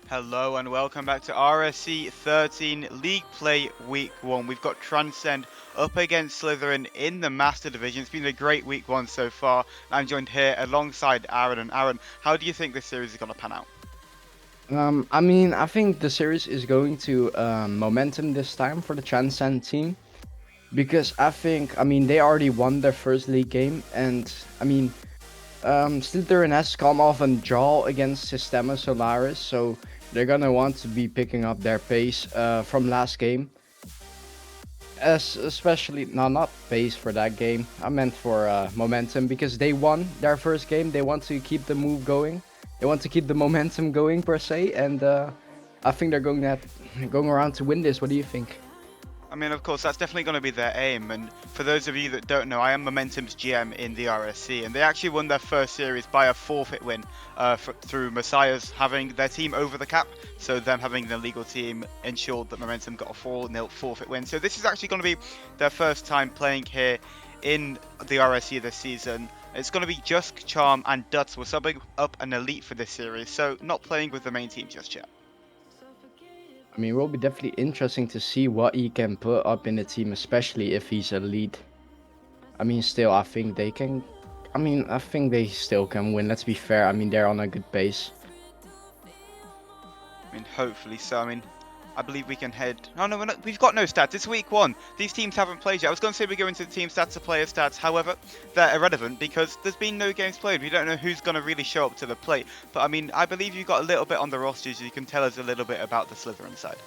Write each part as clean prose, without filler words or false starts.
Hello and welcome back to RSC13 League Play Week 1. We've got Transcend up against Slytherin in the Master Division. It's been a great Week 1 so far. I'm joined here alongside Aaron. And Aaron, how do you think this series is going to pan out? I think the series is going to momentum this time for the Transcend team. Because they already won their first league game. And, Slytherin has come off a draw against Systema Solaris, so they're gonna want to be picking up their pace from last game. Especially, no, not pace for that game. I meant for momentum, because they won their first game. They want to keep the move going. They want to keep the momentum going per se, and I think they're going around to win this. What do you think? I mean, of course, that's definitely going to be their aim. And for those of you that don't know, I am Momentum's GM in the RSC, and they actually won their first series by a forfeit win through Messiahs having their team over the cap. So them having an illegal team ensured that Momentum got a 4-0 forfeit win. So this is actually going to be their first time playing here in the RSC this season. It's going to be Jusk, Charm, and Duts. We're subbing up an elite for this series, so not playing with the main team just yet. I mean, it will be definitely interesting to see what he can put up in the team, especially if he's a lead. I mean, still, I think they can. I mean, I think they still can win. Let's be fair. I mean, they're on a good pace. I mean, hopefully so. I mean, I believe we can head... Oh, no, we've got no stats. It's week 1. These teams haven't played yet. I was going to say we go into the team stats or player stats. However, they're irrelevant because there's been no games played. We don't know who's going to really show up to the plate. But, I mean, I believe you've got a little bit on the rosters. You can tell us a little bit about the Slytherin side.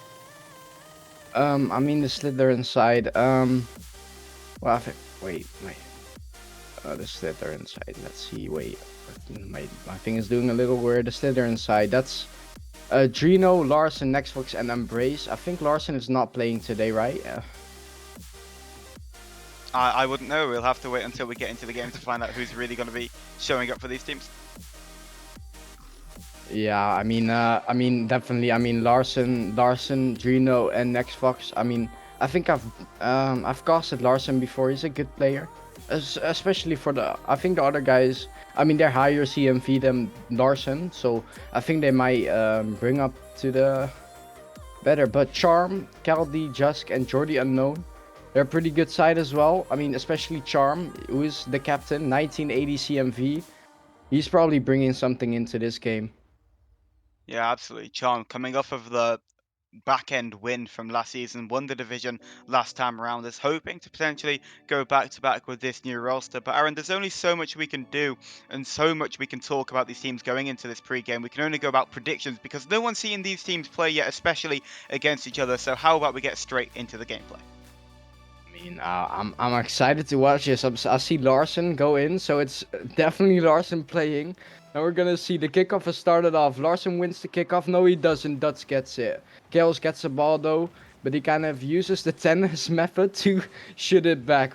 I mean, the Slytherin side. Well, I think... Wait. The Slytherin side. Let's see. Wait. My thing is doing a little weird. The Slytherin side. That's... Drino, Larson, Nextfox, and Embrace. I think Larson is not playing today, right? I wouldn't know. We'll have to wait until we get into the game to find out who's really going to be showing up for these teams. Yeah, I mean, definitely. I mean, Larson, Drino, and Nextfox. I mean, I think I've casted Larson before. He's a good player, especially for the. I think the other guys. I mean, they're higher CMV than Larson, so I think they might bring up to the better. But Charm, Caldi, Jusk, and Jordi Unknown, they're a pretty good side as well. I mean, especially Charm, who is the captain, 1980 CMV. He's probably bringing something into this game. Yeah, absolutely. Charm coming off of the back end win from last season, won the division last time around, is hoping to potentially go back to back with this new roster. But Aaron, there's only so much we can do and so much we can talk about these teams going into this pre-game. We can only go about predictions because no one's seen these teams play yet, especially against each other. So how about we get straight into the gameplay? I mean, I'm excited to watch this. I see Larson go in, so it's definitely Larson playing. Now we're gonna see the kickoff has started off. Larson wins the kickoff. No, he doesn't. Dutz gets it. Chaos gets the ball though, but he kind of uses the tennis method to shoot it back.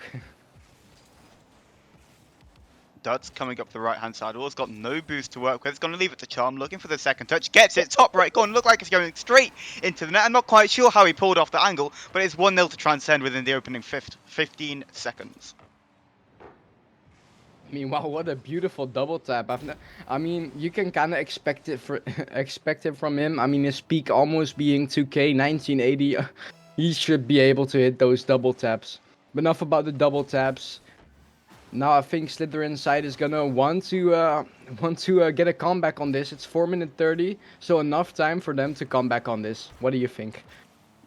Dutz coming up the right hand side wall. Has got no boost to work with. It's going to leave it to Charm, looking for the second touch. Gets it, top right corner. Look like it's going straight into the net. I'm not quite sure how he pulled off the angle, but it's 1-0 to Transcend within the opening 15 seconds. I mean, wow, what a beautiful double tap. I mean, you can kind of expect it from him. I mean, his peak almost being 2K, 1980. He should be able to hit those double taps. But enough about the double taps. Now I think Slytherin side is gonna want to get a comeback on this. It's 4 minute 30, so enough time for them to come back on this. What do you think?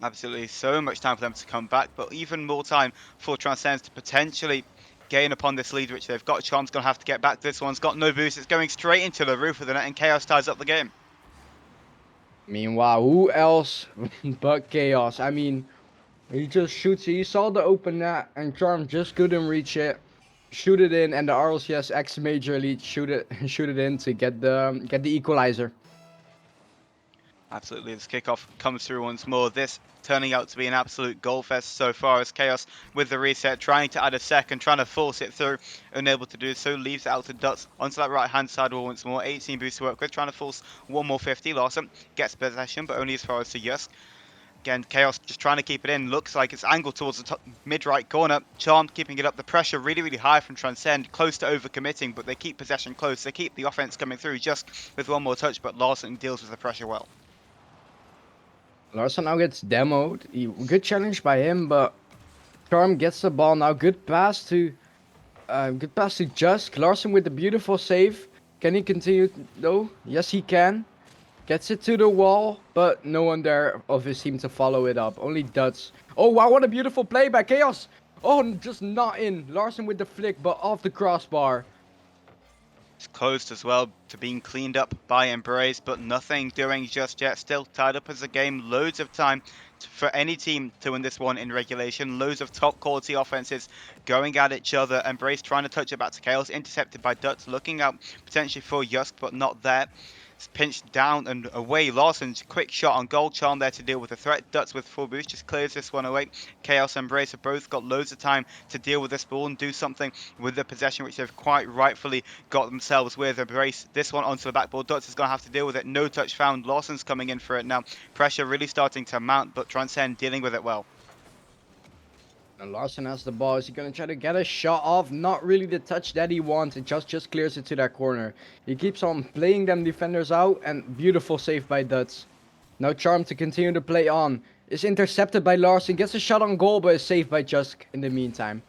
Absolutely, so much time for them to come back, but even more time for Transcends to potentially gain upon this lead, which they've got. Charm's going to have to get back. This one's got no boost. It's going straight into the roof of the net, and Chaos ties up the game. Meanwhile, who else but Chaos? I mean, he just shoots. He saw the open net, and Charm just couldn't reach it. Shoot it in, and the RLCS X Major Elite shoot it in to get the equalizer. Absolutely, this kickoff comes through once more. This turning out to be an absolute goal fest so far as Chaos with the reset, trying to add a second, trying to force it through, unable to do so, leaves it out to Dutz onto that right hand side wall once more. 18 boosts to work with, trying to force one more 50. Larson gets possession, but only as far as to Yusk. Again, Chaos just trying to keep it in. Looks like it's angled towards the top mid-right corner. Charm keeping it up. The pressure really, really high from Transcend. Close to overcommitting, but they keep possession close. They keep the offense coming through just with one more touch, but Larson deals with the pressure well. Larson now gets demoed. Good challenge by him, but Charm gets the ball now. Good pass to Jusk. Larson with the beautiful save. Can he continue though? Yes, he can. Gets it to the wall, but no one there of his team to follow it up. Only Dutz. Oh wow, what a beautiful play by Chaos. Oh, just not in. Larson with the flick, but off the crossbar. It's close as well to being cleaned up by Embrace, but nothing doing just yet. Still tied up as a game. Loads of time for any team to win this one in regulation. Loads of top quality offenses going at each other. Embrace trying to touch it back to Chaos, intercepted by Dutz, looking out potentially for Yusk, but not there. It's pinched down and away. Larsen's quick shot on goal. Charm there to deal with the threat. Dutz with full boost just clears this one away. Chaos and Embrace have both got loads of time to deal with this ball and do something with the possession, which they've quite rightfully got themselves with. Embrace this one onto the backboard. Dutz is going to have to deal with it. No touch found. Larsen's coming in for it now. Pressure really starting to mount, but Transcend dealing with it well. And Larsen has the ball. Is he going to try to get a shot off? Not really the touch that he wants. It just clears it to that corner. He keeps on playing them defenders out. And beautiful save by Dutz. Now Charm to continue to play on. Is intercepted by Larsen. Gets a shot on goal, but is saved by Jusk in the meantime.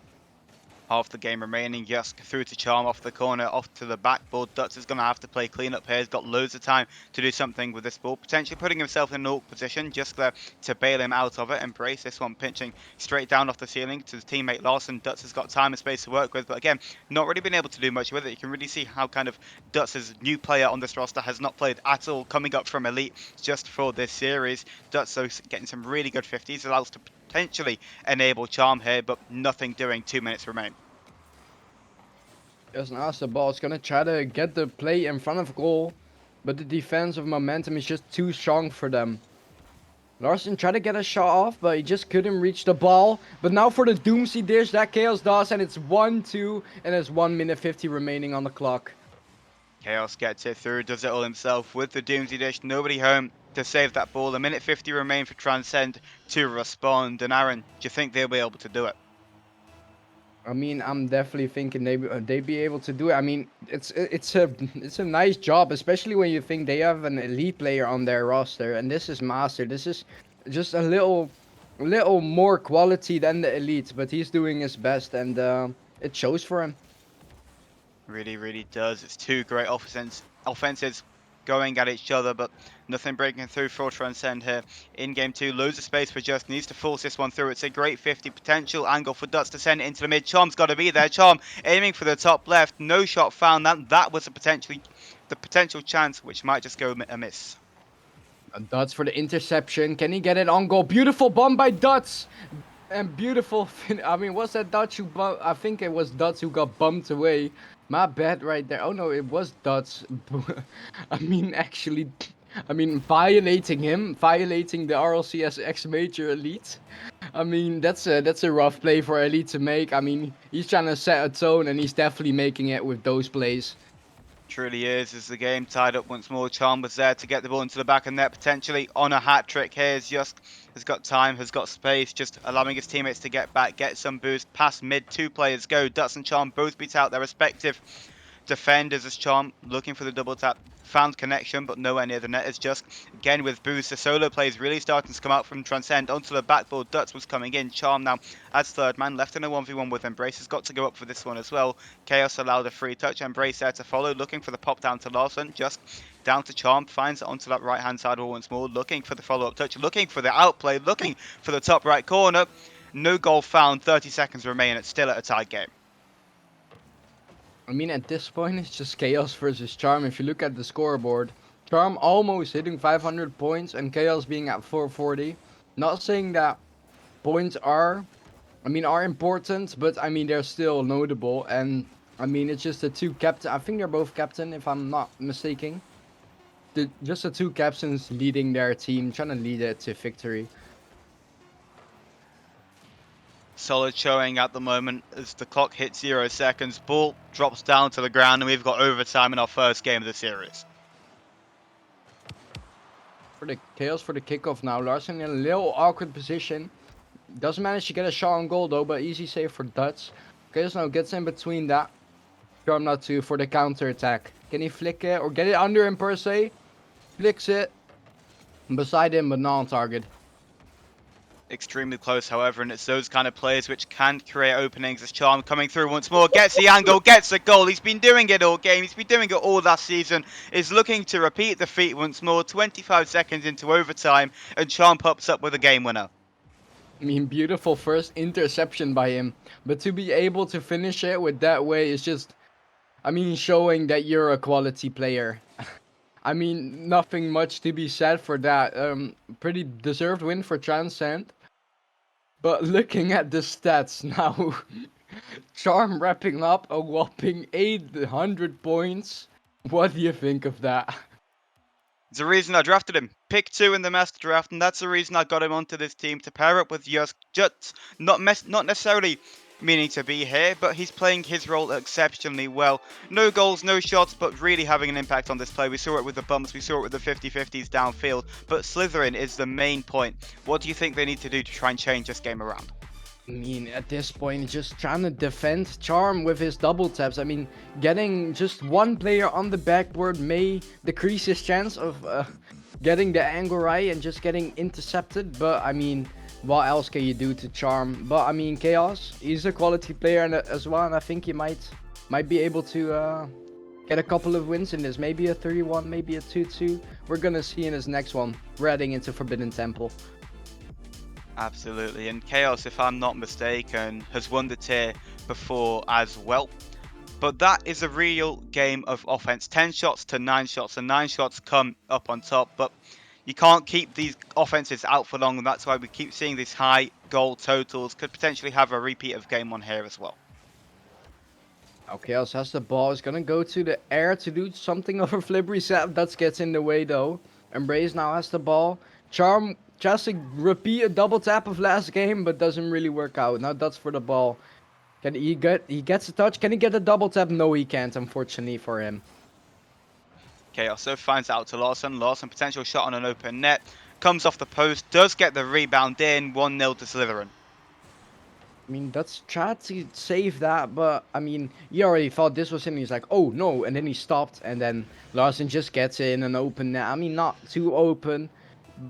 Half the game remaining. Yusk through to Charm off the corner, off to the backboard. Dutz is going to have to play clean up here. He's got loads of time to do something with this ball, potentially putting himself in an awkward position. Just there to bail him out of it. Embrace this one pinching straight down off the ceiling to his teammate Larsen. Dutz has got time and space to work with, but again, not really been able to do much with it. You can really see how kind of Dutz's new player on this roster has not played at all, coming up from Elite just for this series. Dutz so getting some really good 50s, allows to potentially enable Charm here, but nothing doing. 2 minutes remain. Just now the ball. It's gonna try to get the play in front of goal, but the defensive momentum is just too strong for them. Larsen tried to get a shot off, but he just couldn't reach the ball. But now for the Doomsday dish that Chaos does, and it's 1-2, and there's 1 minute 50 remaining on the clock. Chaos gets it through, does it all himself with the Doomsday dish. Nobody home to save that ball. A minute 50 remain for Transcend to respond. And Aaron, do you think they'll be able to do it? I mean, I'm definitely thinking they'd be able to do it. I mean, it's a nice job, especially when you think they have an elite player on their roster, and this is Master. This is just a little more quality than the elite, but he's doing his best, and it shows for him. Really, really does. It's two great offenses going at each other, but nothing breaking through for Transcend here in game two. Loads of space for Just, needs to force this one through. It's a great 50 potential angle for Dutz to send it into the mid. Charm's got to be there. Charm aiming for the top left. No shot found. That was the potential chance, which might just go amiss. Dutz for the interception. Can he get it on goal? Beautiful bomb by Dutz. And beautiful. I mean, was that Dutz who? I think it was Dutz who got bumped away. My bad right there. Oh no, it was Dutz. I mean, actually, violating the RLCS Major Elite. I mean, that's a rough play for Elite to make. I mean, he's trying to set a tone, and he's definitely making it with those plays. Truly is, as the game tied up once more. Charm was there to get the ball into the back of net, potentially on a hat trick here. Jusk has got time, has got space, just allowing his teammates to get back, get some boost. Past mid, two players go. Dutz and Charm both beat out their respective defenders as Charm looking for the double tap. Found connection, but nowhere near the net as Jusk. Again with boost, the solo plays really starting to come out from Transcend onto the backboard. Dutz was coming in. Charm now as third man, left in a 1v1 with Embrace. Has got to go up for this one as well. Chaos allowed a free touch. Embrace there to follow, looking for the pop down to Larsen. Jusk down to Charm, finds it onto that right hand side once more, looking for the follow-up touch, looking for the outplay, looking for the top right corner. No goal found. 30 seconds remain. It's still at a tied game. I mean, at this point, it's just Chaos versus Charm. If you look at the scoreboard, Charm almost hitting 500 points and Chaos being at 440. Not saying that points are important, but I mean, they're still notable. And I mean, it's just the two captain. I think they're both captain, if I'm not mistaken. Just the two captains leading their team, trying to lead it to victory. Solid showing at the moment as the clock hits 0 seconds. Ball drops down to the ground and we've got overtime in our first game of the series. For the Chaos for the kickoff now. Larsen in a little awkward position. Doesn't manage to get a shot on goal though, but easy save for Dutz. Chaos now gets in between that. Charm not to for the counter attack. Can he flick it or get it under him per se? Flicks it. Beside him, but not on target. Extremely close, however, and it's those kind of players which can create openings. As Charm coming through once more, gets the angle, gets a goal. He's been doing it all game. He's been doing it all last season. Is looking to repeat the feat once more. 25 seconds into overtime, and Charm pops up with a game winner. I mean, beautiful first interception by him, but to be able to finish it with that way is just, I mean, showing that you're a quality player. I mean, nothing much to be said for that. Pretty deserved win for Transcend. But looking at the stats now, Charm wrapping up a whopping 800 points. What do you think of that? It's the reason I drafted him. Pick 2 in the master draft, and that's the reason I got him onto this team to pair up with Juts. Not necessarily meaning to be here, but he's playing his role exceptionally well. No goals, no shots, but really having an impact on this play. We saw it with the bumps, we saw it with the 50-50s downfield, but Slytherin is the main point. What do you think they need to do to try and change this game around? I mean, at this point, just trying to defend Charm with his double taps. I mean, getting just one player on the backboard may decrease his chance of getting the angle right and just getting intercepted. But I mean, what else can you do to Charm? But I mean, Chaos, he's a quality player as well, and I think he might be able to get a couple of wins in this. Maybe a 3-1, maybe a 2-2. We're gonna see in his next one. We're heading into Forbidden Temple. Absolutely, and Chaos, if I'm not mistaken, has won the tier before as well. But that is a real game of offense. 10 shots to 9 shots, and 9 shots come up on top. But you can't keep these offenses out for long, and that's why we keep seeing these high goal totals. Could potentially have a repeat of game 1 here as well. Okay, Chaos has the ball. He's gonna go to the air to do something of a flip reset. That gets in the way though. Embrace now has the ball. Charm tries to repeat a double tap of last game, but doesn't really work out. Now that's for the ball. Can he gets a touch? Can he get a double tap? No, he can't, unfortunately for him. Chaos so finds out to Lawson. Lawson potential shot on an open net. Comes off the post, does get the rebound in. 1-0 to Slytherin. I mean, that's tried to save that, but I mean, he already thought this was him. He's like, oh no, and then he stopped, and then Larson just gets in an open net. I mean, not too open,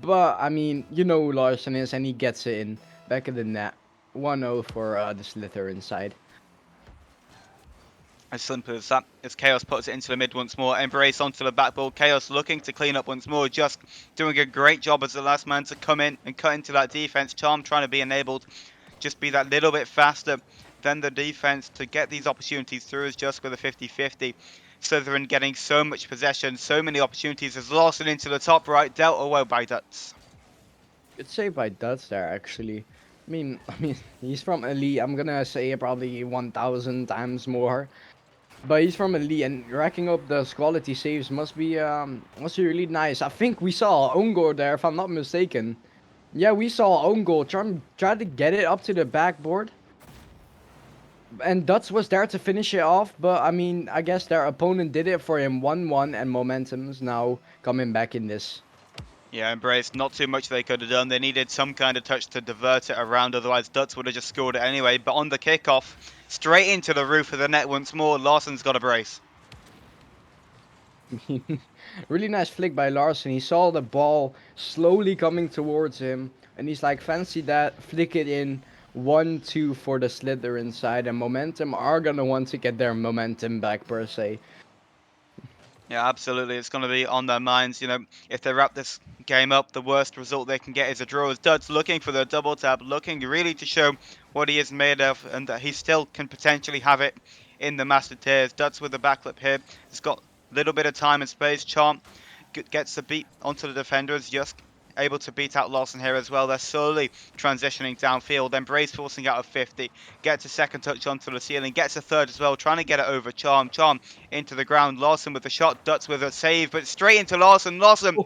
but I mean, you know who Larson is, and he gets it in back of the net. 1-0 for the Slytherin side. As simple as that, as Chaos puts it into the mid once more. Embrace onto the backboard. Chaos looking to clean up once more. Just doing a great job as the last man to come in and cut into that defense. Charm trying to be enabled. Just be that little bit faster than the defense to get these opportunities through as just with a 50-50. Slytherin getting so much possession, so many opportunities as Lawson into the top right, dealt away by Duts. Good save by Duds there, actually. I mean, he's from Elite. I'm gonna say probably 1,000 times more. But he's from Elite, and racking up those quality saves must be really nice. I think we saw an own goal there, if I'm not mistaken. Yeah, we saw an own goal. Tried to get it up to the backboard. And Duts was there to finish it off, but I mean, I guess their opponent did it for him. 1-1, and Momentum's now coming back in this. Yeah, Embrace, not too much they could have done. They needed some kind of touch to divert it around, otherwise Duts would have just scored it anyway. But on the kickoff, straight into the roof of the net once more. Lawson's got a brace. Really nice flick by Larson. He saw the ball slowly coming towards him, and he's like, fancy that, flick it in. 1-2 for the Slytherin side, and Momentum are gonna want to get their momentum back, per se. Yeah, absolutely. It's going to be on their minds. You know, if they wrap this game up, the worst result they can get is a draw. As Duds looking for the double tap, looking really to show what he is made of and that he still can potentially have it in the Master Tiers. Duds with the backflip here. He's got a little bit of time and space. Chomp gets the beat onto the defenders. Just able to beat out Lawson here as well. They're slowly transitioning downfield. Embrace forcing out of 50. Gets a second touch onto the ceiling. Gets a third as well. Trying to get it over Charm. Charm into the ground. Lawson with the shot. Duts with a save. But straight into Lawson. Lawson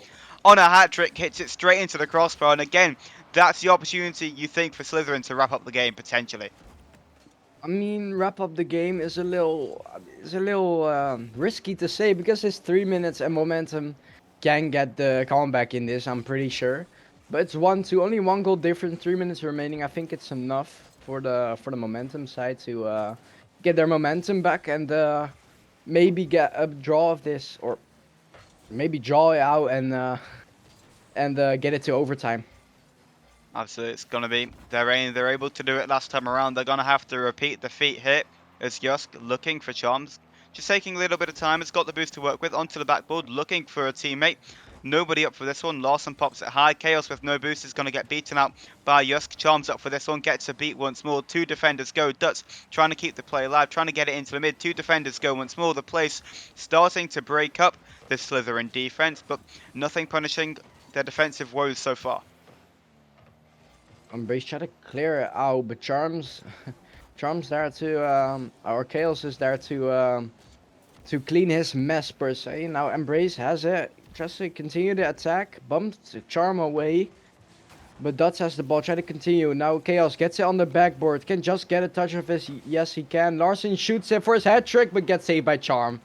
on a hat trick. Hits it straight into the crossbar. And again, that's the opportunity you think for Slytherin to wrap up the game potentially. I mean, wrap up the game is a little risky to say because it's 3 minutes and Momentum can get the comeback in this. I'm pretty sure, but it's 1-2, only one goal difference. 3 minutes remaining. I think it's enough for the Momentum side to get their momentum back and maybe get a draw of this, or maybe draw it out and get it to overtime. Absolutely, it's going to be, they're able to do it last time around. They're going to have to repeat the feat hit as Yusk looking for Charms. Just taking a little bit of time. It's got the boost to work with. Onto the backboard, looking for a teammate. Nobody up for this one. Larson pops it high. Chaos with no boost is going to get beaten out by Yusk. Charms up for this one. Gets a beat once more. Two defenders go. Duts trying to keep the play alive. Trying to get it into the mid. Two defenders go once more. The place starting to break up the Slytherin defense, but nothing punishing their defensive woes so far. Embrace try to clear it out, but Charms, Charms there or Chaos is there to clean his mess per se. Now Embrace has it, tries to continue the attack, bumps the Charm away, but Dots has the ball, try to continue. Now Chaos gets it on the backboard, can just get a touch of his, yes he can. Larson shoots it for his hat trick, but gets saved by Charm.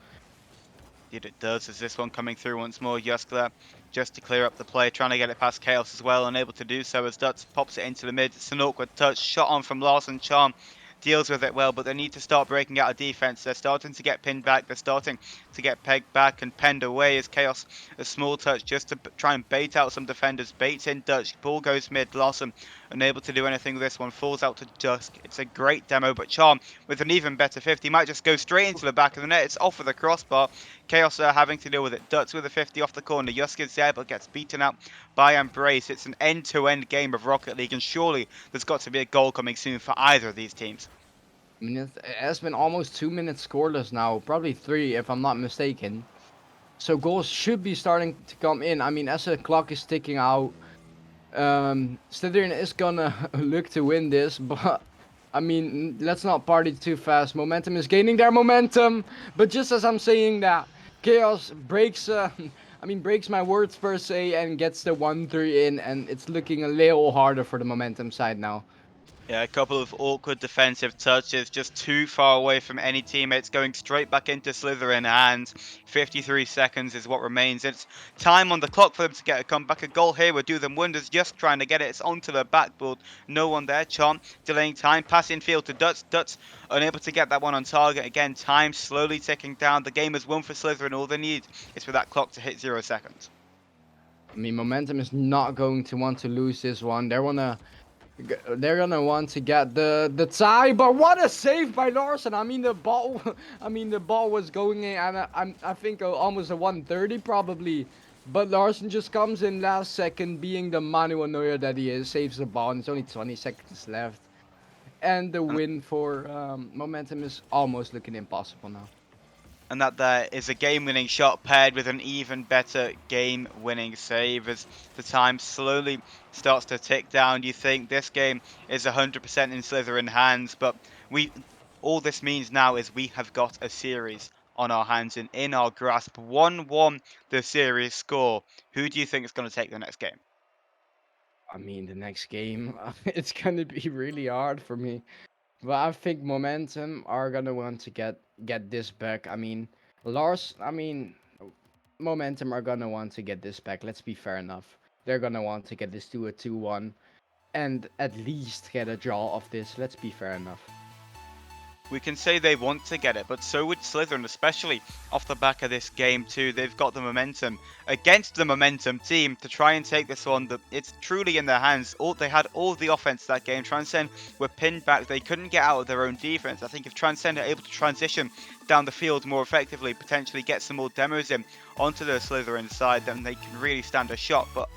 Indeed it does, as this one coming through once more. Yuskler just to clear up the play, trying to get it past Chaos as well, unable to do so as Duts pops it into the mid. It's an awkward touch, shot on from Larson. Charm deals with it well, but they need to start breaking out of defense. They're starting to get pinned back. They're starting to get pegged back and penned away as Chaos, a small touch just to try and bait out some defenders. Baits in Dutch. Ball goes mid. Larson unable to do anything with this one. Falls out to Dusk. It's a great demo, but Charm with an even better 50 might just go straight into the back of the net. It's off with a crossbar. Chaos are having to deal with it. Dutz with a 50 off the corner. Yusk is there, but gets beaten out by Embrace. It's an end-to-end game of Rocket League, and surely there's got to be a goal coming soon for either of these teams. I mean, it has been almost 2 minutes scoreless now, probably 3 if I'm not mistaken. So goals should be starting to come in. I mean, as the clock is ticking out, Slytherin is gonna look to win this, but I mean, let's not party too fast. Momentum is gaining their momentum, but just as I'm saying that, Chaos breaks, breaks my words per se and gets the 1-3 in, and it's looking a little harder for the momentum side now. Yeah, a couple of awkward defensive touches, just too far away from any teammates, going straight back into Slytherin hands. 53 seconds is what remains. It's time on the clock for them to get a comeback. A goal here would do them wonders, just trying to get it. It's onto the backboard. No one there. Charm delaying time. Passing field to Dutz. Dutz unable to get that one on target. Again, time slowly ticking down. The game is won for Slytherin. All they need is for that clock to hit 0 seconds. I mean, momentum is not going to want to lose this one. They're gonna want to get the tie, but what a save by Larson! I mean the ball, the ball was going in, and I think almost a 130 probably, but Larson just comes in last second, being the Manu Neuer that he is, saves the ball. And it's only 20 seconds left, and the win for momentum is almost looking impossible now. And that there is a game-winning shot paired with an even better game-winning save as the time slowly starts to tick down. You think this game is 100% in Slytherin hands, but all this means now is we have got a series on our hands and in our grasp. 1-1 the series score. Who do you think is going to take the next game? I mean, the next game, it's gonna be really hard for me. But I think momentum are gonna want to get this back. I mean, momentum are gonna want to get this back. Let's be fair enough. They're gonna want to get this to a 2-1, and at least get a draw of this. Let's be fair enough. We can say they want to get it, but so would Slytherin, especially off the back of this game too. They've got the momentum against the momentum team to try and take this one. It's truly in their hands. They had all the offense that game. Transcend were pinned back. They couldn't get out of their own defense. I think if Transcend are able to transition down the field more effectively, potentially get some more demos in onto the Slytherin side, then they can really stand a shot. But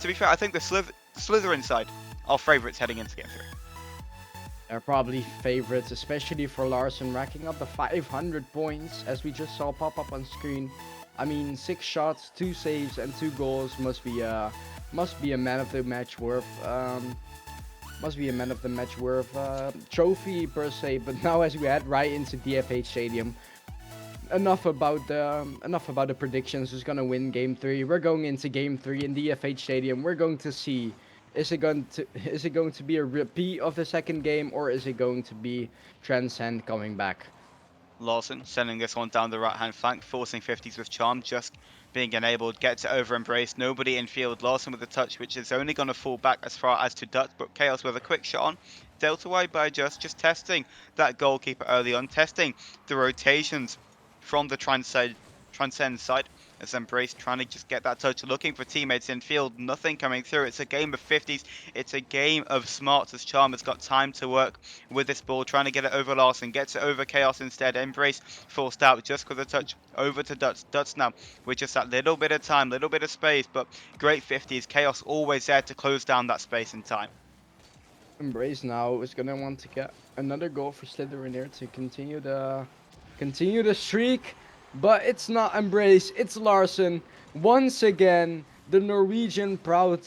to be fair, I think the Slytherin side are favourites heading into Game 3. They're probably favorites, especially for Larson racking up the 500 points, as we just saw pop up on screen. I mean, 6 shots, 2 saves, and 2 goals must be a man of the match worth. Trophy per se. But now, as we head right into DFH Stadium, enough about the predictions. Who's gonna win Game 3? We're going into Game 3 in DFH Stadium. We're going to see. Is it going to be a repeat of the second game, or is it going to be Transcend coming back? Larson sending this one down the right-hand flank, forcing 50s with Charm, just being enabled, gets it over Embrace, nobody in field. Larson with a touch, which is only going to fall back as far as to Dutch, but Chaos with a quick shot on. Dealt away by just testing that goalkeeper early on, testing the rotations from the Transcend side. as Embrace trying to just get that touch, looking for teammates in field, nothing coming through. It's a game of 50s, it's a game of smarts as Charm has got time to work with this ball, trying to get it over Larson, gets it over Chaos instead. Embrace forced out just with a touch over to Duts. Duts now with just that little bit of time, little bit of space, but great 50s. Chaos always there to close down that space and time. Embrace now is gonna want to get another goal for Slytherin here to continue the streak, but it's not Embrace, it's Larson once again, the Norwegian proud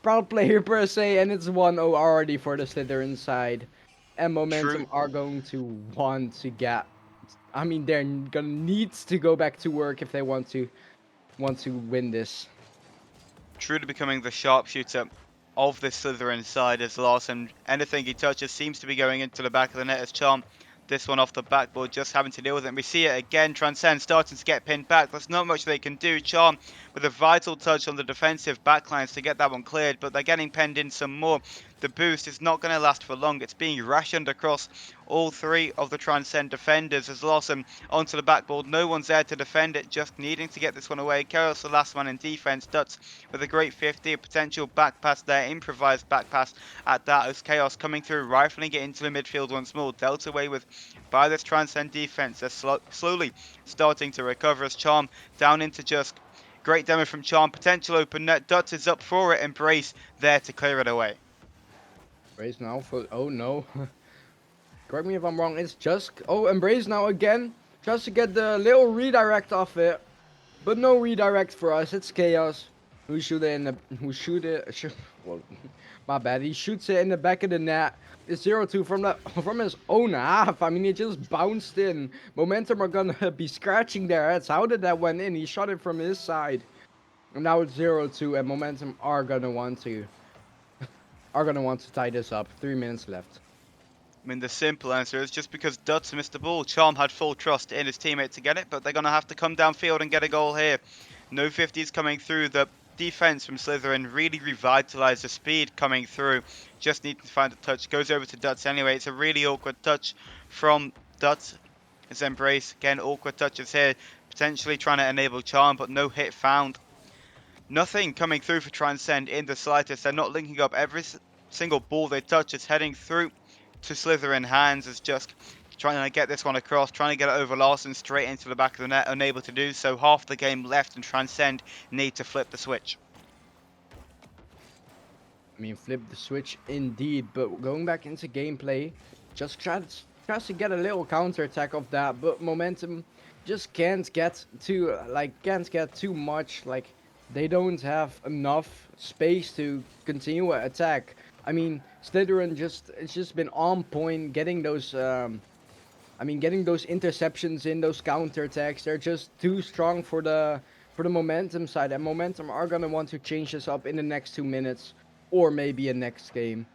proud player per se, and it's 1-0 already for the Slytherin side, and True. Momentum are going to want to get. I mean, they're gonna need to go back to work if they want to win this. Truly becoming the sharpshooter of this Slytherin side as Larson, anything he touches seems to be going into the back of the net as Charm. This one off the backboard, just having to deal with it. And we see it again, Transcend starting to get pinned back. There's not much they can do. Charm with a vital touch on the defensive backlines to get that one cleared, but they're getting penned in some more. The boost is not going to last for long. It's being rationed across all three of the Transcend defenders as Larson onto the backboard. No one's there to defend it, just needing to get this one away. Chaos the last man in defense. Duts with a great 50, a potential back pass there, improvised back pass at that as Chaos coming through, rifling it into the midfield once more, dealt away with by this Transcend defense. They're slowly starting to recover as Charm down into Jusk. Great demo from Charm, potential open net. Duts is up for it, Embrace there to clear it away. Embrace now for, oh no. Correct me if I'm wrong, it's just, oh, Embrace now again, just to get the little redirect off it, but no redirect for us. It's Chaos who shoot it in the, well, my bad, he shoots it in the back of the net. It's 0-2 from his own half. I mean, it just bounced in. Momentum are gonna be scratching their heads. How did that went in? He shot it from his side, and now it's 0-2, and Momentum are gonna want to tie this up. 3 minutes left. I mean, the simple answer is just because Duts missed the ball. Charm had full trust in his teammate to get it, but they're going to have to come downfield and get a goal here. No 50s coming through. The defense from Slytherin really revitalized the speed coming through. Just need to find a touch. Goes over to Duts anyway. It's a really awkward touch from Duts. It's Embrace. Again, awkward touches here. Potentially trying to enable Charm, but no hit found. Nothing coming through for Transcend in the slightest. They're not linking up. Every single ball they touch is heading through to Slytherin hands as just trying to get this one across, trying to get it over Larson straight into the back of the net, unable to do so. Half the game left and Transcend need to flip the switch. I mean, flip the switch indeed, but going back into gameplay, just tries to get a little counter attack of that, but Momentum just can't get too much. Like, they don't have enough space to continue an attack. I mean, Slytherin it's just been on point getting those getting those interceptions in, those counter attacks. They're just too strong for the Momentum side, and Momentum are gonna want to change this up in the next 2 minutes, or maybe a next game.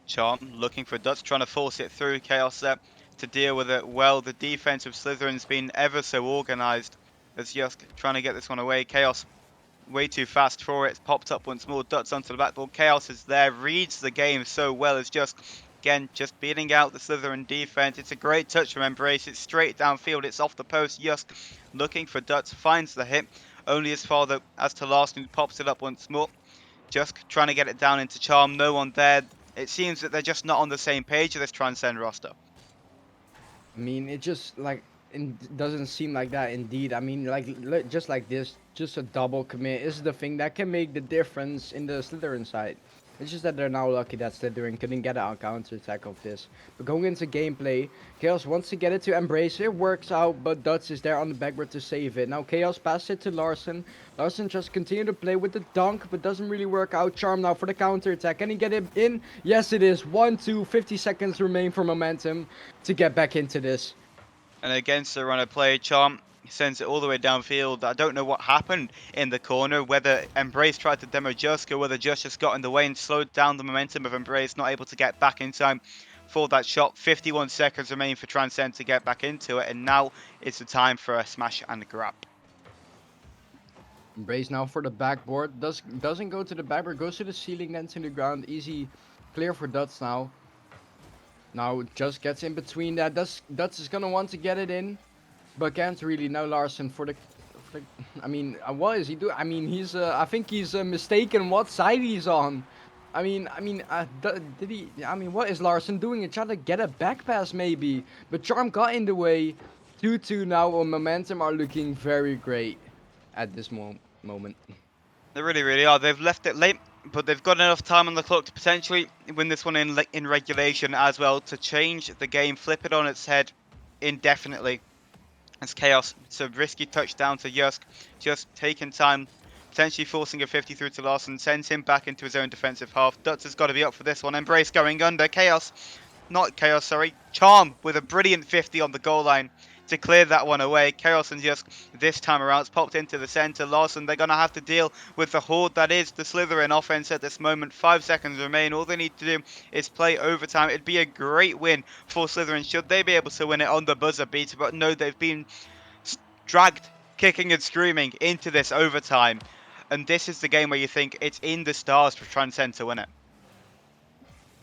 Charm looking for Duts, trying to force it through. Chaos there to deal with it well. The defense of Slytherin's been ever so organized as Yusk trying to get this one away. Chaos way too fast for it. It's popped up once more. Duts onto the backboard. Chaos is there. Reads the game so well as just again just beating out the Slytherin defense. It's a great touch from Embrace. It's straight downfield. It's off the post. Yusk looking for Duts. Finds the hit. Only as far as to Larson, who pops it up once more. Just trying to get it down into Charm. No one there. It seems that they're just not on the same page of this Transcend roster. I mean, it just like it doesn't seem like that. Indeed, I mean, like just like this, just a double commit is the thing that can make the difference in the Slytherin side. It's just that they're now lucky that Slytherin couldn't get a counter attack of this. But going into gameplay, Chaos wants to get it to Embrace. It works out, but Duts is there on the backward to save it. Now Chaos passes it to Larson. Larson just continue to play with the dunk, but doesn't really work out. Charm now for the counter attack. Can he get it in? Yes, it is. 1-2, 50 seconds remain for Momentum to get back into this. And against the runner play, Charm sends it all the way downfield. I don't know what happened in the corner, whether Embrace tried to demo Jusk or whether just got in the way and slowed down the momentum of Embrace, not able to get back in time for that shot. 51 seconds remain for Transcend to get back into it, and now it's the time for a smash and grab. Embrace now for the backboard. Doesn't go to the backboard, goes to the ceiling, then to the ground. Easy clear for Duts now. Now just gets in between that. Duts is gonna want to get it in, but can't really. Now Larson for the I mean, what is he doing? I mean, I think he's mistaken what side he's on. Did he? I mean, what is Larson doing? He tried to get a back pass maybe, but Charm got in the way. 2-2 now. On momentum are looking very great at this moment. They really, really are. They've left it late, but they've got enough time on the clock to potentially win this one in regulation as well, to change the game, flip it on its head indefinitely. It's chaos. It's a risky touchdown to Yusk, just taking time, potentially forcing a 50 through to Larson, sends him back into his own defensive half. Dutz has got to be up for this one. Embrace going under. Chaos, not Chaos, sorry. Charm with a brilliant 50 on the goal line to clear that one away. Chaos and Yusk this time around. It's popped into the centre. Larson, they're going to have to deal with the horde that is the Slytherin offense at this moment. 5 seconds remain. All they need to do is play overtime. It'd be a great win for Slytherin should they be able to win it on the buzzer beater. But no, they've been dragged kicking and screaming into this overtime. And this is the game where you think it's in the stars for Transcend to win it.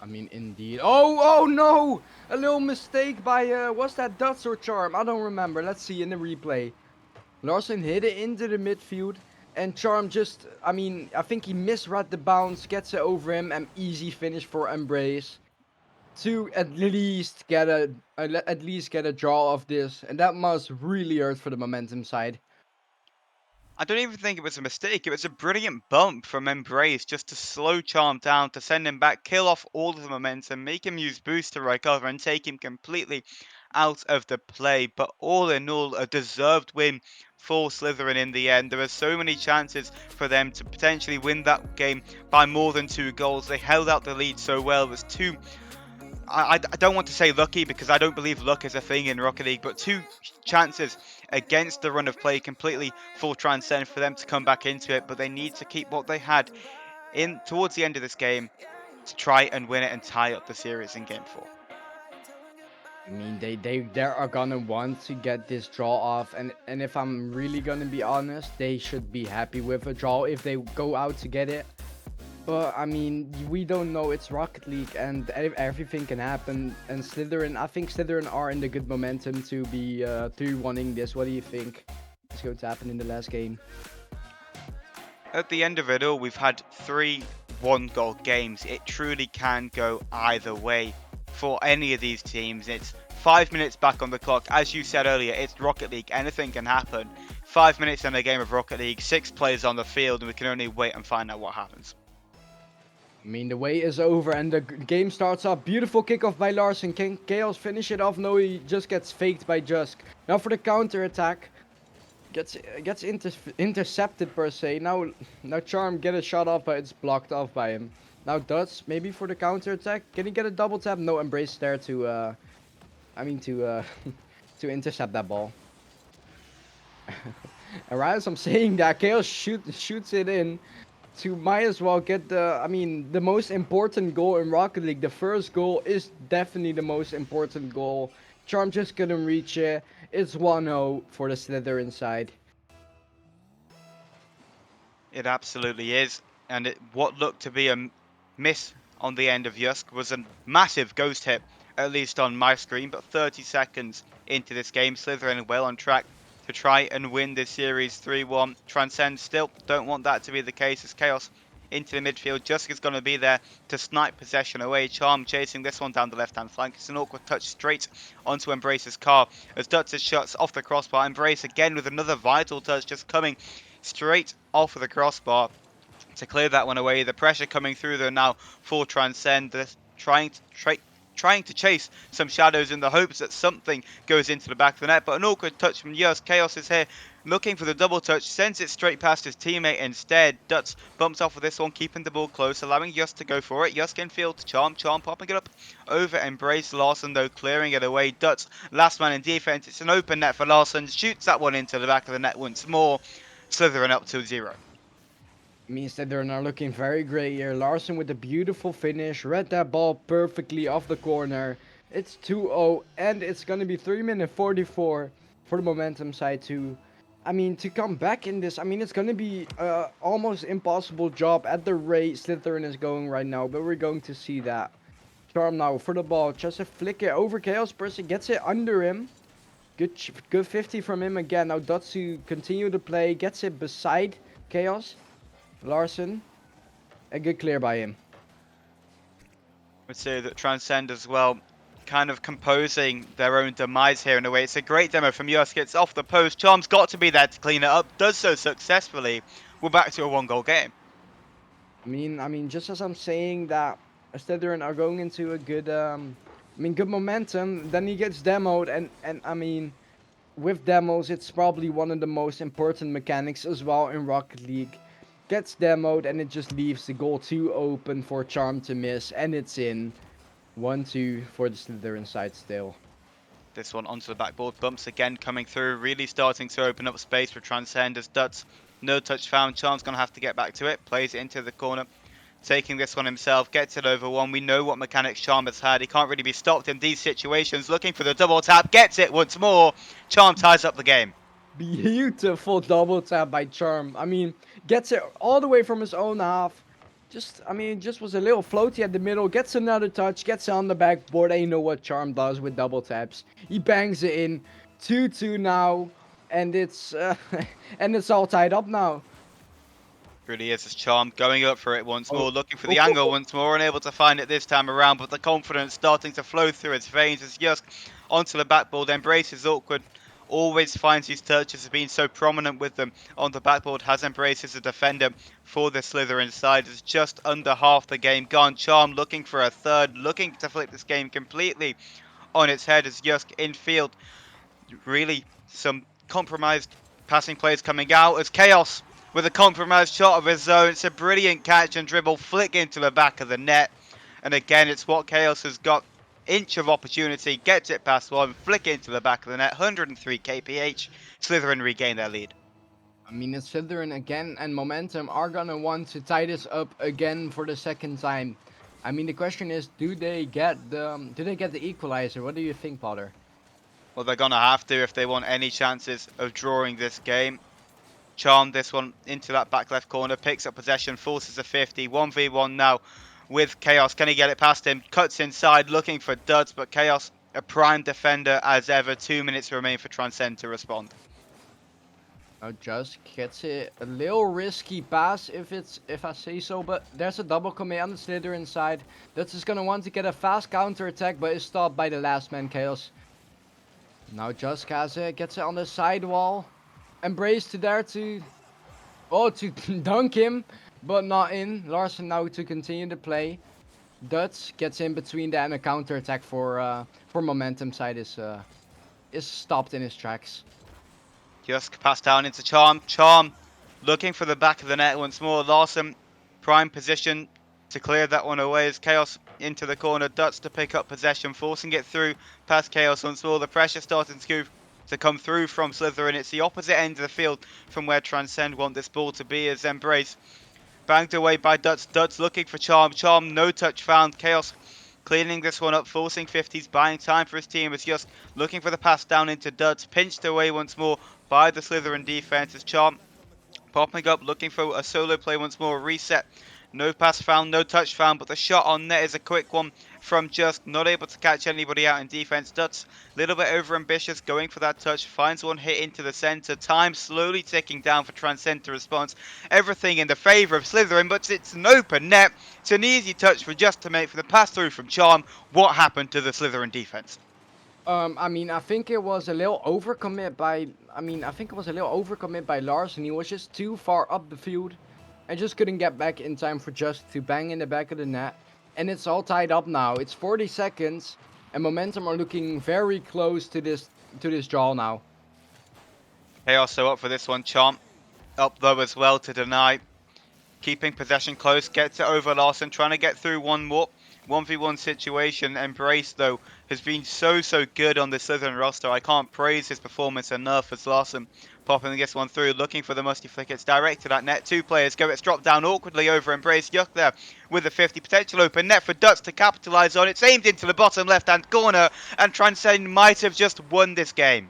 I mean, indeed. Oh no! A little mistake by, was that Dutz or Charm? I don't remember. Let's see in the replay. Larson hit it into the midfield. And Charm just, I mean, I think he misread the bounce, gets it over him, and easy finish for Embrace. To at least get a draw of this. And that must really hurt for the momentum side. I don't even think it was a mistake. It was a brilliant bump from Embrace just to slow Charm down, to send him back, kill off all of the momentum, make him use boost to recover, and take him completely out of the play. But all in all, a deserved win for Slytherin in the end. There were so many chances for them to potentially win that game by more than 2 goals. They held out the lead so well. There's two I don't want to say lucky, because I don't believe luck is a thing in Rocket League, but 2 chances against the run of play completely for Transcend for them to come back into it. But they need to keep what they had in towards the end of this game to try and win it and tie up the series in game 4. I mean, they are gonna want to get this draw off, and if I'm really gonna be honest, they should be happy with a draw if they go out to get it. But I mean, we don't know. It's Rocket League, and everything can happen. And Slytherin, I think Slytherin are in the good momentum to be 3-1ing this. What do you think is going to happen in the last game? At the end of it all, we've had 3 1-goal games. It truly can go either way for any of these teams. It's 5 minutes back on the clock. As you said earlier, it's Rocket League. Anything can happen. 5 minutes in a game of Rocket League, 6 players on the field, and we can only wait and find out what happens. I mean, the wait is over and the game starts up. Beautiful kickoff by Larson. Can Chaos finish it off? No, he just gets faked by Jusk. Now for the counter attack. Gets intercepted per se. Now Charm get a shot off, but it's blocked off by him. Now Dutz maybe for the counter attack. Can he get a double tap? No, Embrace there to to intercept that ball. And right as I'm saying that, Chaos shoots it in. To might as well get the most important goal in Rocket League. The first goal is definitely the most important goal. Charm just couldn't reach it. It's 1-0 for the Slytherin side. It absolutely is. And what looked to be a miss on the end of Yusk was a massive ghost hit, at least on my screen. But 30 seconds into this game, Slytherin well on track to try and win this series 3-1. Transcend still don't want that to be the case, as Chaos into the midfield. Jessica's going to be there to snipe possession away. Charm chasing this one down the left-hand flank. It's an awkward touch straight onto Embrace's car as Dutz shuts off the crossbar. Embrace again with another vital touch, just coming straight off of the crossbar to clear that one away. The pressure coming through there now for Transcend. They're trying to chase some shadows in the hopes that something goes into the back of the net, but an awkward touch from Yusk. Chaos is here looking for the double touch, sends it straight past his teammate instead. Dutz bumps off with this one, keeping the ball close, allowing Yusk to go for it. Yusk in field to Charm popping it up over Embrace. Larson though clearing it away. Dutz last man in defense. It's an open net for Larson, shoots that one into the back of the net once more. Slytherin up 2-0. Means that they're now looking very great here. Larson with a beautiful finish. Read that ball perfectly off the corner. It's 2-0 and it's going to be 3 minutes 44 for the momentum side to come back in this. I mean, it's going to be almost impossible job at the rate Slytherin is going right now, but we're going to see that. Charm now for the ball. Just a flick it over. Chaos person gets it under him. Good 50 from him again. Now Dotsu continue to play, gets it beside Chaos. Larson, a good clear by him. Would say that Transcend as well, kind of composing their own demise here in a way. It's a great demo from Yusk. It's off the post. Charm's got to be there to clean it up. Does so successfully. We're back to a 1-goal game. Just as I'm saying that Slytherin are going into a good, good momentum. Then he gets demoed, and with demos, it's probably one of the most important mechanics as well in Rocket League. Gets demoed, and it just leaves the goal too open for Charm to miss, and it's in. 1-2 for the Slytherin side still. This one onto the backboard. Bumps again coming through. Really starting to open up space for Transcend as Duts. No touch found. Charm's going to have to get back to it. Plays it into the corner. Taking this one himself. Gets it over one. We know what mechanics Charm has had. He can't really be stopped in these situations. Looking for the double tap. Gets it once more. Charm ties up the game. Beautiful double tap by Charm. Gets it all the way from his own half. Just was a little floaty at the middle. Gets another touch. Gets it on the backboard. And you know what Charm does with double taps. He bangs it in. 2-2 now. And it's and it's all tied up now. Really is his Charm going up for it once more, looking for the angle once more, unable to find it this time around, but the confidence starting to flow through his veins as Yusk onto the backboard, embraces awkward, always finds his touches, has been so prominent with them on the backboard, has embraced as a defender for the Slytherin side. It's just under half the game gone. Charm looking for a third, looking to flip this game completely on its head as Yusk in field. Really some compromised passing plays coming out as Chaos with a compromised shot of his own. It's a brilliant catch and dribble flick into the back of the net. And again, it's what Chaos has got. Inch of opportunity, gets it past one, flick into the back of the net. 103 kph. Slytherin regain their lead. It's Slytherin again, and Momentum are gonna want to tie this up again for the second time. The question is, do they get the equalizer? What do you think, Potter? Well, they're gonna have to if they want any chances of drawing this game. Charm this one into that back left corner, picks up possession, forces a 50, 1v1 now with Chaos. Can he get it past him? Cuts inside, looking for Duds, but Chaos, a prime defender as ever. 2 minutes remain for Transcend to respond. Now just gets it a little risky pass if I say so, but there's a double commit on the Slytherin side. Duds is gonna want to get a fast counter attack, but is stopped by the last man, Chaos. Now just has it, gets it on the sidewall. Embrace to there to dunk him, but not in. Larson now to continue the play. Duts gets in between that, and a counter attack for Momentum side is stopped in his tracks. Just pass down into Charm. Charm looking for the back of the net once more. Larson prime position to clear that one away as Chaos into the corner. Duts to pick up possession, forcing it through past Chaos once more. The pressure starting to come through from Slytherin. It's the opposite end of the field from where Transcend want this ball to be as Embrace banged away by Duts. Duts looking for Charm. Charm no touch found. Chaos cleaning this one up, forcing 50s, buying time for his team as just looking for the pass down into Duts. Pinched away once more by the Slytherin defense as Charm popping up, looking for a solo play once more. Reset. No pass found, no touch found, but the shot on net is a quick one from Just. Not able to catch anybody out in defense. Duts, a little bit over ambitious, going for that touch. Finds one hit into the center. Time slowly ticking down for Transcend to respond. Everything in the favor of Slytherin, but it's an open net. It's an easy touch for Just to make for the pass through from Charm. What happened to the Slytherin defense? I think it was a little overcommit by Larson. He was just too far up the field. I just couldn't get back in time for Just to bang in the back of the net. And it's all tied up now. It's 40 seconds. And Momentum are looking very close to this draw now. Chaos so up for this one. Charm up though as well to deny. Keeping possession close. Gets it over Larson. Trying to get through one more. 1v1 situation. Embrace though has been so good on the Slytherin roster. I can't praise his performance enough as Larson popping this one through, looking for the musty flick. It's directed at net. Two players go. It's dropped down awkwardly over Embrace. Yuck there with a 50 potential open net for Duts to capitalise on. It's aimed into the bottom left hand corner and Transcend might have just won this game.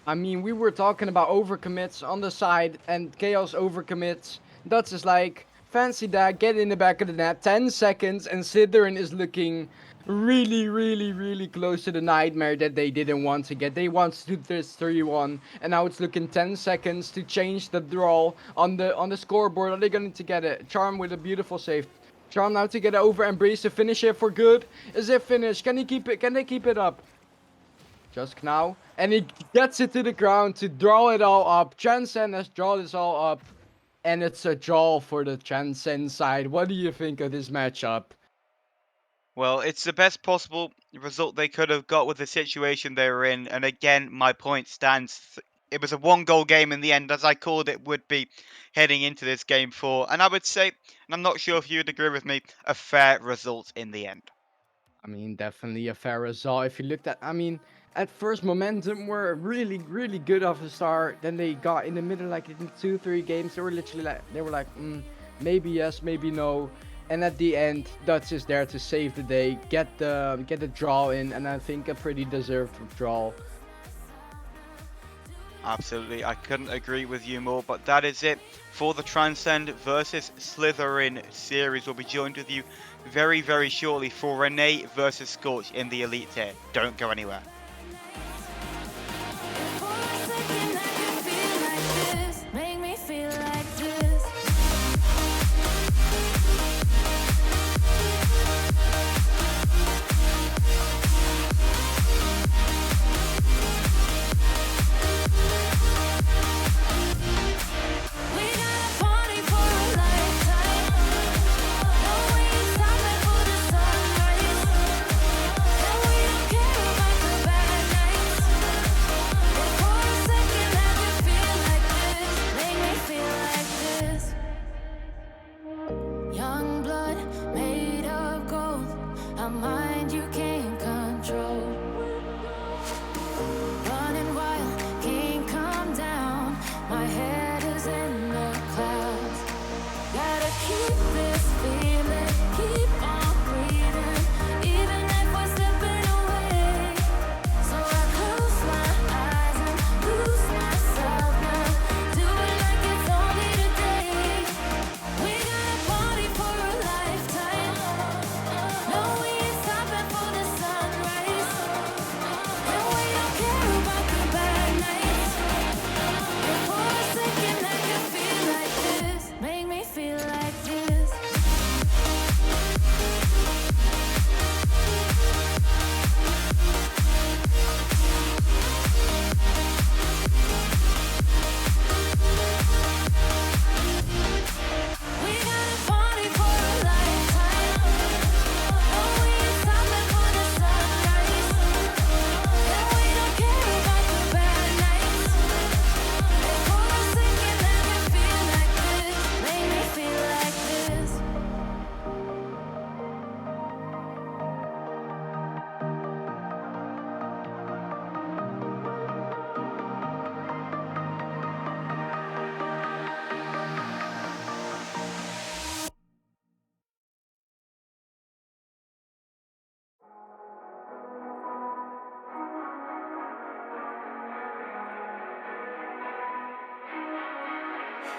We were talking about overcommits on the side and Chaos overcommits. Duts is like, fancy that, get in the back of the net, 10 seconds, and Slytherin is looking really, really, really close to the nightmare that they didn't want to get. They wanted to do this 3-1, and now it's looking 10 seconds to change the draw on the scoreboard. Are they going to get it? Charm with a beautiful save. Charm now to get it over and Breeze to finish it for good. Is it finished? Can he keep it? Can they keep it up? Just now, and he gets it to the ground to draw it all up. Transcend has drawn this all up, and it's a draw for the Transcend side. What do you think of this matchup? Well, it's the best possible result they could have got with the situation they were in, and again, my point stands. It was a one-goal game in the end, as I called it would be heading into this game 4, and I would say, and I'm not sure if you'd agree with me, a fair result in the end. I mean, definitely a fair result. If you looked at, I mean, at first momentum were really, really good off the start. Then they got in the middle, like in 2, 3 games, they were literally like, maybe yes, maybe no. And at the end, Dutch is there to save the day, get the draw in, and I think a pretty deserved draw. Absolutely, I couldn't agree with you more, but that is it for the Transcend versus Slytherin series. We'll be joined with you very, very shortly for Renee versus Scorch in the Elite tier. Don't go anywhere.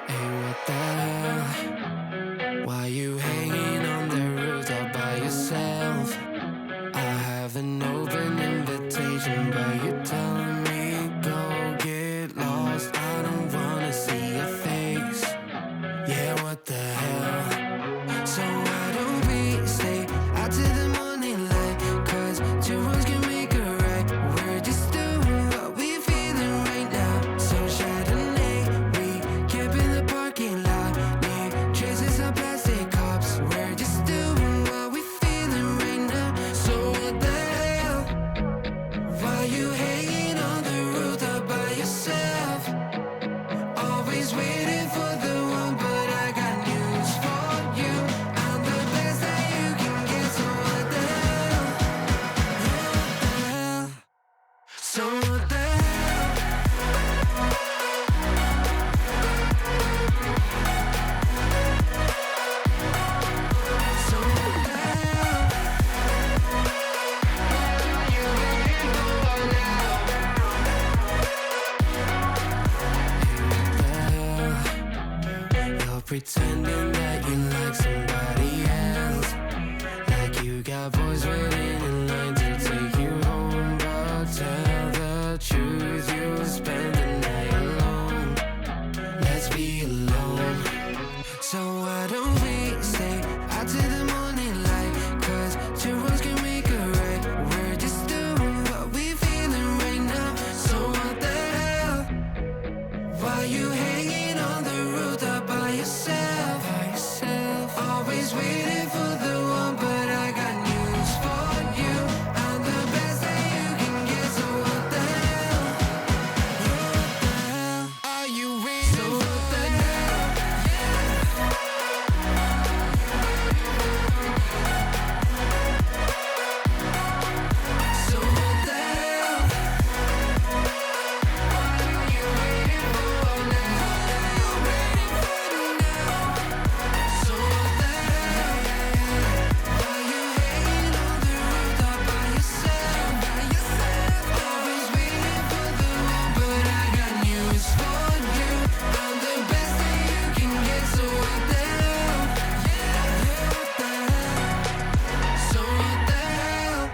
Hey, what the hell? Why you hanging on the roof all by yourself? I have an open invitation, but you're telling me go get lost. I don't wanna see your face. Yeah, what the hell? So why don't we stay out to the morning light? 'Cause two wrongs can make a right. We're just doing what we feeling right now. So Chardonnay, we camp in the parking lot. Leave traces of plastic cups. We're just doing what we feeling right now. So what the hell? Why you hanging on the roof all by yourself? Always waiting for the one, but I got news for you. I'm the best that you can get. So what the hell? Yeah, what the hell? So what the hell? So what the hell? You waiting for now? You're pretending that you like somebody else, like you got boys waiting Why you hanging on the rooftop by yourself? Always waiting for the one, but I got news for you. I'm the best that you can get, so what the hell? What the hell are you waiting for? What the hell? So what the hell? What are you waiting for now? So what the hell? Why you hanging on the rooftop by yourself? Always waiting for the one, but I got news for you. I'm the best that you can get, so what the hell? What the hell? So what the hell?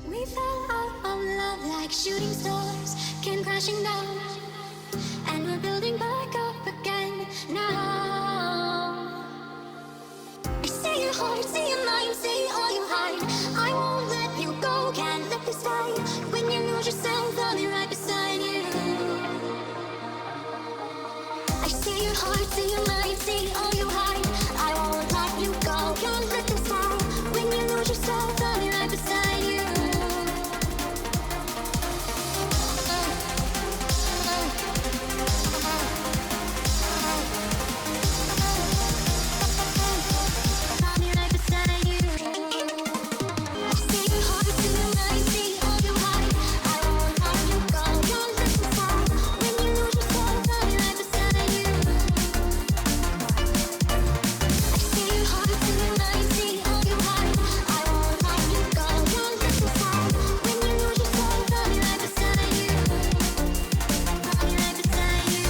We fell out of love like shooting stars came crashing down, and we're building back up again now. I see your heart, see your mind. see your mind, see all you hide. I won't let you go, can't let this fall. When you lose yourself, I'll be right beside you. I'll be right beside you. See your heart, see your mind, see all you hide. I won't let you go, can't let this fall. When you lose yourself, I'll be right beside you. See your heart, see your mind, see all you hide. I won't let you go, can't let this fall. When you lose yourself, I'll be right beside you. I'll be right beside you.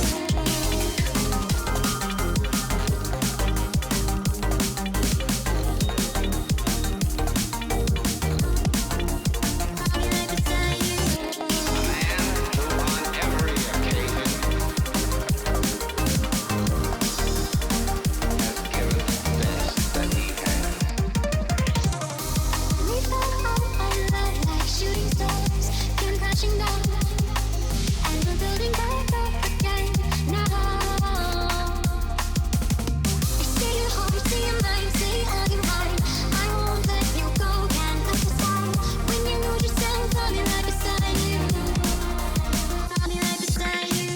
I'll be right beside you. We fell out of love like shooting stars, came crashing down, and we're building back up again now. See your heart, see your mind, see all you hide. I won't let you go, can't let this fall. When you lose yourself, I'll be right beside you. I'll be right beside you.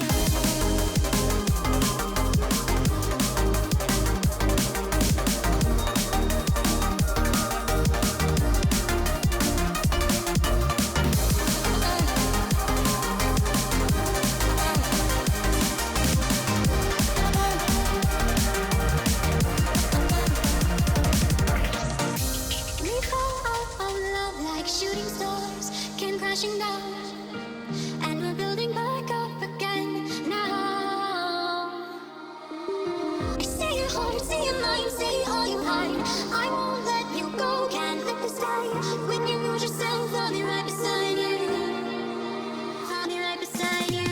We fell out of love like shooting stars, came crashing down, and we're building back up again now. See your heart, see your mind, see all you hide. I won't let you go, can't let this die. When you lose yourself, I'll be right beside you. I'll be right beside you.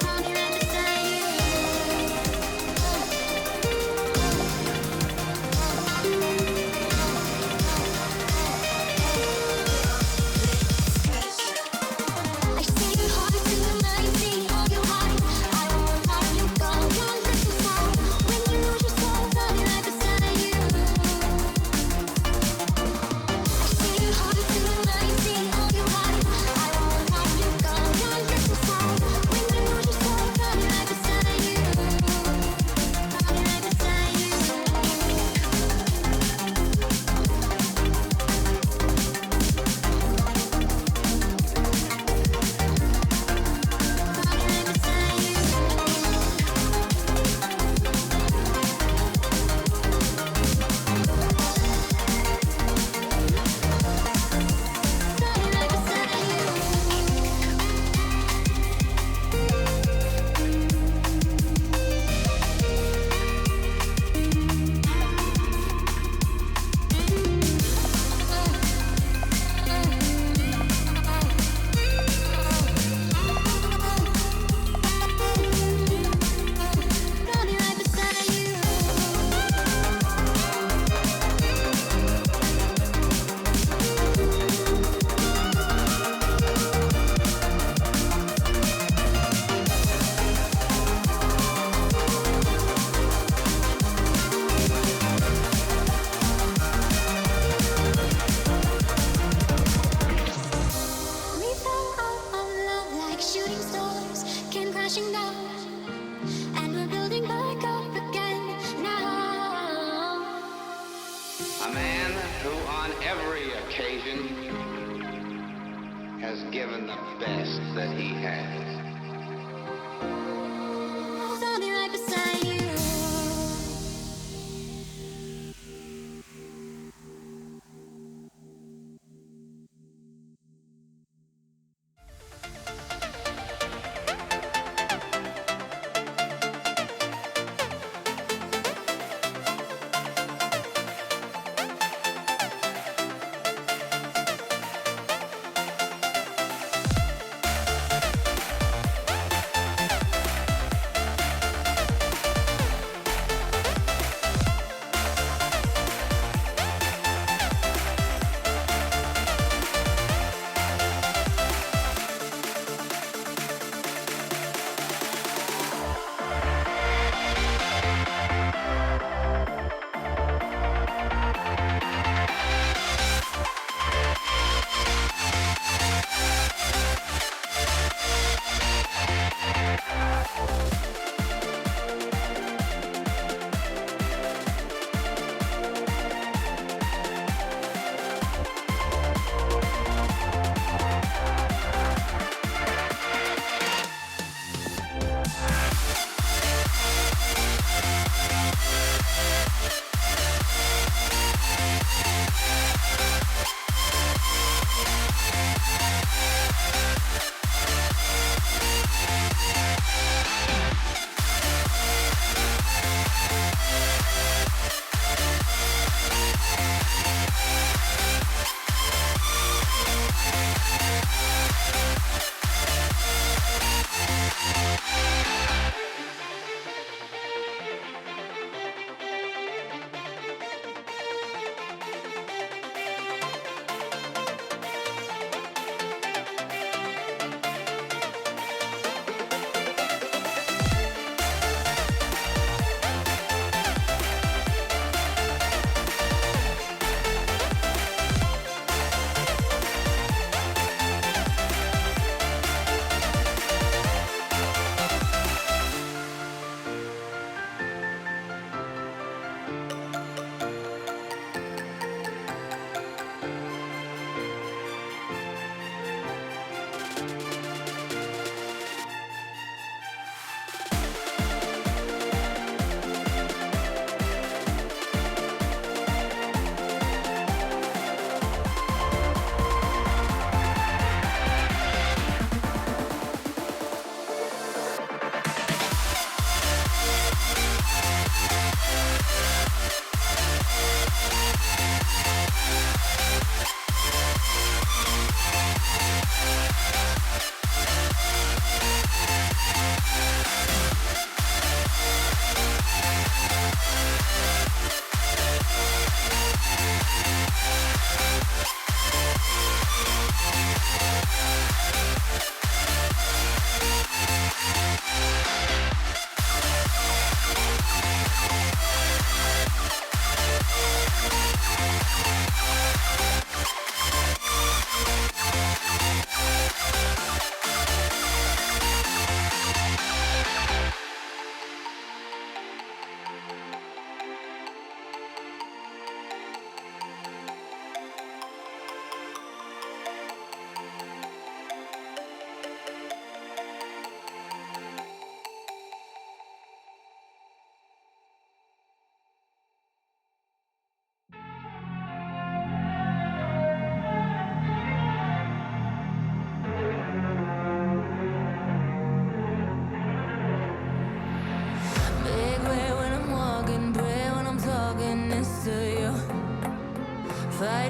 I'll be right beside you. I see your heart, see your mind, see all you hide. I won't let you go, can't let this fall. When you lose yourself, I'll be right beside you. I see your heart, see your mind, see all you hide. I won't let you go, can't let this fall. When you lose yourself, I'll be right beside you. I'll be right beside you. I'll be right beside you. I'll be right beside you. I'll be right beside you. We fell out of love like shooting stars, came crashing down, and we're building back up again now. A man who on every occasion has given the best that he has. I'll be right beside you.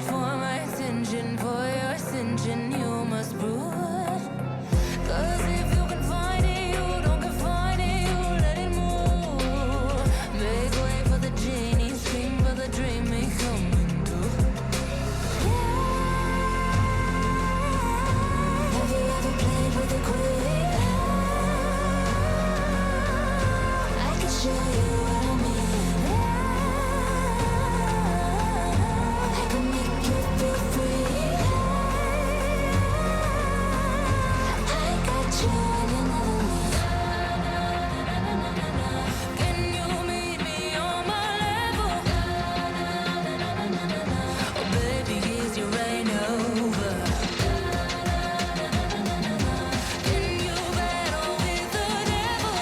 for my attention, for your ascension, you must prove. 'Cause if you can find it, you don't confine it, you let it move. Make way for the genie, scream for the dream, may come true. Have you ever played with a queen? I can show you what I mean. I can make you feel free. I got you and you never leave. Can you meet me on my level? Oh baby, is your reign over? Can you battle with the devil?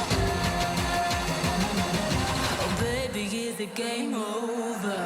Oh baby, is the game over?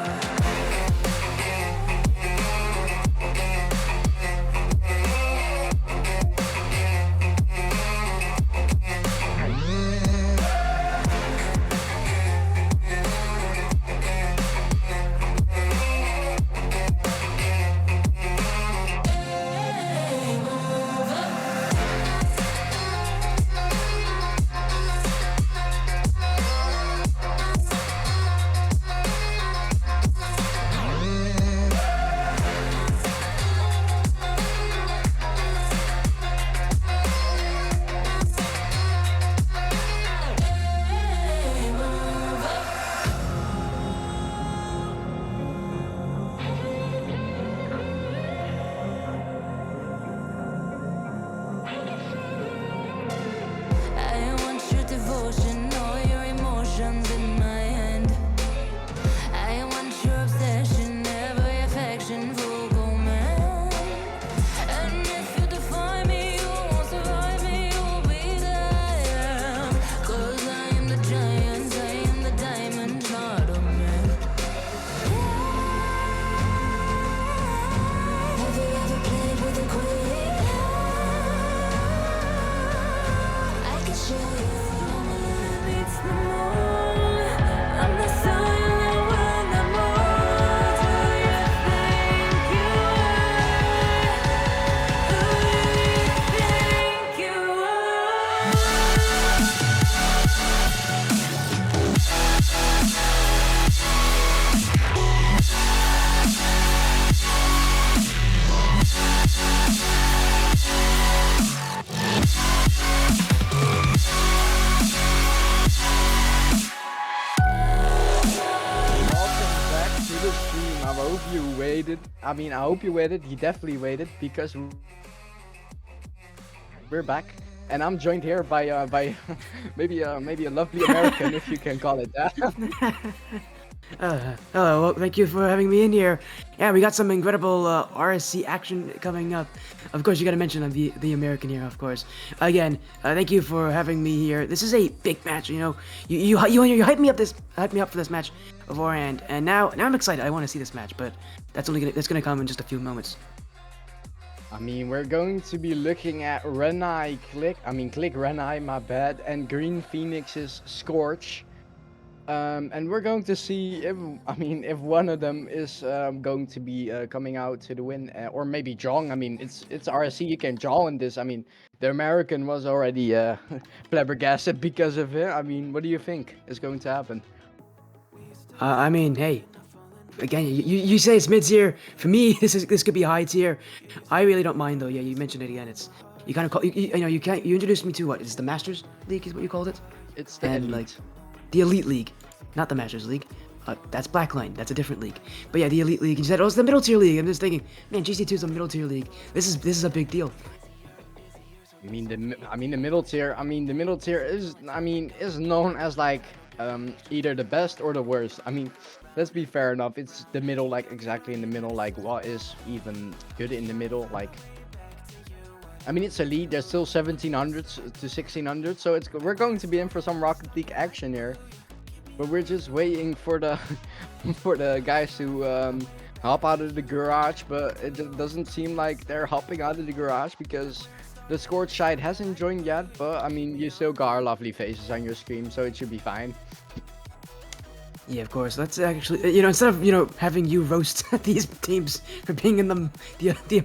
I want your devotion, all your emotions in my hand. I want your obsession, every affection, full command. And if you define me, you won't survive me, you'll be there. 'Cause I am the giant, I am the diamond, not a man. Have you ever played with a queen? I can show you what I mean. It's the moon, I'm the sun, and when the moon, do you think you are? Who do you think you Welcome back to the stream. I hope you waited. I mean, I hope you waited. You definitely waited because we're back, and I'm joined here by maybe a lovely American, if you can call it that. Hello, well, thank you for having me in here. Yeah, we got some incredible RSC action coming up. Of course, you gotta mention the American here, of course. Again, thank you for having me here. This is a big match, you know. You hyped me up for this match beforehand, and now I'm excited. I want to see this match, but that's gonna come in just a few moments. I mean, we're going to be looking at Click Renai, my bad, and Green Phoenix's Scorch. And we're going to see if one of them is going to be coming out to the win, or maybe Jong. I mean, it's RSC. You can draw in this. I mean, the American was already flabbergasted because of it. I mean, what do you think is going to happen? I mean, hey, again, you say it's mid tier. For me, this could be high tier. I really don't mind though. Yeah, you mentioned it again. It's you kind of call you introduced me to what is the Masters League is what you called it. It's the And elite. like the Elite League, not the Masters League. That's Blackline. That's a different league. But yeah, the Elite League. You said, oh, it's the middle tier league. I'm just thinking, man, GC2 is a middle tier league. This is a big deal. The middle tier. The middle tier is known as like either the best or the worst. I mean, let's be fair enough. It's the middle, like exactly in the middle. Like what is even good in the middle? Like, I mean, it's elite. There's still 1700s to 1600s, so we're going to be in for some Rocket League action here. But we're just waiting for the for the guys to hop out of the garage. But it doesn't seem like they're hopping out of the garage because the Scorch side hasn't joined yet. But I mean, you still got our lovely faces on your screen, so it should be fine. Yeah, of course. Let's actually, instead of, having you roast these teams for being in the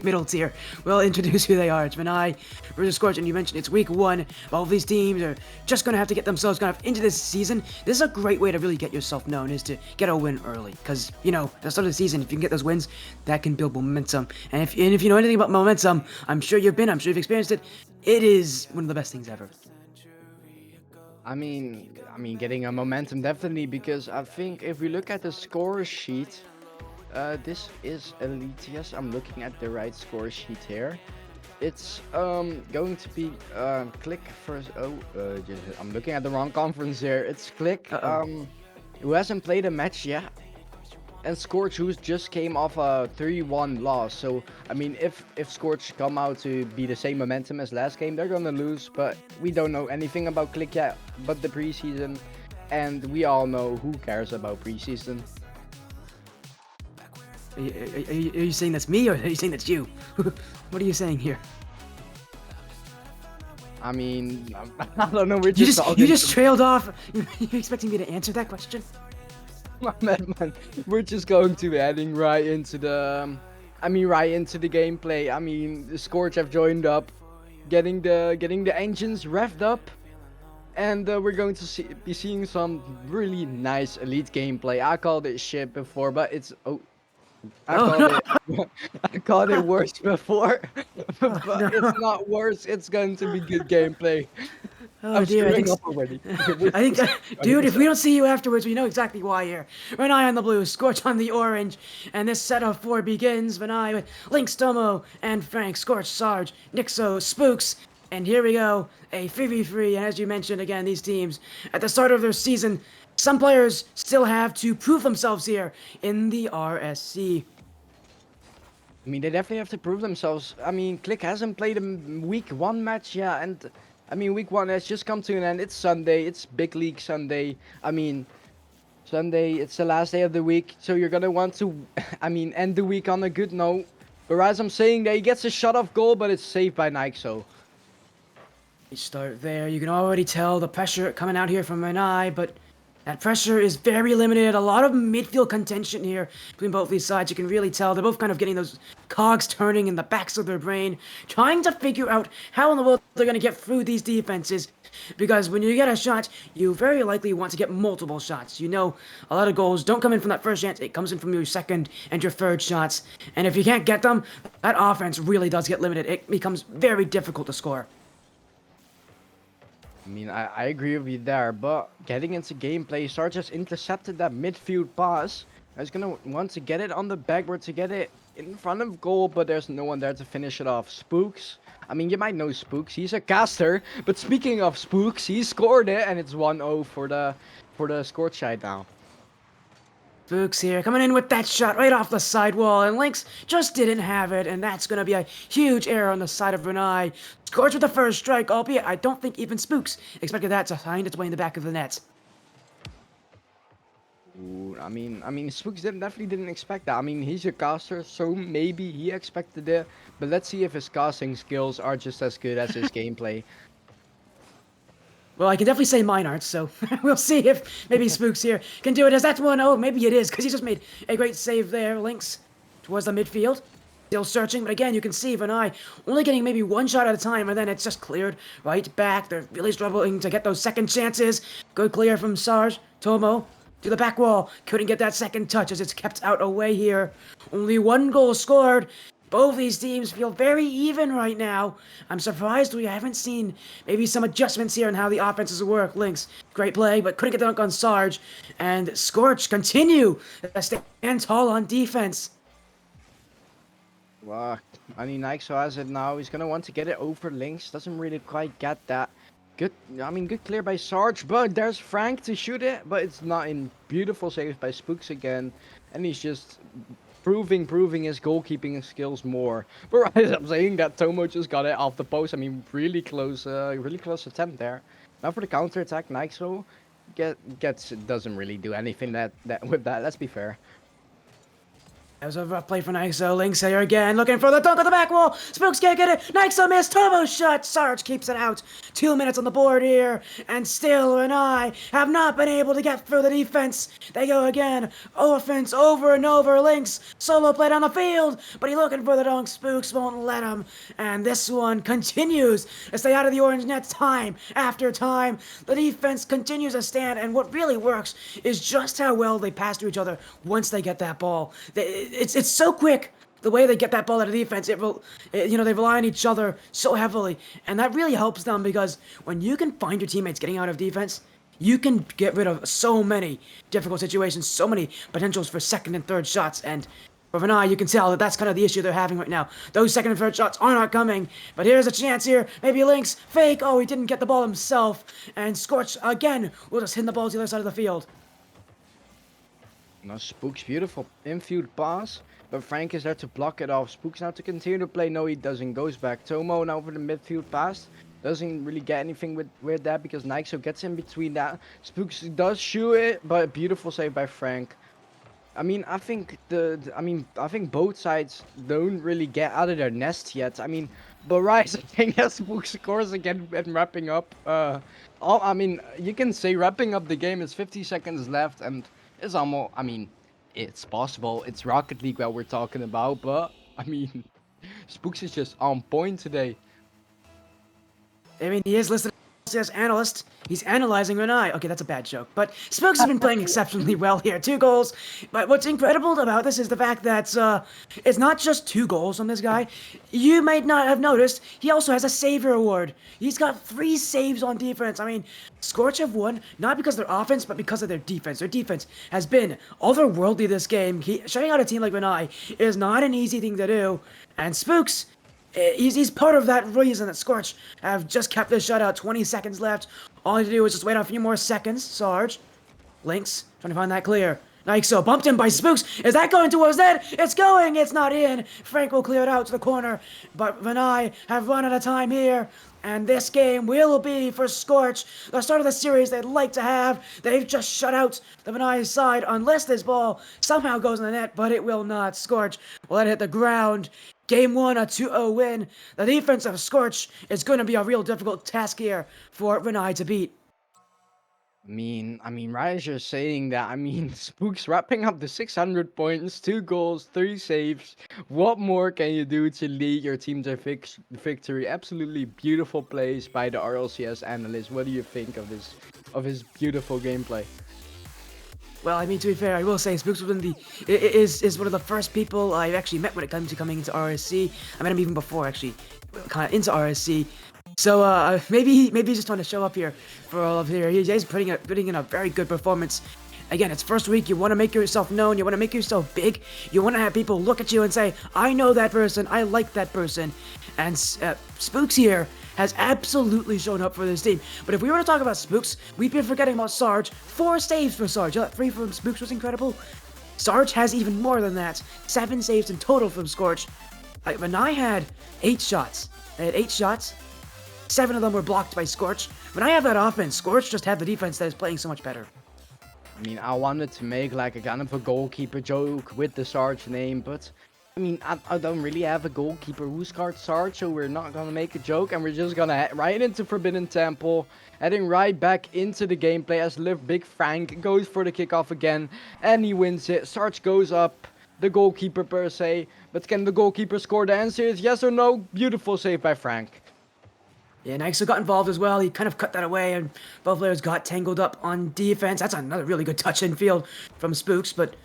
middle tier, we'll introduce who they are. It's Vinai versus Scorch, and you mentioned it's week 1. All of these teams are just going to have to get themselves kind of into this season. This is a great way to really get yourself known, is to get a win early. Because, at the start of the season, if you can get those wins, that can build momentum. And if you know anything about momentum, I'm sure you've experienced it. It is one of the best things ever. Getting a momentum definitely, because I think if we look at the score sheet, this is elite. Yes, I'm looking at the right score sheet here. It's going to be Click first. I'm looking at the wrong conference here. It's Click, who hasn't played a match yet, and Scorch, who just came off a 3-1 loss. So if Scorch come out to be the same momentum as last game, they're gonna lose. But we don't know anything about Click yet, but the preseason, and we all know who cares about preseason. Are you saying that's me, or are you saying that's you? What are you saying here? I don't know. You just trailed off. You're expecting me to answer that question? Man, we're just going to be heading right into the gameplay. The Scorch have joined up, getting the engines revved up, and we're going to be seeing some really nice elite gameplay. I called it shit before, but it's I called it worse before, but no. it's not worse. It's going to be good gameplay. Oh I'm dear, I screwing think, up already. I think, dude, if we don't see you afterwards, we know exactly why here. Renai on the blue, Scorch on the orange, and this set of 4 begins. Renai with Lynx, Tomo, and Frank, Scorch, Sarge, Nixo, Spooks, and here we go, a 3v3. And as you mentioned, again, these teams at the start of their season, some players still have to prove themselves here in the RSC. They definitely have to prove themselves. Click hasn't played a week 1 match yet, and week 1 has just come to an end. It's Sunday. It's Big League Sunday. Sunday, it's the last day of the week, so you're gonna want to, end the week on a good note. Whereas I'm saying that he gets a shot off goal, but it's saved by Nixo. You start there. You can already tell the pressure coming out here from Renai, but that pressure is very limited. A lot of midfield contention here between both these sides. You can really tell they're both kind of getting those cogs turning in the backs of their brain, trying to figure out how in the world they're going to get through these defenses. Because when you get a shot, you very likely want to get multiple shots. A lot of goals don't come in from that first chance. It comes in from your second and your third shots. And if you can't get them, that offense really does get limited. It becomes very difficult to score. I agree with you there, but getting into gameplay, Sarge has intercepted that midfield pass. He's gonna want to get it on the backward to get it in front of goal, but there's no one there to finish it off. Spooks, you might know Spooks, he's a caster, but speaking of Spooks, he scored it, and it's 1-0 for the Scorch side now. Spooks here, coming in with that shot right off the side wall, and Lynx just didn't have it, and that's going to be a huge error on the side of Renai. Scores with the first strike, albeit I don't think even Spooks expected that to find its way in the back of the net. Ooh, Spooks definitely didn't expect that. He's a caster, so maybe he expected it, but let's see if his casting skills are just as good as his gameplay. Well, I can definitely say mine aren't, so we'll see if maybe Spooks here can do it. As that's 1-0, maybe it is, because he just made a great save there. Lynx towards the midfield. Still searching, but again, you can see Vinai only getting maybe 1 shot at a time, and then it's just cleared right back. They're really struggling to get those second chances. Good clear from Sarge. Tomo to the back wall. Couldn't get that second touch as it's kept out away here. Only 1 goal scored. Both these teams feel very even right now. I'm surprised we haven't seen maybe some adjustments here in how the offenses work. Lynx, great play, but couldn't get the dunk on Sarge. And Scorch continue to stand tall on defense. Wow, Nixo has it now. He's gonna want to get it over Lynx. Doesn't really quite get that. Good clear by Sarge, but there's Frank to shoot it, but it's not in. Beautiful save by Spooks again, and he's just proving his goalkeeping skills more. But right, I'm saying that Tomo just got it off the post. Really close attempt there. Now for the counter attack, Nixo doesn't really do anything that with that. Let's be fair. That was a rough play for Nixo. Lynx here again, looking for the dunk on the back wall. Spooks can't get it. Nixo missed. Turbo shot. Sarge keeps it out. 2 minutes on the board here, and still and I have not been able to get through the defense. They go again. Offense over and over. Lynx solo play down the field, but he's looking for the dunk. Spooks won't let him, and this one continues to stay out of the orange net time after time. The defense continues to stand, and what really works is just how well they pass to each other once they get that ball. It's so quick the way they get that ball out of defense. They rely on each other so heavily, and that really helps them because when you can find your teammates getting out of defense, you can get rid of so many difficult situations, so many potentials for second and third shots. And for Vanai, you can tell that that's kind of the issue they're having right now. Those second and third shots are not coming, but here's a chance here. Maybe Lynx fake. Oh, he didn't get the ball himself, and Scorch again will just hit the ball to the other side of the field. No, Spook's beautiful infield pass, but Frank is there to block it off. Spook's now to continue to play. No, he doesn't. Goes back. Tomo now for the midfield pass. Doesn't really get anything with that because Nixo gets in between that. Spooks does shoot it, but beautiful save by Frank. I mean, I think I think both sides don't really get out of their nest yet. I mean, but Rise, I think that Spook scores again and wrapping up. I mean, you can say wrapping up the game is 50 seconds left and it's almost, I mean, it's possible. It's Rocket League that we're talking about, but I mean, Spooks is just on point today. I mean, he is listed as analyst. He's analyzing Renai. Okay, that's a bad joke. But Spooks has been playing exceptionally well here. 2 goals. But what's incredible about this is the fact that it's not just 2 goals from this guy. You might not have noticed, he also has a savior award. He's got 3 saves on defense. I mean, Scorch have won, not because of their offense, but because of their defense. Their defense has been otherworldly this game. Shutting out a team like Renai is not an easy thing to do. And Spooks, he's part of that reason that Scorch have just kept this shutout. 20 seconds left. All you have to do is just wait a few more seconds. Sarge. Lynx. Trying to find that clear. Nixo bumped him by Spooks. Is that going towards net? It's going. It's not in. Frank will clear it out to the corner. But Vanai have run out of time here. And this game will be for Scorch. The start of the series they'd like to have. They've just shut out the Vanai side unless this ball somehow goes in the net. But it will not. Scorch will let it hit the ground. Game 1, a 2-0 win. The defense of Scorch is going to be a real difficult task here for Renai to beat. I mean, Riser saying that. I mean, Spook's wrapping up the 600 points, 2 goals, 3 saves. What more can you do to lead your team to victory? Absolutely beautiful plays by the RLCS analyst. What do you think of his beautiful gameplay? Well, I mean, to be fair, I will say Spooks is one of the first people I've actually met when it comes to coming into RSC. I met him even before, actually, kind of into RSC. So maybe he's just trying to show up here for all of here. He's putting in a very good performance. Again, it's first week. You want to make yourself known. You want to make yourself big. You want to have people look at you and say, I know that person. I like that person. And Spooks here has absolutely shown up for this team. But if we were to talk about Spooks, we'd be forgetting about Sarge. 4 saves for Sarge. 3 from Spooks was incredible. Sarge has even more than that. 7 saves in total from Scorch. Renai had 8 shots. They had 8 shots. 7 of them were blocked by Scorch. When I have that offense, Scorch just had the defense that is playing so much better. I mean, I wanted to make like a kind of a goalkeeper joke with the Sarge name, but I mean, I don't really have a goalkeeper who's called Sarge, so we're not gonna make a joke, and we're just gonna head right into Forbidden Temple, heading right back into the gameplay as Big Frank goes for the kickoff again, and he wins it. Sarge goes up, the goalkeeper per se, but can the goalkeeper score? The answer is yes or no. Beautiful save by Frank. Yeah, Nixo got involved as well. He kind of cut that away, and both players got tangled up on defense. That's another really good touch in field from Spooks, but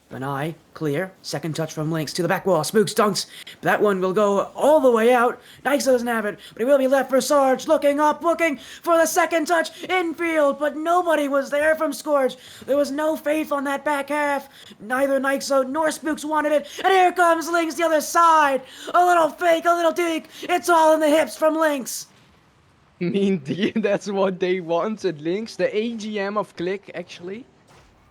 Vanai, clear. Second touch from Lynx to the back wall. Spooks dunks. That one will go all the way out. Nixo doesn't have it, but he will be left for Sarge. Looking up, looking for the second touch infield, but nobody was there from Scorch. There was no faith on that back half. Neither Nixo nor Spooks wanted it, and here comes Lynx the other side. A little fake, a little deke. It's all in the hips from Lynx. I mean, that's what they wanted. Lynx, the AGM of Click, actually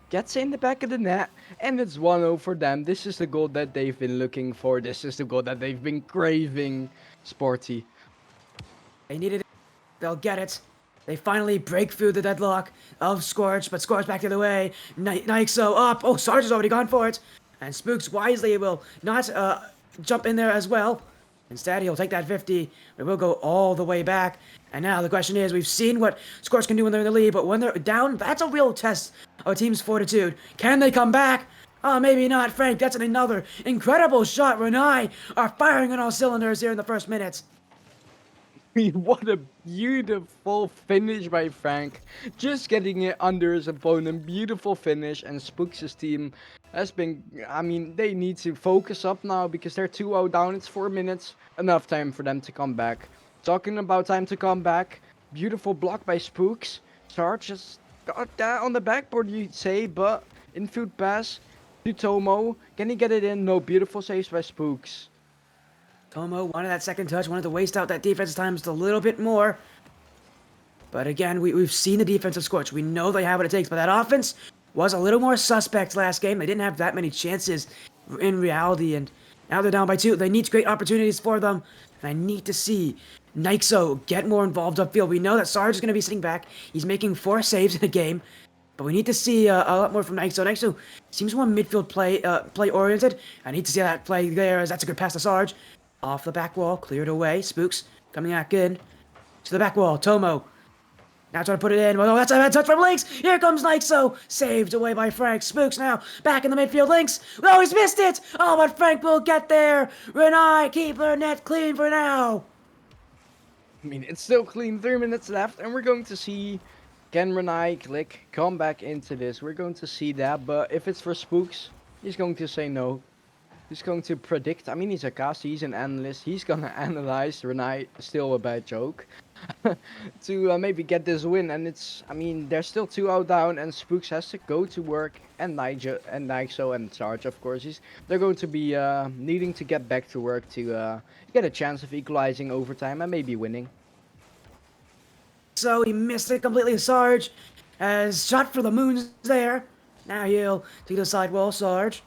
gets in the back of the net, and it's 1-0 for them. This is the goal that they've been looking for. This is the goal that they've been craving, Sporty. They needed it. They'll get it. They finally break through the deadlock of Scorch, but Scorch back the other way. Nixo up. Oh, Sarge has already gone for it. And Spooks wisely will not jump in there as well. Instead, he'll take that 50. It will go all the way back. And now the question is, we've seen what Scorch can do when they're in the lead, but when they're down, that's a real test of a team's fortitude. Can they come back? Oh, maybe not. Frank, that's another incredible shot. Renai are firing on all cylinders here in the first minutes. What a beautiful finish by Frank. Just getting it under his opponent. Beautiful finish. And Spooks' team has been... I mean, they need to focus up now because they're 2-0 down. It's 4 minutes. Enough time for them to come back. Talking about time to come back. Beautiful block by Spooks. Sarge just got that on the backboard, you'd say. But infield pass to Tomo. Can he get it in? No. Beautiful saves by Spooks. Tomo wanted that second touch, wanted to waste out that defense time just a little bit more. But again, we've seen the defensive Scorch. We know they have what it takes, but that offense was a little more suspect last game. They didn't have that many chances in reality, and now they're down by 2. They need great opportunities for them, and I need to see Nixo get more involved upfield. We know that Sarge is going to be sitting back. He's making 4 saves in a game, but we need to see a lot more from Nixo. Nixo seems more midfield play oriented. I need to see that play there, as that's a good pass to Sarge. Off the back wall, cleared away. Spooks coming back in to the back wall. Tomo now trying to put it in. Well, that's a bad touch from Lynx. Here comes Nixo. Saved away by Frank. Spooks now back in the midfield. Lynx. Oh, he's missed it. Oh, but Frank will get there. Renai, keep their net clean for now. I mean, it's still clean. 3 minutes left, and we're going to see can Renai click come back into this. We're going to see that, but if it's for Spooks, he's going to say no. He's going to predict. I mean, he's a caster, he's an analyst. He's gonna analyze Renai, still a bad joke, to maybe get this win. And it's, I mean, they're still 2-0 down, and Spooks has to go to work. And Nixo and Sarge, of course, they're going to be needing to get back to work to get a chance of equalizing overtime and maybe winning. So he missed it completely. Sarge has shot for the moons there. Now he'll take the side wall. Sarge.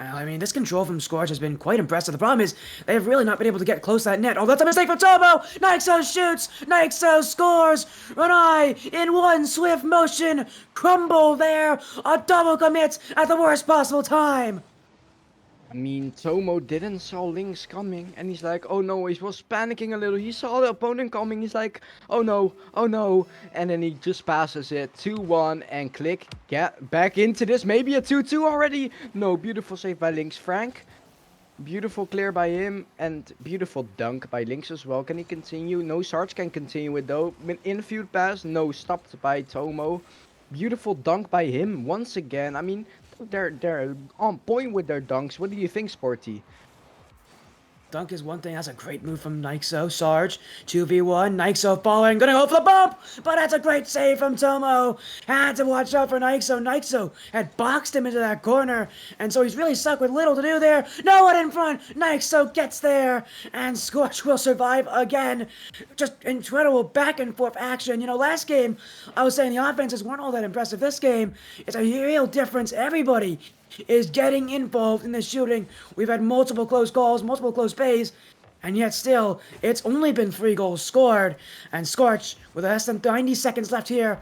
I mean, this control from Scorch has been quite impressive. The problem is, they have really not been able to get close to that net. Oh, that's a mistake from Tomo! Nixo shoots! Nixo scores! Renai, in one swift motion, crumble there! A double commit at the worst possible time! I mean, Tomo didn't saw Lynx coming, and he's like, oh no, he was panicking a little. He saw the opponent coming, he's like, oh no, and then he just passes it 2-1 and click, get back into this, maybe a 2-2 already. No, beautiful save by Lynx. Frank, beautiful clear by him, and beautiful dunk by Lynx as well. Can he continue? No, Sarge can continue it though. Infield pass, no, stopped by Tomo. Beautiful dunk by him once again. I mean, they're on point with their dunks. What do you think, Sporty? Dunk is one thing. That's a great move from Nixo. Sarge, 2v1. Nixo falling. Gonna go for the bump! But that's a great save from Tomo. Had to watch out for Nixo. Nixo had boxed him into that corner. And so he's really stuck with little to do there. No one in front. Nixo gets there. And Scorch will survive again. Just incredible back and forth action. You know, last game, I was saying the offenses weren't all that impressive. This game, it's a real difference. Everybody is getting involved in the shooting. We've had multiple close calls, multiple close plays, and yet still, it's only been 3 goals scored. And Scorch, with less than 90 seconds left here,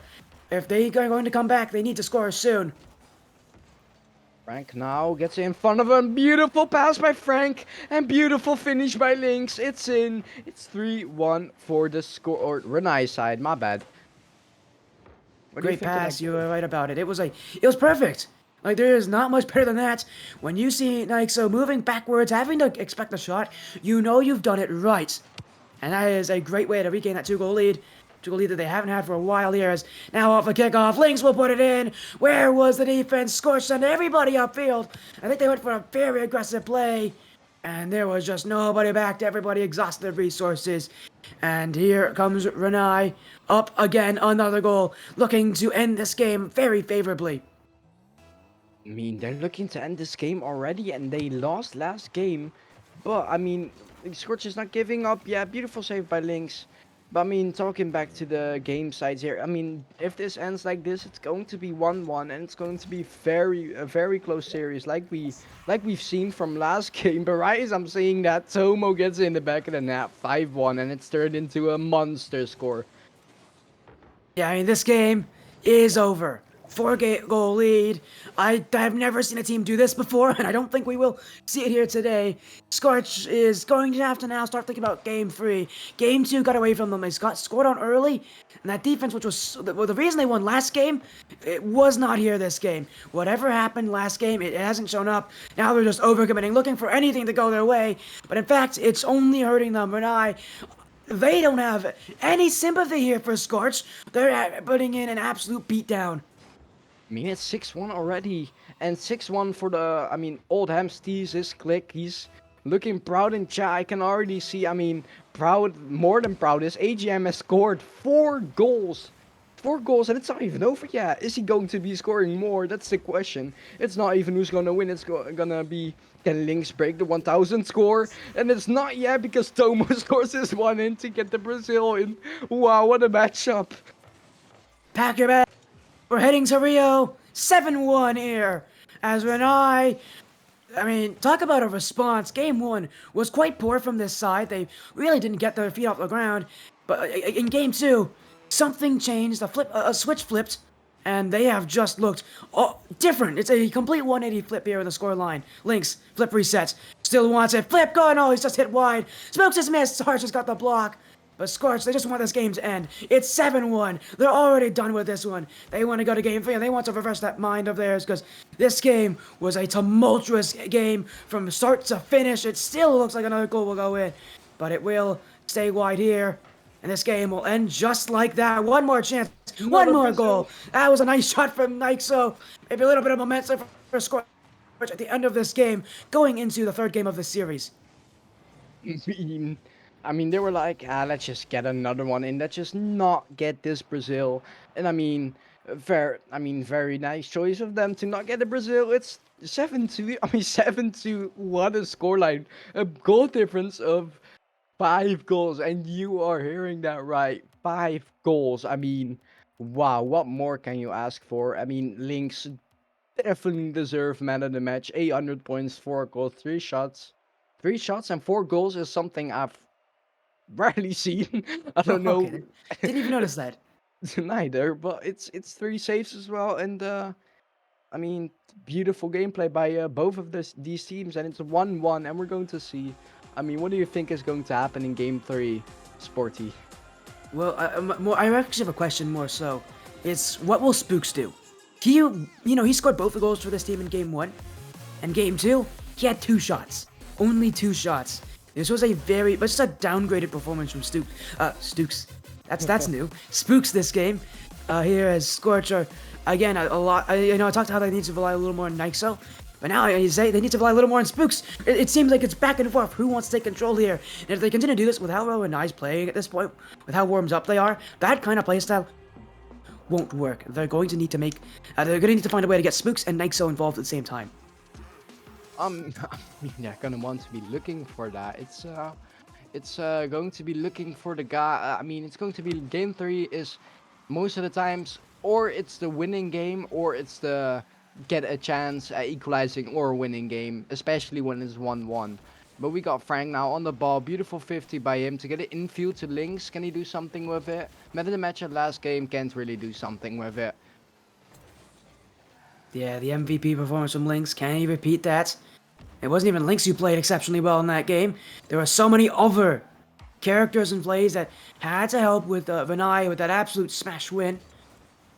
if they are going to come back, they need to score soon. Frank now gets in front of him. Beautiful pass by Frank, and beautiful finish by Lynx. It's in. It's 3-1 for the score, or Renai side, my bad. What do you Great think of pass, that you goal? were right about it. It was perfect. Like, there is not much better than that. When you see Nixo moving backwards, having to expect a shot, you know you've done it right. And that is a great way to regain that 2-goal lead. 2-goal lead that they haven't had for a while here. As now off the kickoff, Lynx will put it in. Where was the defense? Scorch sent everybody upfield. I think they went for a very aggressive play. And there was just nobody back to everybody exhausted their resources. And here comes Renai up again, another goal, looking to end this game very favorably. I mean, they're looking to end this game already, and they lost last game. But, I mean, Scorch is not giving up. Yeah, beautiful save by Lynx. But, I mean, talking back to the game sides here, I mean, if this ends like this, it's going to be 1-1, and it's going to be a very close series, like we've seen from last game. But right as I'm saying that, Tomo gets in the back of the net, 5-1, and it's turned into a monster score. Yeah, I mean, this game is over. 4-goal lead. I've never seen a team do this before, and I don't think we will see it here today. Scorch is going to have to now start thinking about Game 3. Game 2 got away from them. They got scored on early, and that defense, which was the reason they won last game, it was not here this game. Whatever happened last game, it hasn't shown up. Now they're just overcommitting, looking for anything to go their way. But in fact, it's only hurting them. They don't have any sympathy here for Scorch. They're putting in an absolute beatdown. I mean, it's 6-1 already, and 6-1 for the, Old Hamstees is click. He's looking proud in chat. I can already see, proud, more than proud. His AGM has scored 4 goals. 4 goals, and it's not even over yet. Is he going to be scoring more? That's the question. It's not even who's gonna win. It's gonna be, can Lynx break the 1000 score? And it's not yet, because Tomo scores his one in to get the Brazil in. Wow, what a matchup. Pack your bag. We're heading to Rio. 7-1 here. As Renai, talk about a response. Game 1 was quite poor from this side. They really didn't get their feet off the ground. But in Game 2, something changed. A switch flipped. And they have just looked different. It's a complete 180 flip here in the scoreline. Lynx, flip resets. Still wants it. Flip, go, no, he's just hit wide. Spokes has missed. Sarge has got the block. But Scorch, they just want this game to end. It's 7-1. They're already done with this one. They want to go to Game 3, and they want to reverse that mind of theirs, because this game was a tumultuous game from start to finish. It still looks like another goal will go in, but it will stay wide here, and this game will end just like that. One more chance. One more goal. That was a nice shot from Nixo. Maybe a little bit of momentum for Scorch at the end of this game, going into the 3rd game of the series. They were like, let's just get another one in. Let's just not get this Brazil. And very nice choice of them to not get the Brazil. It's 7-2. 7-2. What a scoreline. A goal difference of 5 goals. And you are hearing that right. 5 goals. Wow. What more can you ask for? Lynx definitely deserve man of the match. 800 points, 4 goals, 3 shots. 3 shots and 4 goals is something I've rarely seen. I don't know. Okay. Didn't even notice that. Neither, but it's 3 saves as well, and beautiful gameplay by both of these teams, and it's 1-1, and we're going to see. What do you think is going to happen in Game 3, Sporty? Well, I actually have a question more so. It's what will Spooks do? He scored both the goals for this team in Game 1, and Game 2, he had 2 shots. Only 2 shots. This was just a downgraded performance from Stooks. That's new. Spooks this game. Here as Scorcher, again, a lot. I talked about how they need to rely a little more on Nixo, but now you say they need to rely a little more on Spooks. It seems like it's back and forth. Who wants to take control here? And if they continue to do this with how Ro and I's playing at this point, with how warmed up they are, that kind of playstyle won't work. They're going to need to they're going to need to find a way to get Spooks and Nixo involved at the same time. They're gonna want to be looking for that. It's going to be looking for the guy. It's going to be Game 3 is most of the times, or it's the winning game, or it's the get a chance at equalizing or winning game, especially when it's 1-1. But we got Frank now on the ball. Beautiful 50 by him to get it infield to Lynx. Can he do something with it? Man of the match at last game, can't really do something with it. Yeah, the MVP performance from Lynx. Can he repeat that? It wasn't even Lynx who played exceptionally well in that game. There were so many other characters and plays that had to help with Vinay with that absolute smash win.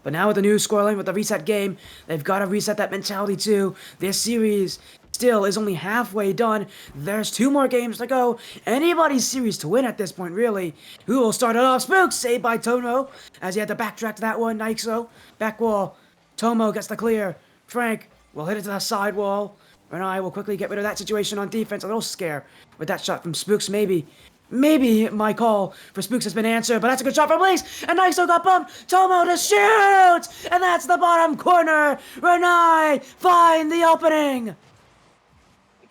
But now with the new scoreline, with the reset game, they've got to reset that mentality too. This series still is only halfway done. There's 2 more games to go. Anybody's series to win at this point, really. Who will start it off? Spooks, saved by Tomo, as he had to backtrack to that one. Nixo, back wall. Tomo gets the clear. Frank will hit it to the side wall. And I will quickly get rid of that situation on defense. A little scare with that shot from Spooks. Maybe my call for Spooks has been answered, but that's a good shot from Lynx. And Nixo got bumped. Tomo to shoot! And that's the bottom corner. Renai find the opening.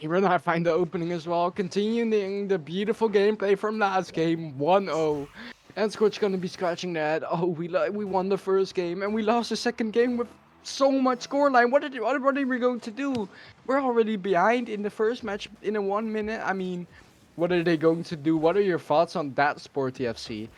Renai find the opening as well. Continuing the beautiful gameplay from last game, 1-0. And Scorch gonna be scratching that. Oh, we won the first game, and we lost the second game with so much scoreline. What are we going to do? We're already behind in the first match in a 1 minute. What are they going to do? What are your thoughts on that, Sporty FC?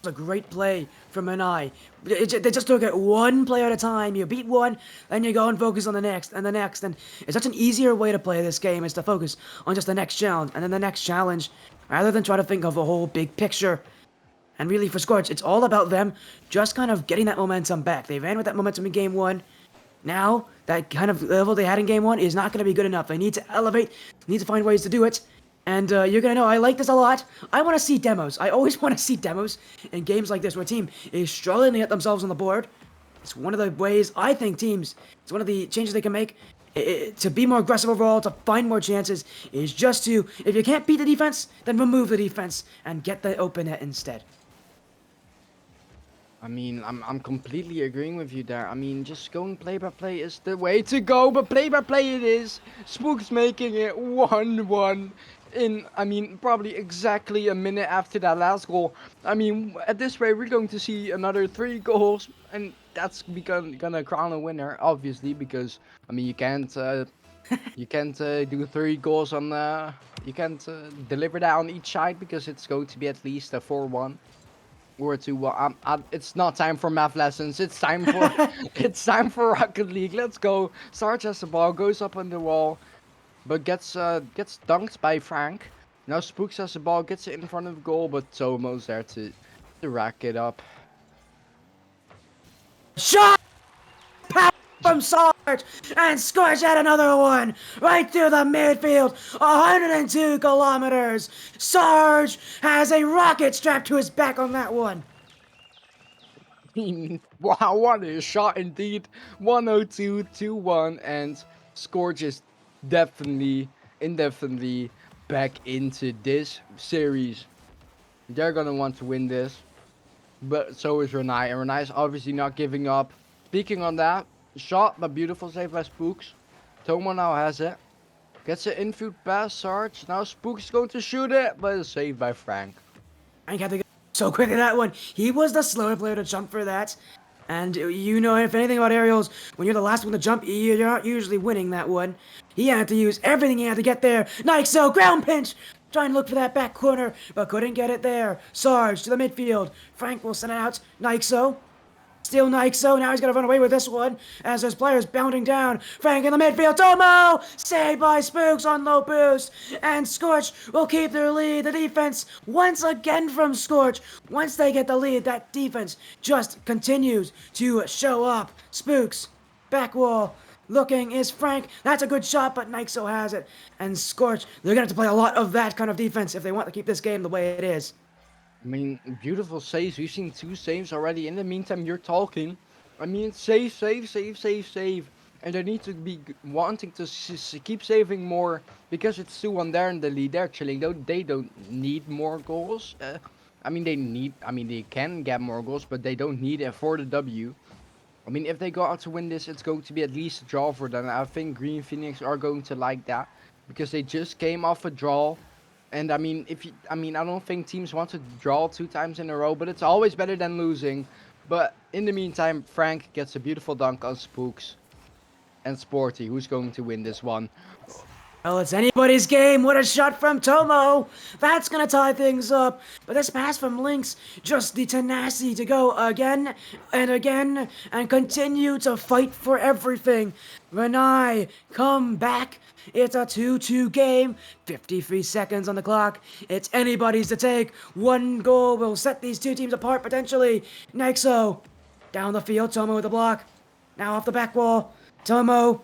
a great play from Manai. They just took it one play at a time. You beat one, then you go and focus on the next and the next. And it's such an easier way to play this game is to focus on just the next challenge and then the next challenge, rather than try to think of a whole big picture. And really, for Scorch, it's all about them just kind of getting that momentum back. They ran with that momentum in Game 1. Now, that kind of level they had in Game 1 is not going to be good enough. They need to elevate, need to find ways to do it. And you're going to know, I like this a lot. I want to see demos. I always want to see demos in games like this where a team is struggling to get themselves on the board. It's one of the ways I think teams, it's one of the changes they can make to be more aggressive overall, to find more chances, is just to, if you can't beat the defense, then remove the defense and get the open net instead. I mean, I'm completely agreeing with you there. I mean, just going play by play is the way to go, but play by play it is. Spook's making it 1-1 in, I mean, probably exactly a minute after that last goal. I mean, at this rate, we're going to see another 3 goals, and that's gonna crown a winner, obviously, because, I mean, you can't do 3 goals on, you can't deliver that on each side, because it's going to be at least a 4-1. Or it's not time for math lessons. It's time for it's time for Rocket League. Let's go. Sarge has the ball, goes up on the wall, but gets dunked by Frank. Now Spooks has the ball, gets it in front of the goal, but Tomo's there to rack it up. Shot! Power from Sarge! And Scorch had another one! Right through the midfield! 102 kilometers! Sarge has a rocket strapped to his back on that one! Wow, what a shot indeed. 102-2-1, and Scorch is indefinitely back into this series. They're gonna want to win this. But so is Renai, and Renai is obviously not giving up. Speaking on that, shot, but beautiful save by Spooks. Tomo now has it. Gets it infield past Sarge. Now Spooks is going to shoot it, but it's saved by Frank. Frank had to go so quick at that one. He was the slower player to jump for that. And you know, if anything about aerials, when you're the last one to jump, you're not usually winning that one. He had to use everything he had to get there. Nixo, ground pinch! Trying to look for that back corner, but couldn't get it there. Sarge to the midfield. Frank will send it out. Nixo. Still Nixo. Now he's going to run away with this one as there's players bounding down. Frank in the midfield. Tomo! Saved by Spooks on low boost. And Scorch will keep their lead. The defense once again from Scorch. Once they get the lead, that defense just continues to show up. Spooks. Back wall. Looking is Frank. That's a good shot, but Nixo has it. And Scorch, they're going to have to play a lot of that kind of defense if they want to keep this game the way it is. I mean, beautiful saves. We've seen 2 saves already. In the meantime, you're talking. I mean, save. And they need to be wanting to keep saving more because it's 2-1 there in the lead. They're chilling. They don't need more goals. I mean, they can get more goals, but they don't need it for the W. I mean, if they go out to win this, it's going to be at least a draw for them. I think Green Phoenix are going to like that because they just came off a draw. And I mean, I don't think teams want to draw 2 times in a row, but it's always better than losing. But in the meantime, Frank gets a beautiful dunk on Spooks. And Sporty, who's going to win this one? Well, it's anybody's game. What a shot from Tomo. That's going to tie things up. But this pass from Lynx, just the tenacity to go again and again and continue to fight for everything. Renai, come back. It's a 2-2 game. 53 seconds on the clock. It's anybody's to take. 1 goal will set these 2 teams apart potentially. Nixo, down the field. Tomo with the block. Now off the back wall. Tomo.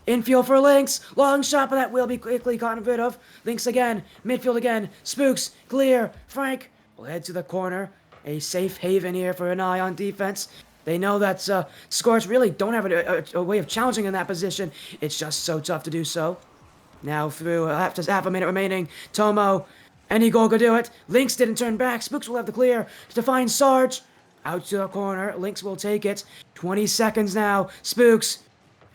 Infield for Lynx. Long shot, but that will be quickly gotten rid of. Lynx again. Midfield again. Spooks. Clear. Frank will head to the corner. A safe haven here for an eye on defense. They know that Scorch really don't have a way of challenging in that position. It's just so tough to do so. Now through just half a minute remaining. Tomo. Any goal could do it. Lynx didn't turn back. Spooks will have the clear to find Sarge. Out to the corner. Lynx will take it. 20 seconds now. Spooks.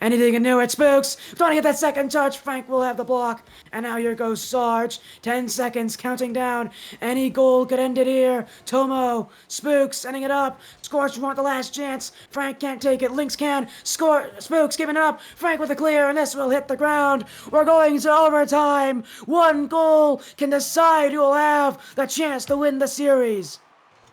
Anything can do it. Spooks trying to get that second touch. Frank will have the block. And now here goes Sarge. 10 seconds counting down. Any goal could end it here. Tomo. Spooks sending it up. Scorch want the last chance. Frank can't take it. Lynx can. Spooks giving it up. Frank with a clear, and this will hit the ground. We're going to overtime. 1 goal can decide who will have the chance to win the series.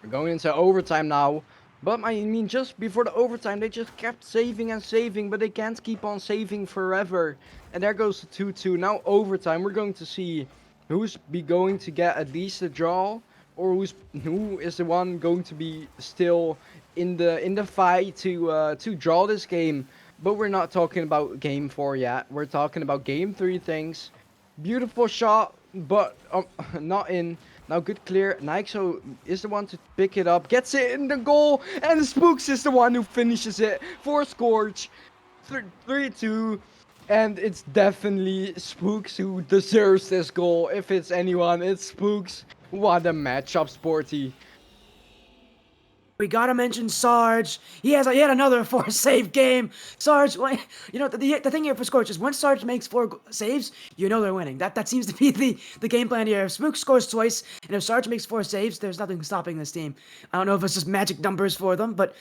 We're going into overtime now. But I mean, just before the overtime, they just kept saving and saving, but they can't keep on saving forever. And there goes the 2-2. Now overtime, we're going to see who's going to get at least a draw, or who is the one going to be still in the fight to draw this game. But we're not talking about game 4 yet. We're talking about game 3 things. Beautiful shot, but not in. Now good clear. Nixo is the one to pick it up. Gets it in the goal. And Spooks is the one who finishes it for Scorch. 3-2. And it's definitely Spooks who deserves this goal. If it's anyone, it's Spooks. What a matchup, Sporty. We gotta mention Sarge. He had another 4-save game. Sarge, you know, the thing here for Scorch is once Sarge makes 4 saves, you know they're winning. That seems to be the game plan here. If Spook scores twice, and if Sarge makes 4 saves, there's nothing stopping this team. I don't know if it's just magic numbers for them, but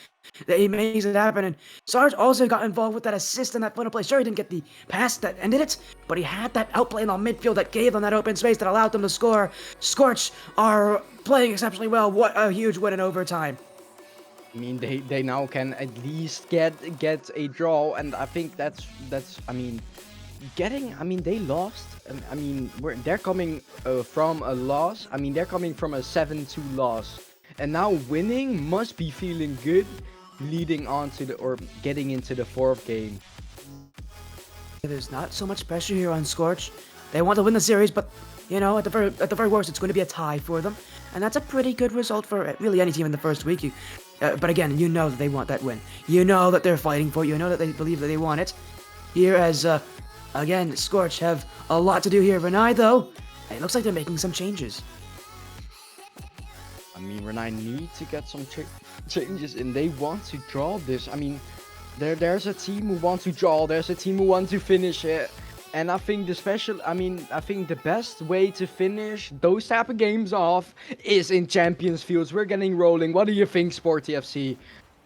he makes it happen. And Sarge also got involved with that assist in that final play. Sure, he didn't get the pass that ended it, but he had that outplay in the midfield that gave them that open space that allowed them to score. Scorch are playing exceptionally well. What a huge win in overtime. I mean, they now can at least get a draw, and I think that's I mean, they lost. I mean, they're coming from a loss. I mean, they're coming from a 7-2 loss, and now winning must be feeling good, leading on to or getting into the 4th game. There's not so much pressure here on Scorch. They want to win the series, but you know, at the very worst, it's going to be a tie for them, and that's a pretty good result for really any team in the first week. But again, you know that they want that win. You know that they're fighting for it. You know that they believe that they want it. Here, as again, Scorch have a lot to do here. Renai, though, it looks like they're making some changes. I mean, Renai need to get some changes, and they want to draw this. I mean, there's a team who wants to draw. There's a team who wants to finish it. And I think I think the best way to finish those type of games off is in Champions Fields. We're getting rolling. What do you think, Sporty FC?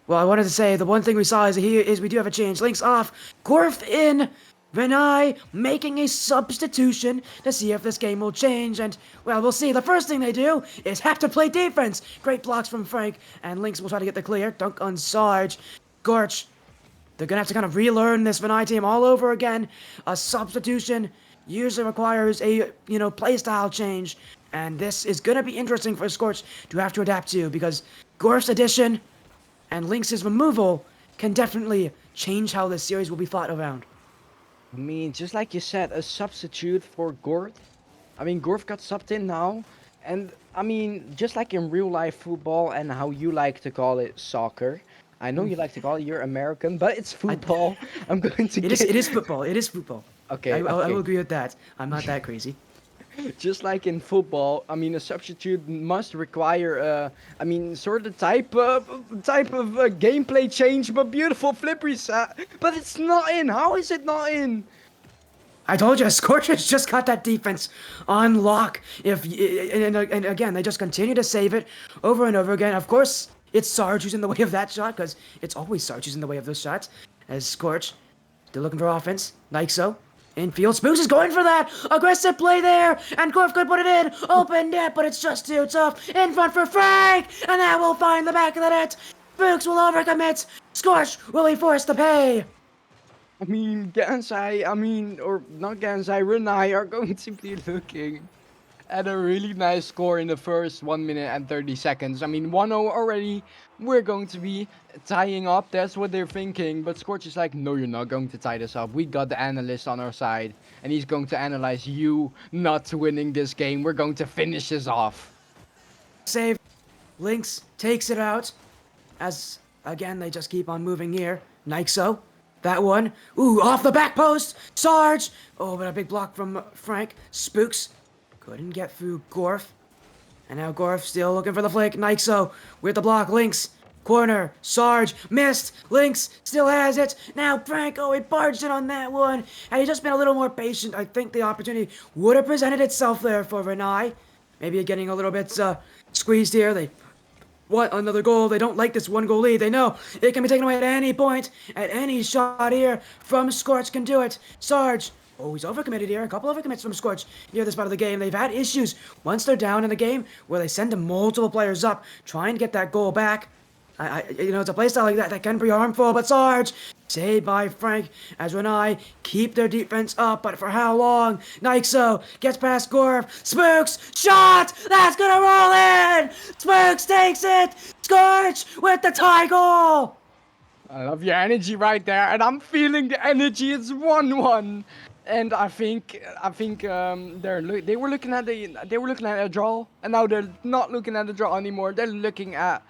Well, I wanted to say the one thing we saw is we do have a change. Links off, Gorf in, Renai making a substitution to see if this game will change. And, well, we'll see. The first thing they do is have to play defense. Great blocks from Frank, and Links will try to get the clear. Dunk on Sarge. Gorch. They're going to have to kind of relearn this Venai team all over again. A substitution usually requires a, playstyle change. And this is going to be interesting for Scorch to have to adapt to, because Gorf's addition and Lynx's removal can definitely change how this series will be fought around. I mean, just like you said, a substitute for Gorf. I mean, Gorf got subbed in now. And, I mean, just like in real life football and how you like to call it soccer. I know you like to call it you're American, but it's football. I'm going to It is football. It is football. Okay, I okay. will agree with that. I'm not that crazy. Just like in football, I mean, a substitute must require, sort of type of gameplay change, but beautiful flip reset. But it's not in. How is it not in? I told you, Scorchers just got that defense on lock. And again, they just continue to save it over and over again. Of course, it's Sarge who's in the way of that shot, because it's always Sarge who's in the way of those shots. As Scorch, they're looking for offense. Nixo, infield. Spooks is going for that. Aggressive play there. And Gorf could put it in. Open net, but it's just too tough. In front for Frank. And that will find the back of the net. Spooks will overcommit. Scorch will be forced to pay. I mean, Gansai, Renai are going to be looking at a really nice score in the first 1 minute and 30 seconds. I mean, 1-0 already. We're going to be tying up. That's what they're thinking. But Scorch is like, no, you're not going to tie this up. We got the analyst on our side. And he's going to analyze you not winning this game. We're going to finish this off. Save. Lynx takes it out. As, again, they just keep on moving here. Nixo. That one. Ooh, off the back post. Sarge. Oh, but a big block from Frank. Spooks. Couldn't get through Gorf. And now Gorf still looking for the flick. Nixo with the block. Lynx. Corner. Sarge. Missed. Lynx still has it. Now Frank. Oh, he barged in on that one. Had he just been a little more patient, I think the opportunity would have presented itself there for Renai. Maybe getting a little bit squeezed here. They want another goal. They don't like this 1-goal lead. They know it can be taken away at any point. At any shot here from Scorch can do it. Sarge Oh, he's overcommitted here. A couple overcommits from Scorch near this part of the game. They've had issues once they're down in the game where they send multiple players up, trying to get that goal back. It's a playstyle like that that can be harmful, but Sarge, saved by Frank, as Renai keep their defense up, but for how long? Nixo gets past Gorf, Spooks, shot! That's gonna roll in! Spooks takes it! Scorch with the tie goal! I love your energy right there, and I'm feeling the energy. It's 1-1, and I think they were looking at a draw, and now they're not looking at a draw anymore. They're looking at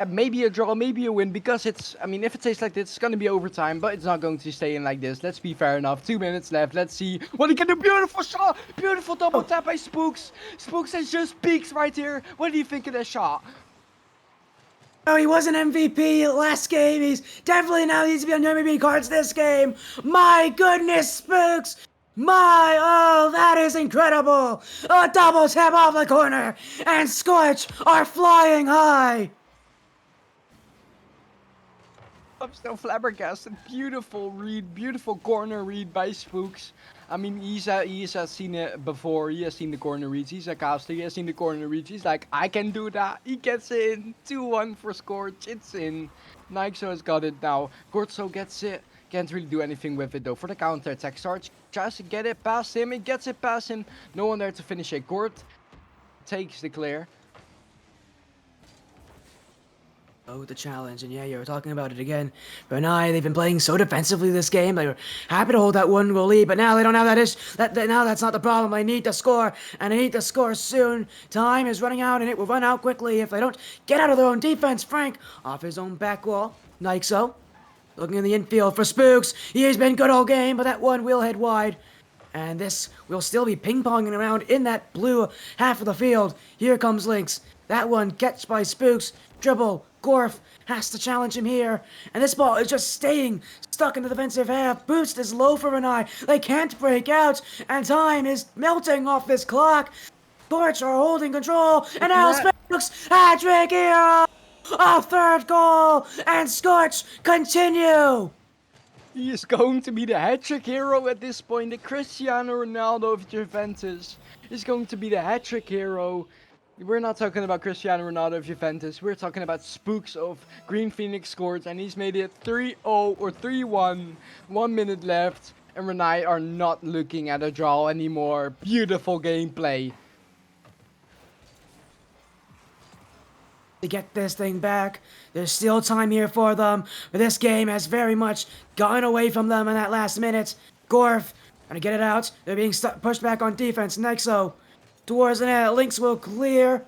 maybe a draw, maybe a win, because if it stays like this, it's gonna be overtime, but it's not going to stay in like this. Let's be fair enough. 2 minutes left. Let's see what he can do. Beautiful shot, beautiful double tap by Spooks. Spooks has just peaks right here. What do you think of that shot? Oh, he was an MVP last game. He's definitely now needs to be on MVP cards this game. My goodness, Spooks. Oh, that is incredible. A double tap off the corner, and Scorch are flying high. I'm still flabbergasted. Beautiful read, beautiful corner read by Spooks. He has seen it before. He has seen the corner reads. He's a caster. He has seen the corner reads. He's like, I can do that. He gets in. 2-1 for Scorch. It's in. Nixo has got it now. Gortso gets it. Can't really do anything with it though. For the counter attack, Sarge tries to get it past him. He gets it past him. No one there to finish it. Gort takes the clear. Oh, the challenge, and yeah, you were talking about it again. Renai, they've been playing so defensively this game. They were happy to hold that 1-goal lead, but now they don't have now that's not the problem. They need to score, and they need to score soon. Time is running out, and it will run out quickly if they don't get out of their own defense. Frank, off his own back wall. Nixo, looking in the infield for Spooks. He has been good all game, but that one will head wide. And this will still be ping-ponging around in that blue half of the field. Here comes Lynx. That one catch by Spooks. Dribble. Gorf has to challenge him here. And this ball is just staying stuck in the defensive half. Boost is low for Renai. They can't break out. And time is melting off this clock. Scorch are holding control. And now Spooks, hat-trick here. A third goal. And Scorch continue. He is going to be the hat-trick hero at this point. The Cristiano Ronaldo of Juventus is going to be the hat-trick hero. We're not talking about Cristiano Ronaldo of Juventus. We're talking about Spooks of Green Phoenix scores, and he's made it 3-0 or 3-1. 1 minute left, and Renai are not looking at a draw anymore. Beautiful gameplay. To get this thing back. There's still time here for them, but this game has very much gone away from them in that last minute. Gorf, trying to get it out. They're being pushed back on defense. Nexo towards the net. Lynx will clear.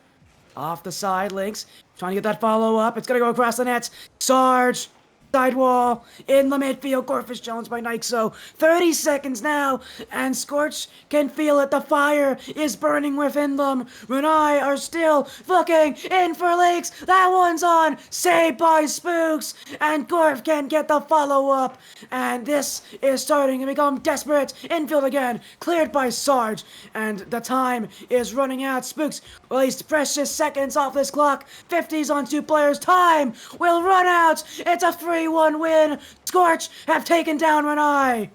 Off the side, Lynx. Trying to get that follow-up. It's going to go across the net. Sarge. Sidewall. In the midfield. Gorf is challenged by Nixo. 30 seconds now. And Scorch can feel it. The fire is burning within them. Renai are still looking in for Lynx. That one's on. Saved by Spooks. And Gorf can get the follow-up. And this is starting to become desperate. Infield again. Cleared by Sarge. And the time is running out. Spooks will waste precious seconds off this clock. 50s on 2 players. Time will run out. It's a 3-1 win. Scorch have taken down Renai.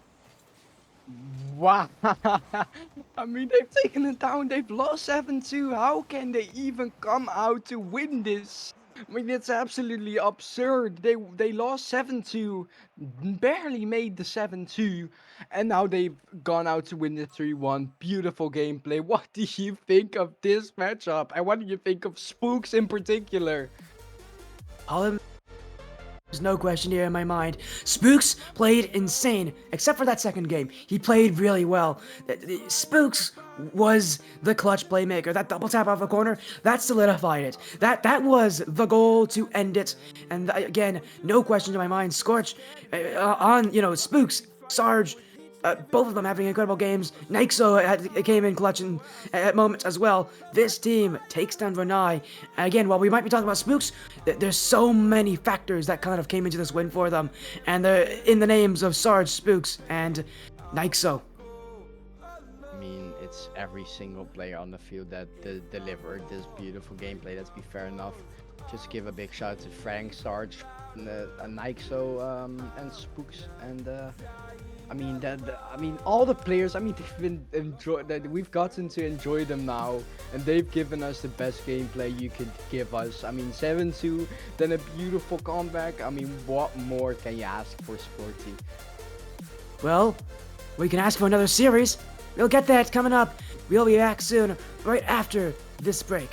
Wow. They've taken it down. They've lost 7-2. How can they even come out to win this? It's absolutely absurd. They lost 7-2, barely made the 7-2, and now they've gone out to win the 3-1. Beautiful gameplay. What do you think of this matchup? And what do you think of Spooks in particular? There's no question here in my mind. Spooks played insane, except for that second game. He played really well. Spooks was the clutch playmaker. That double tap off the corner, that solidified it. That was the goal to end it. And again, no question in my mind. Scorch Spooks, Sarge, both of them having incredible games. Nixo came in clutch at moments as well. This team takes down Renai. And again, while we might be talking about Spooks, there's so many factors that kind of came into this win for them. And they're in the names of Sarge, Spooks, and Nixo. It's every single player on the field that delivered this beautiful gameplay. Let's be fair enough. Just give a big shout out to Frank, Sarge, Nixo, and Spooks. And I mean I mean all the players. I mean they've been enjoy that we've gotten to enjoy them now, and they've given us the best gameplay you could give us. I mean 7-2, then a beautiful comeback. I mean what more can you ask for Sporty? Well, we can ask for another series. We'll get that coming up. We'll be back soon, right after this break.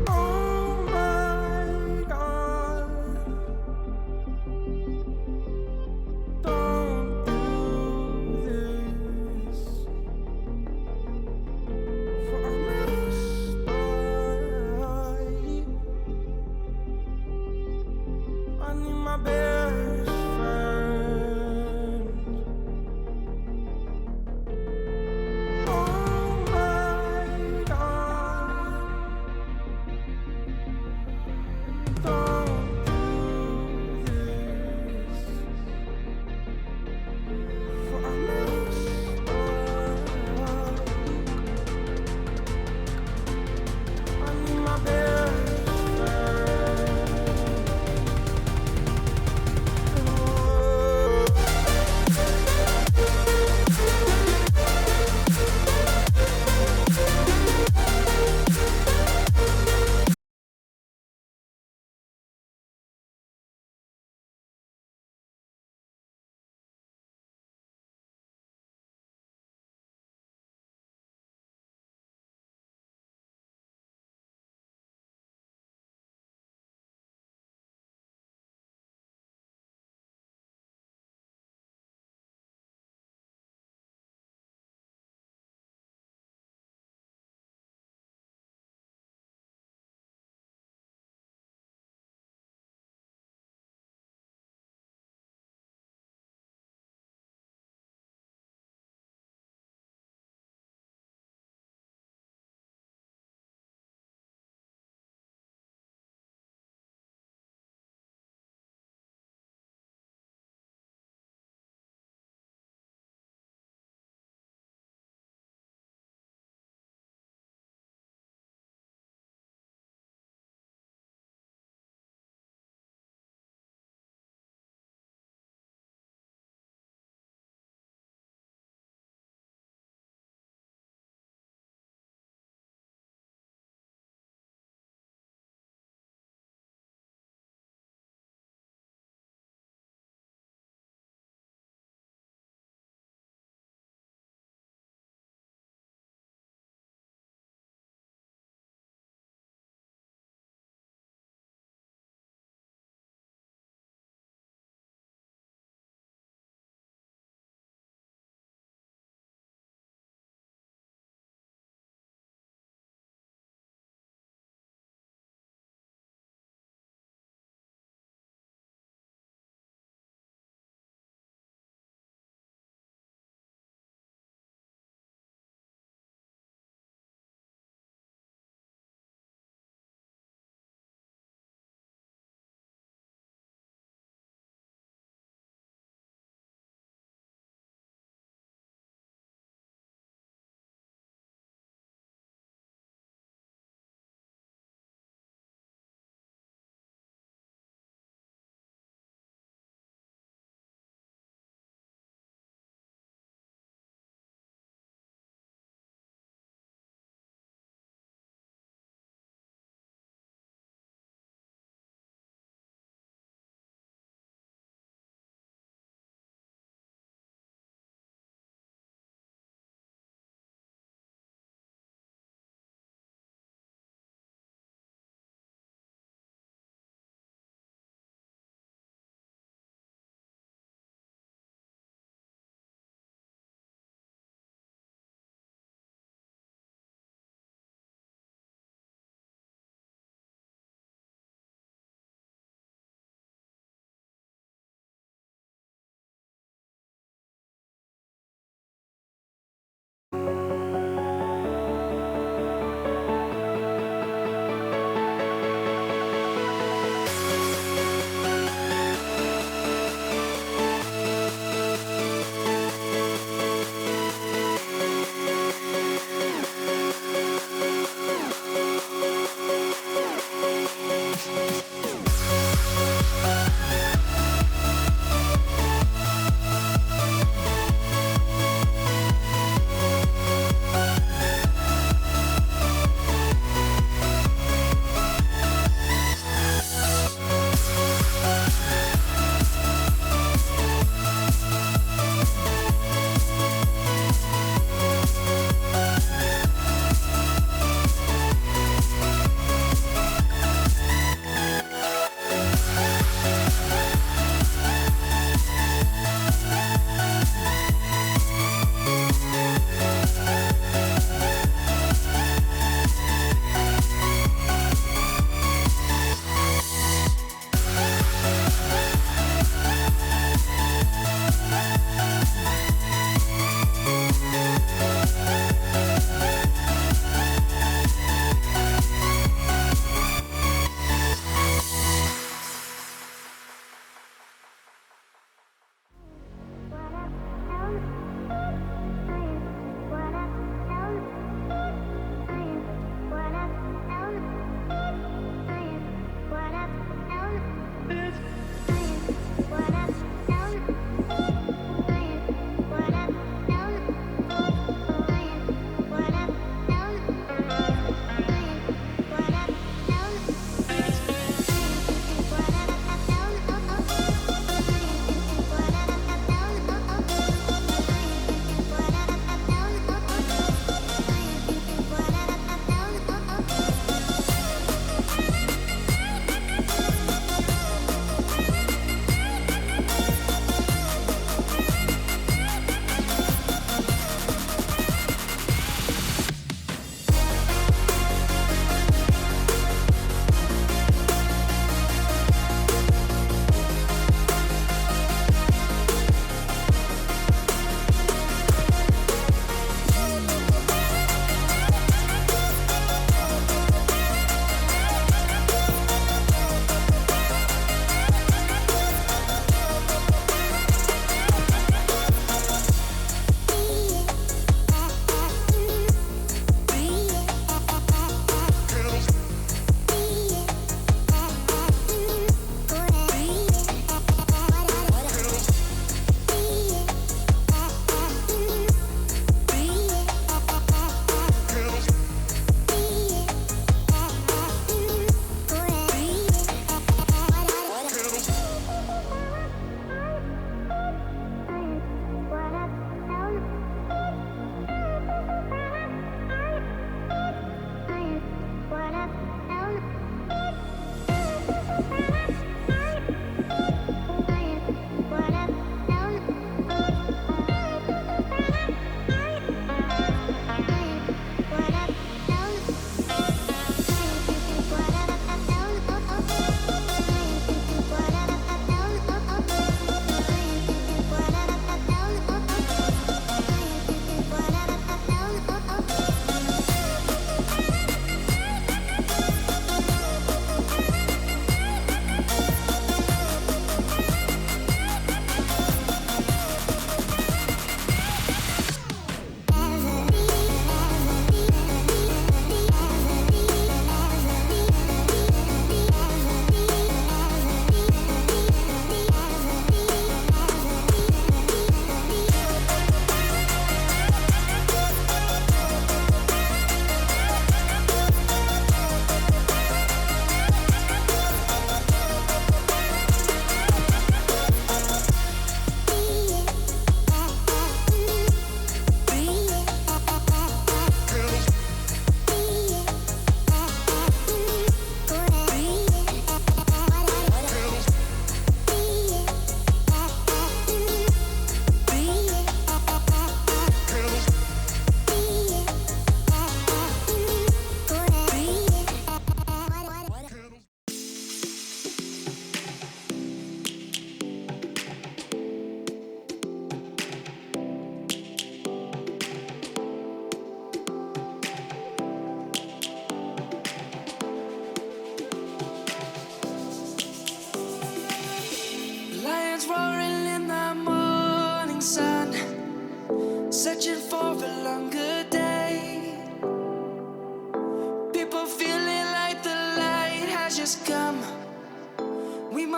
Oh my God, don't do this. For I must die. I need my best friend.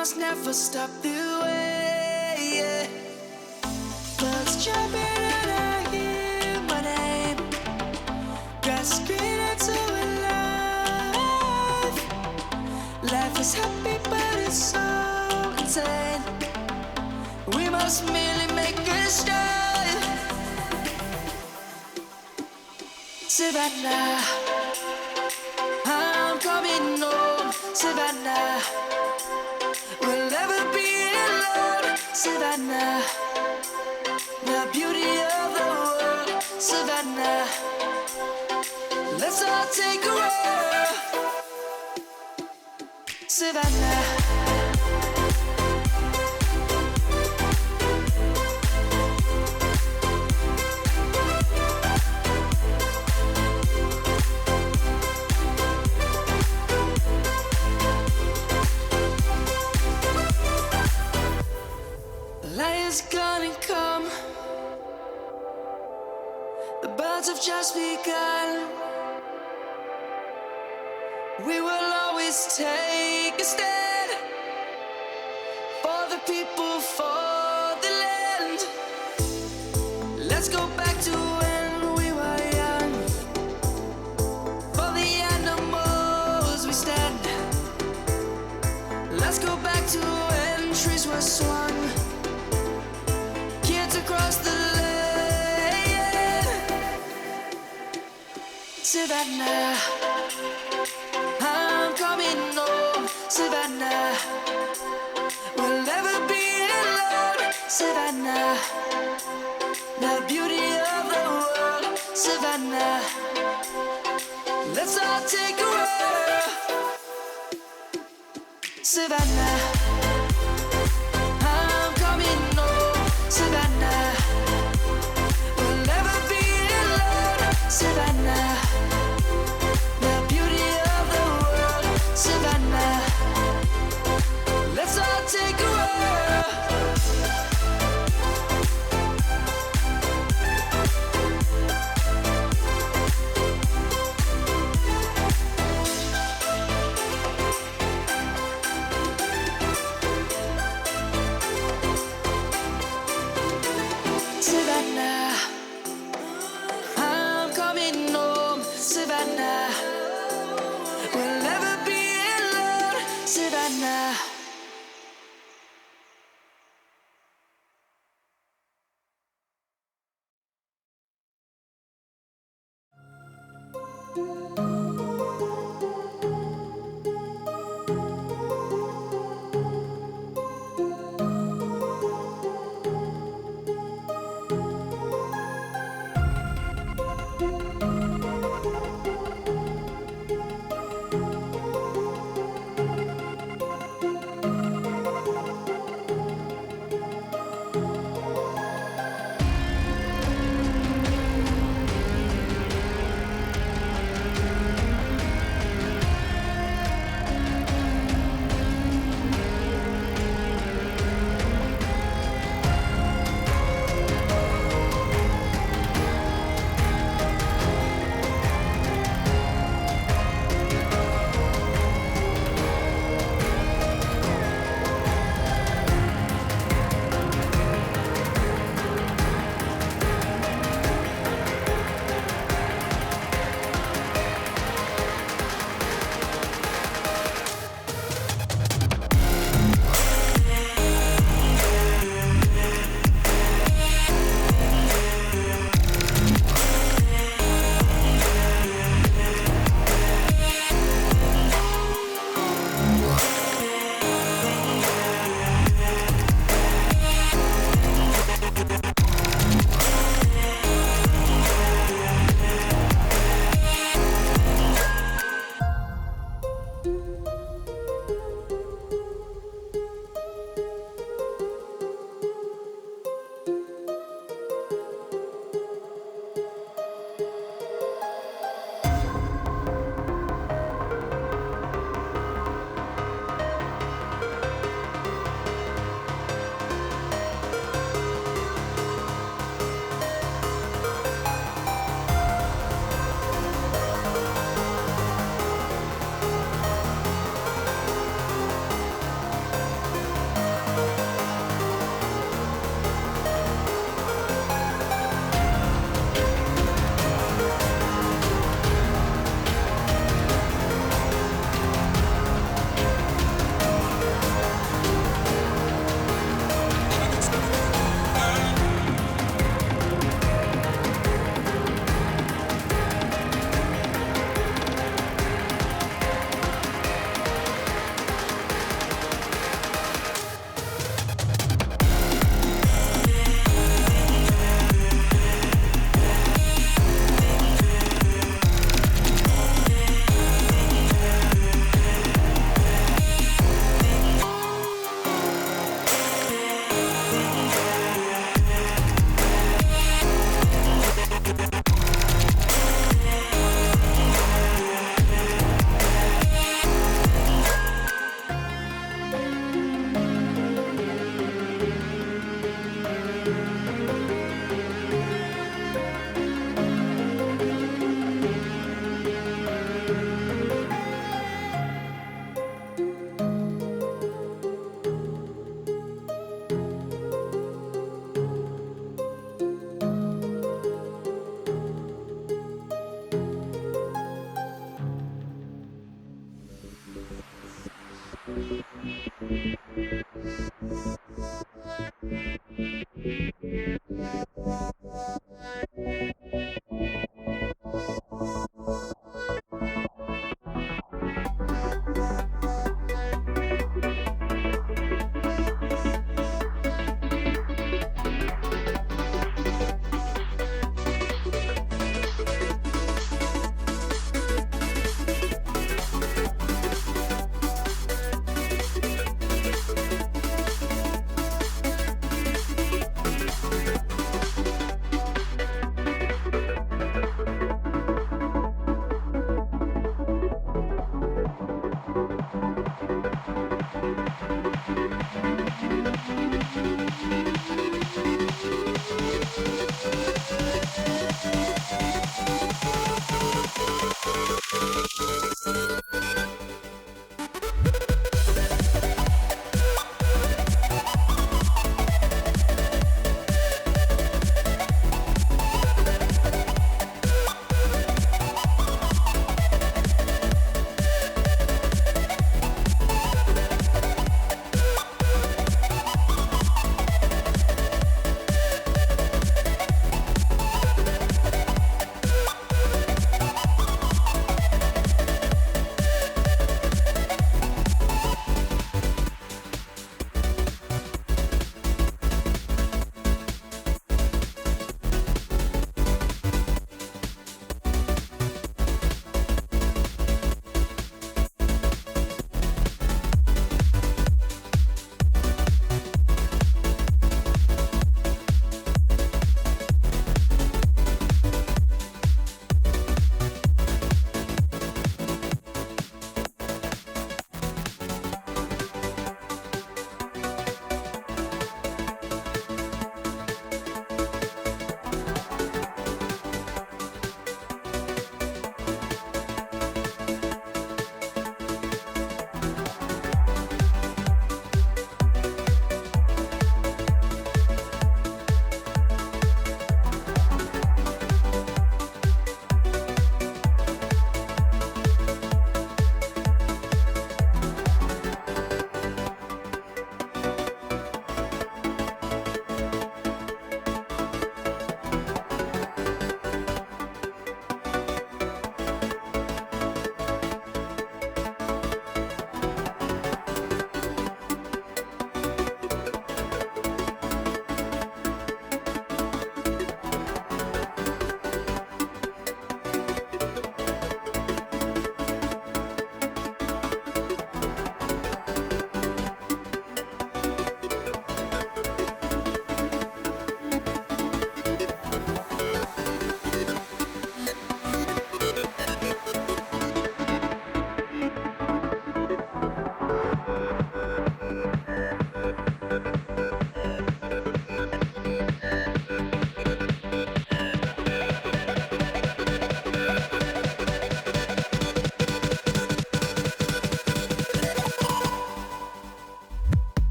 must never stop the way. Yeah. Birds jumping and I hear my name. Grasping into a life. Life is happy, but it's so insane. We must merely make a start. Savannah, I'm coming home. Savannah, we'll never be alone. Savannah, the beauty of the world. Savannah, let's all take a roll. Savannah. Light is gonna come. The birds have just begun. We will always take a stand for the people, for the land. Let's go back to when we were young. For the animals we stand. Let's go back to when trees were swung. Kids across the land. Savannah, I'm coming home. Savannah, we'll never be alone. Savannah, the beauty of the world. Savannah, let's all take a roll. Savannah, I'm coming home. Savannah, we'll never be alone. Savannah, the beauty of the world. Savannah, let's all take a roll. Savannah, I'm coming home. Savannah, we'll never be alone. Savannah.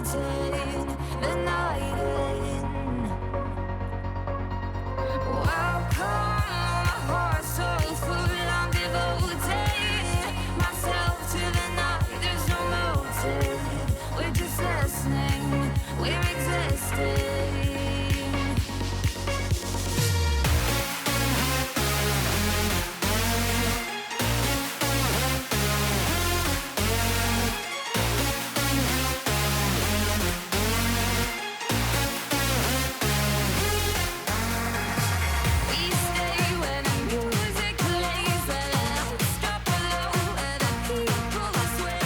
take the night in. Welcome, my heart's so full, I'm devoting myself to the night. There's no motive, we're just listening, we're existing. We stay where the music plays, let's drop below where the people sway.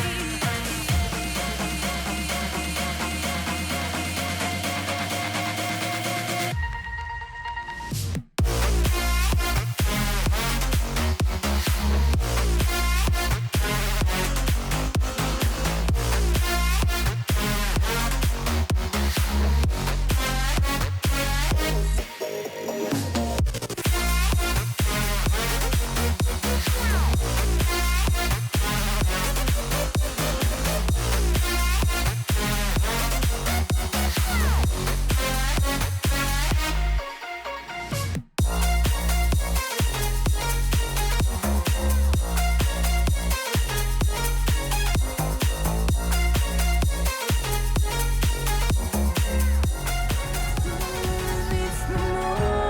It's the moon,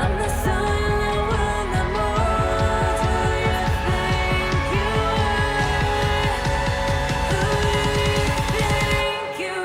I'm the sun, you will the moon. Do you think you are? Who do you think you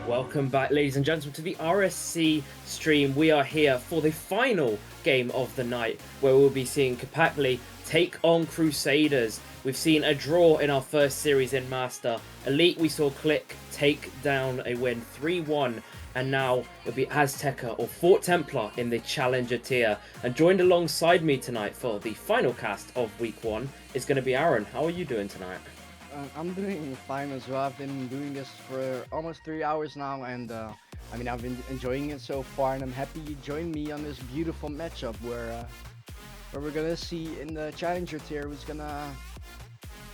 Welcome back, ladies and gentlemen, to the RSC stream. We are here for the final game of the night, where we'll be seeing Kapakli take on Crusaders. We've seen a draw in our first series in Master. Elite, we saw Click take down a win 3-1, and now it'll be Azteca or Fort Templar in the Challenger tier. And joined alongside me tonight for the final cast of Week 1 is going to be Aaron. How are you doing tonight? I'm doing fine as well. I've been doing this for almost 3 hours now, and I mean, I've been enjoying it so far, and I'm happy you joined me on this beautiful matchup where we're gonna see in the Challenger tier who's gonna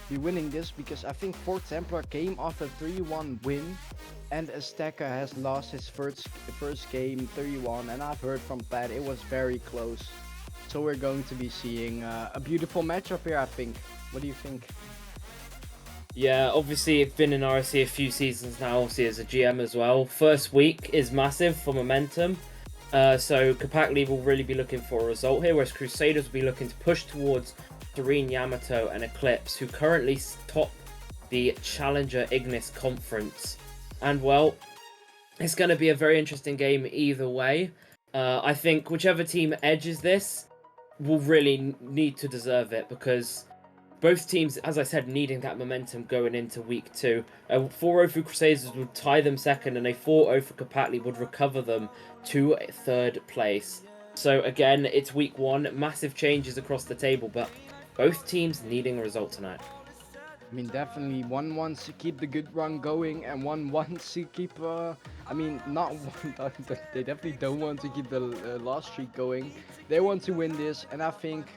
be winning this, because I think Fort Templar came off a 3-1 win, and Azteca has lost his first game 3-1, and I've heard from Pat it was very close. So we're going to be seeing a beautiful matchup here, I think. What do you think? Yeah, obviously I've been in RSC a few seasons now, obviously as a GM as well. First week is massive for momentum. So Kapakli will really be looking for a result here, whereas Crusaders will be looking to push towards Serene, Yamato and Eclipse, who currently top the Challenger Ignis Conference. And well, it's going to be a very interesting game either way. I think whichever team edges this will really need to deserve it, because both teams, as I said, needing that momentum going into week 2. A 4-0 for Crusaders would tie them second, and a 4-0 for Kapakli would recover them to third place. So again, it's week 1, massive changes across the table, but both teams needing a result tonight. I mean, definitely one wants to keep the good run going, and one wants to keep, I mean, not one, they definitely don't want to keep the loss streak going. They want to win this, and I think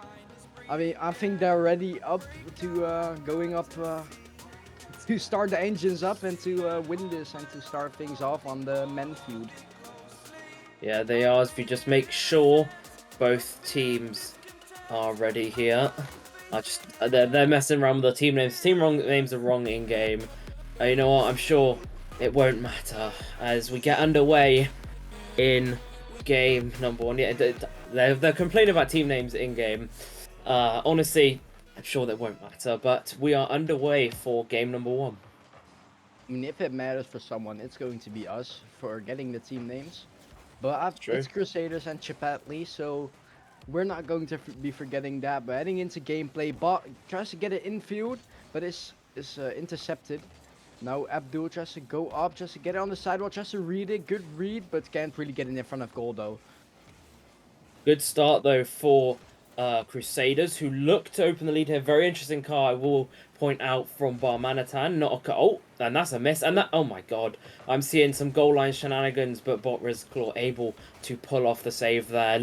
they're ready up to going up to start the engines up and to win this and to start things off on the men feud. Yeah, they are. If you just make sure both teams are ready here. They're messing around with the team names. Names are wrong in game. You know what? I'm sure it won't matter as we get underway in game number 1. Yeah, they're complaining about team names in game. Honestly, I'm sure that won't matter, but we are underway for game number 1. I mean, if it matters for someone, it's going to be us for getting the team names. But it's Crusaders and Chipatli, so we're not going to be forgetting that. But heading into gameplay, Bot tries to get it infield, but is intercepted. Now Abdul tries to go up, just to get it on the sidewall, just to read it. Good read, but can't really get it in front of goal though. Good start though for Crusaders, who look to open the lead here. Very interesting car, I will point out, from Barmanatan. Not a car. Oh, and that's a miss. And that, oh my god, I'm seeing some goal line shenanigans, but Bot Rizclaw able to pull off the save there.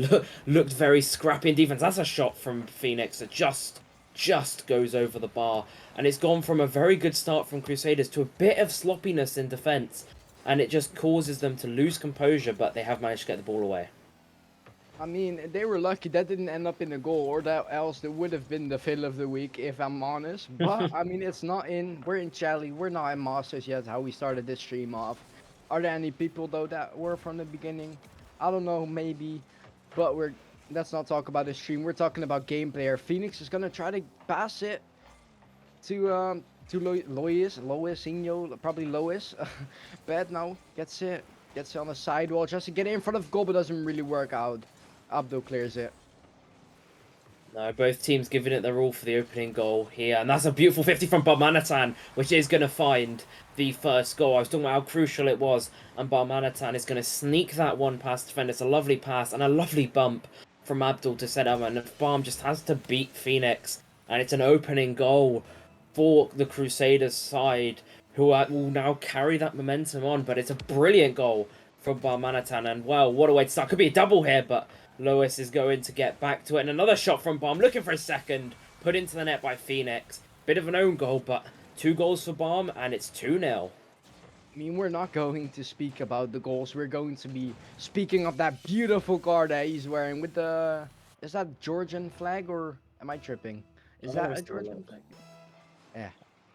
Looked very scrappy in defense. That's a shot from Phoenix that just goes over the bar, and it's gone from a very good start from Crusaders to a bit of sloppiness in defense, and it just causes them to lose composure, but they have managed to get the ball away. I mean, they were lucky that didn't end up in a goal, or that else it would have been the fail of the week, if I'm honest. But, I mean, it's not in. We're in Chally. We're not in Masters yet, how we started this stream off. Are there any people, though, that were from the beginning? I don't know, maybe. But let's not talk about the stream. We're talking about gameplay. Phoenix is going to try to pass it to Loisinho, probably Lois. Bad now. Gets it on the sidewall just to get it in front of goal, but doesn't really work out. Abdul clears it. No, both teams giving it their all for the opening goal here. And that's a beautiful 50 from Barmanatan, which is going to find the first goal. I was talking about how crucial it was. And Barmanatan is going to sneak that one past defender. It's a lovely pass and a lovely bump from Abdul to set up. And Barm just has to beat Phoenix. And it's an opening goal for the Crusaders side, who will now carry that momentum on. But it's a brilliant goal from Barmanatan. And, well, what a way to start. Could be a double here, but Lois is going to get back to it. And another shot from Barm, looking for a second. Put into the net by Phoenix. Bit of an own goal, but 2 goals for Barm, and it's 2-0. I mean, we're not going to speak about the goals. We're going to be speaking of that beautiful car that he's wearing with the... Is that Georgian flag, or am I tripping? Is that a Georgian flag? Yeah,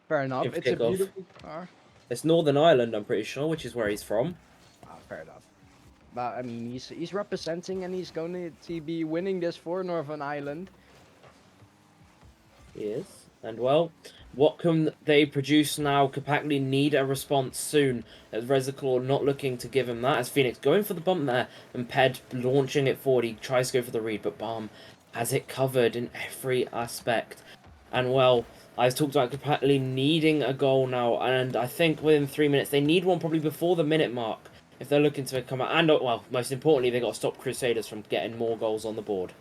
fair enough. Give It's a kickoff. beautiful car. It's Northern Ireland, I'm pretty sure, which is where he's from. Fair enough. But, I mean, he's representing, and he's going to be winning this for Northern Ireland. He is. And, well, what can they produce now? Kapakli need a response soon, as Rezaclaw not looking to give him that, as Phoenix going for the bump there, and Ped launching it forward. He tries to go for the read, but Balm has it covered in every aspect. And, well, I've talked about Kapakli needing a goal now, and I think within 3 minutes, they need one probably before the minute mark, if they're looking to come out. And, well, most importantly, they got to stop Crusaders from getting more goals on the board.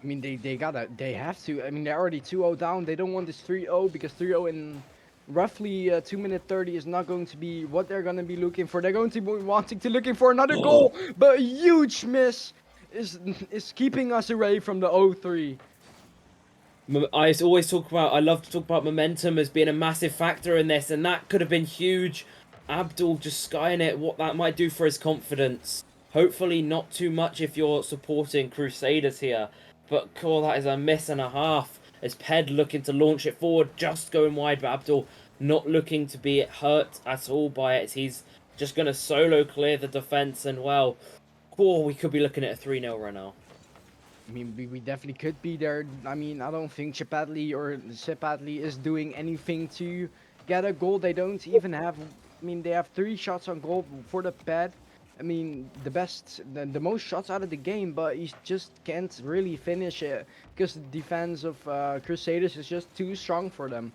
I mean, they have to. I mean, they're already 2-0 down. They don't want this 3-0, because 3-0 in roughly 2 minute 30 is not going to be what they're going to be looking for. They're going to be looking for another goal, but a huge miss is keeping us away from the 0-3. I always I love to talk about momentum as being a massive factor in this, and that could have been huge. Abdul just skying it, what that might do for his confidence. Hopefully not too much if you're supporting Crusaders here. But cool, that is a miss and a half. As Ped looking to launch it forward, just going wide, but Abdul not looking to be hurt at all by it. He's just going to solo clear the defence, and well, cool, we could be looking at a 3-0 right now. I mean, we definitely could be there. I mean, I don't think Chipadli or Chipadli is doing anything to get a goal. They don't even have... I mean, they have 3 shots on goal for the Ped. I mean, the most shots out of the game, but he just can't really finish it because the defense of Crusaders is just too strong for them.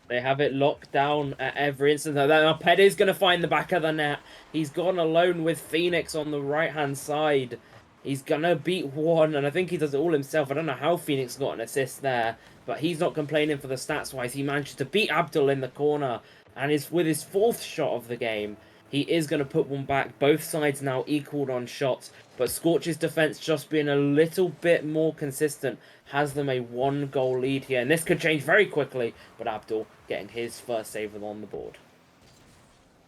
They have it locked down at every instant. Now, Ped is going to find the back of the net. He's gone alone with Phoenix on the right-hand side. He's going to beat one, and I think he does it all himself. I don't know how Phoenix got an assist there, but he's not complaining for the stats-wise. He managed to beat Abdul in the corner, and with his 4th shot of the game, he is going to put one back. Both sides now equaled on shots, but Scorch's defense just being a little bit more consistent has them a 1-goal lead here, and this could change very quickly, but Abdul getting his first save on the board.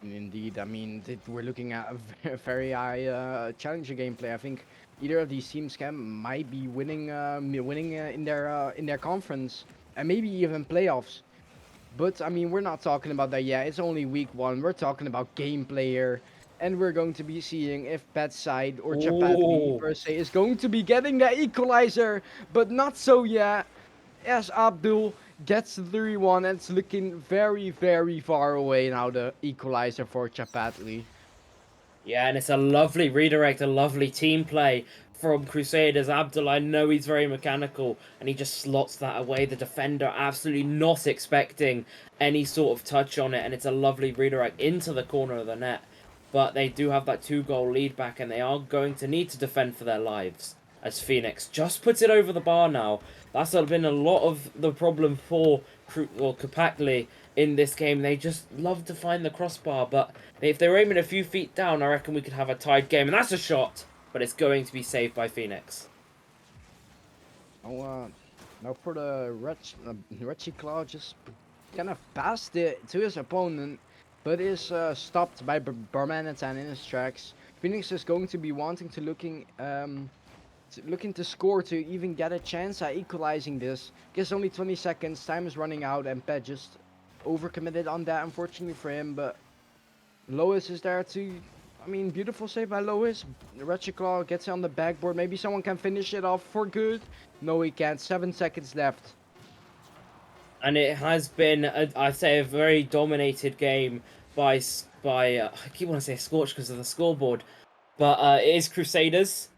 Indeed, I mean, we're looking at a very high challenger gameplay. I think either of these teams might be winning in their conference, and maybe even playoffs. But, I mean, we're not talking about that yet. It's only week 1. We're talking about gameplay here. And we're going to be seeing if Pet's side or Chapatli per se is going to be getting the equalizer. But not so yet. As Abdul gets the 3-1. And it's looking very, very far away now, the equalizer for Chapatli. Yeah, and it's a lovely redirect, a lovely team play from Crusaders. Abdul, I know he's very mechanical, and he just slots that away. The defender absolutely not expecting any sort of touch on it, and it's a lovely redirect into the corner of the net. But they do have that 2-goal lead back, and they are going to need to defend for their lives. As Phoenix just puts it over the bar now. That's been a lot of the problem for Kapakli in this game. They just love to find the crossbar, but if they were aiming a few feet down, I reckon we could have a tied game. And that's a shot, but it's going to be saved by Phoenix. Oh, now for the Reggie Claw just kind of passed it to his opponent, but is stopped by Barmanatan in his tracks. Phoenix is going to be wanting to looking to score to even get a chance at equalizing this. Guess only 20 seconds, time is running out, and Pet just overcommitted on that, unfortunately for him. But Lois is there to, I mean, beautiful save by Lois. Ratchetclaw gets it on the backboard. Maybe someone can finish it off for good. No, he can't. 7 seconds left. And it has been, I'd say, a very dominated game by I keep wanting to say Scorch because of the scoreboard, but it is Crusaders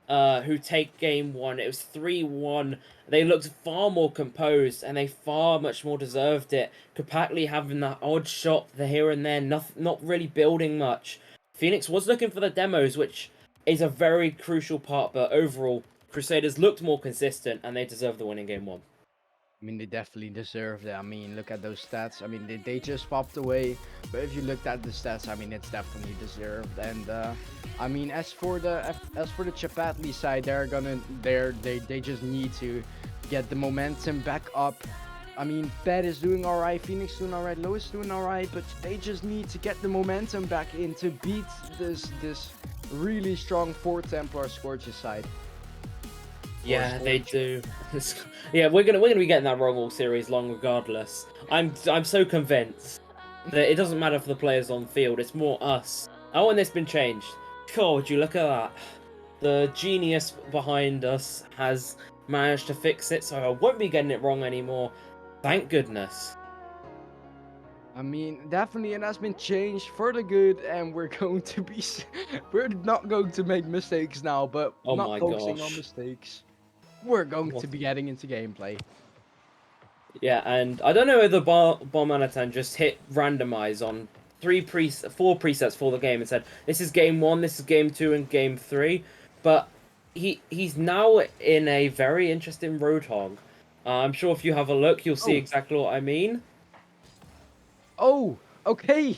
who take game 1. It was 3-1. They looked far more composed, and they far much more deserved it. Kapakli having that odd shot here and there, not really building much. Phoenix was looking for the demos, which is a very crucial part, but overall, Crusaders looked more consistent, and they deserve the win in game 1. I mean, they definitely deserved it. I mean, look at those stats. I mean, they just popped away. But if you looked at the stats, I mean, it's definitely deserved. And I mean, as for the Chapatli side, they just need to get the momentum back up. I mean, Pet is doing alright, Phoenix doing alright, Lois doing alright, but they just need to get the momentum back in to beat this really strong 4 Templar Scorch's side. Yeah, they do. Yeah, we're gonna be getting that wrong all series long, regardless. I'm so convinced that it doesn't matter for the players on field. It's more us. Oh, and it's been changed. God, would you look at that? The genius behind us has managed to fix it, so I won't be getting it wrong anymore. Thank goodness. I mean, definitely, it has been changed for the good, and we're not going to make mistakes now, but Oh not my focusing on gosh. mistakes. We're going to be getting into gameplay. Yeah, and I don't know whether Barmanatan just hit randomize on 4 presets for the game and said, this is game 1, this is game 2, and game 3. But he's now in a very interesting Roadhog. I'm sure if you have a look, you'll see exactly what I mean. Oh, okay.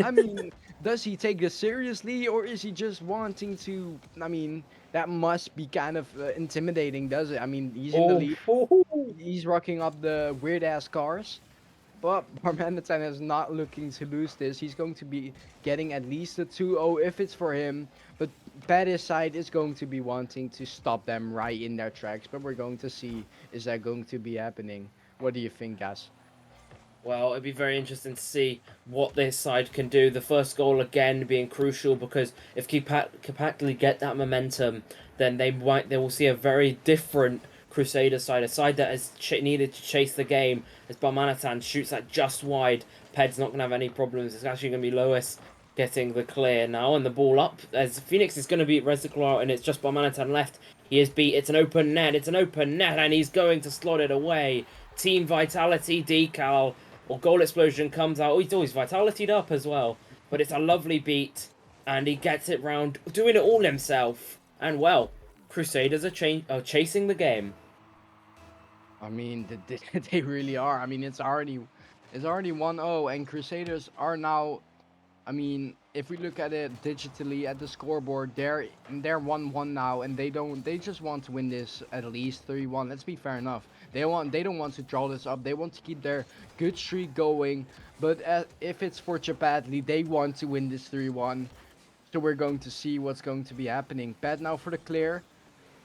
I mean, does he take this seriously, or is he just wanting to? I mean, that must be kind of intimidating, does it? I mean, he's in the lead. He's rocking up the weird ass cars. But Barmanatan is not looking to lose this. He's going to be getting at least a 2-0 if it's for him. But Patty's side is going to be wanting to stop them right in their tracks. But we're going to see, is that going to be happening? What do you think, guys? Well, it'd be very interesting to see what this side can do. The first goal again being crucial, because if Kapakli get that momentum, then they will see a very different Crusader side, a side that has needed to chase the game. As Barmanatan shoots that just wide, Ped's not going to have any problems. It's actually going to be Lois getting the clear now, and the ball up as Phoenix is going to beat Reservoir, and it's just Barmanatan left. He is beat. It's an open net, and he's going to slot it away. Team Vitality decal or goal explosion comes out. Oh, he's always Vitality'd up as well, but it's a lovely beat, and he gets it round, doing it all himself. And well, Crusaders are chasing the game. I mean, they really are. I mean, it's already 1-0, and Crusaders are now. I mean, if we look at it digitally at the scoreboard, they're 1-1 now, and they just want to win this at least 3-1. Let's be fair enough. They don't want to draw this up. They want to keep their good streak going. But if it's for Chapatli, they want to win this 3-1. So we're going to see what's going to be happening. Pat now for the clear,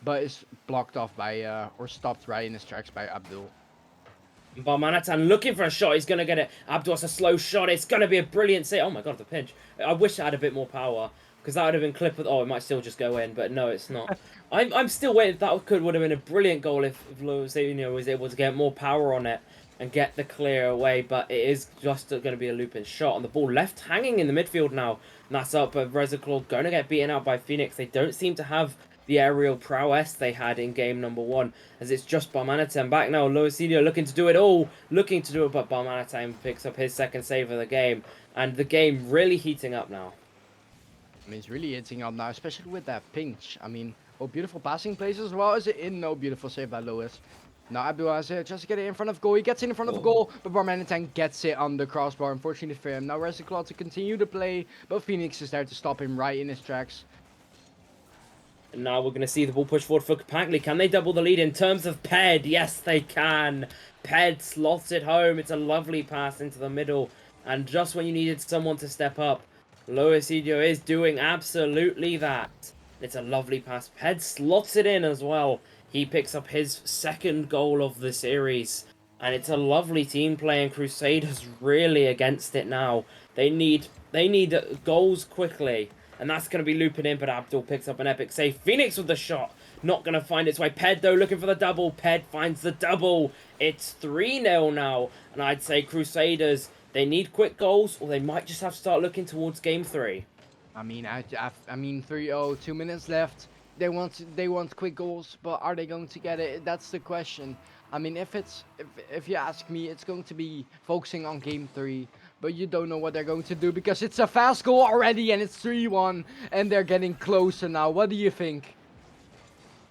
but is blocked off by or stopped right in his tracks by Abdul. Barmanatan looking for a shot. He's going to get it. Abdul has a slow shot. It's going to be a brilliant save. Oh my god, the pinch. I wish it had a bit more power, because that would have been clip of... Oh, it might still just go in, but no, it's not. I'm still waiting. That would have been a brilliant goal if Lewis, was able to get more power on it and get the clear away, but it is just going to be a looping shot. And the ball left hanging in the midfield now. And that's up, but Reserclaw going to get beaten out by Phoenix. They don't seem to have the aerial prowess they had in game number 1, as it's just Barmanatam back now. Loisilio looking to do it all, but Barmanatam picks up his second save of the game, and the game really heating up now. I mean, it's really hitting up now, especially with that pinch. I mean, oh, beautiful passing plays as well. Is it in? No, beautiful save by Lewis. Now Abdul has it, just to get it in front of goal. He gets it in front of goal, but Barmanatam gets it on the crossbar. Unfortunately for him. Now RSC13 to continue to play, but Phoenix is there to stop him right in his tracks. And now we're going to see the ball push forward for Kapangli. Can they double the lead in terms of Ped? Yes, they can. Ped slots it home. It's a lovely pass into the middle. And just when you needed someone to step up, Loisilio is doing absolutely that. It's a lovely pass. Ped slots it in as well. He picks up his second goal of the series. And it's a lovely team play, and Crusaders really against it now. They need goals quickly. And that's going to be looping in, but Abdul picks up an epic save. Phoenix with the shot. Not going to find its way. Ped, though, looking for the double. Ped finds the double. It's 3-0 now. And I'd say Crusaders, they need quick goals, or they might just have to start looking towards game 3. I mean, I mean 3-0, 2 minutes left. They want quick goals, but are they going to get it? That's the question. I mean, if you ask me, it's going to be focusing on game 3. But you don't know what they're going to do because it's a fast goal already and it's 3-1 and they're getting closer now. What do you think?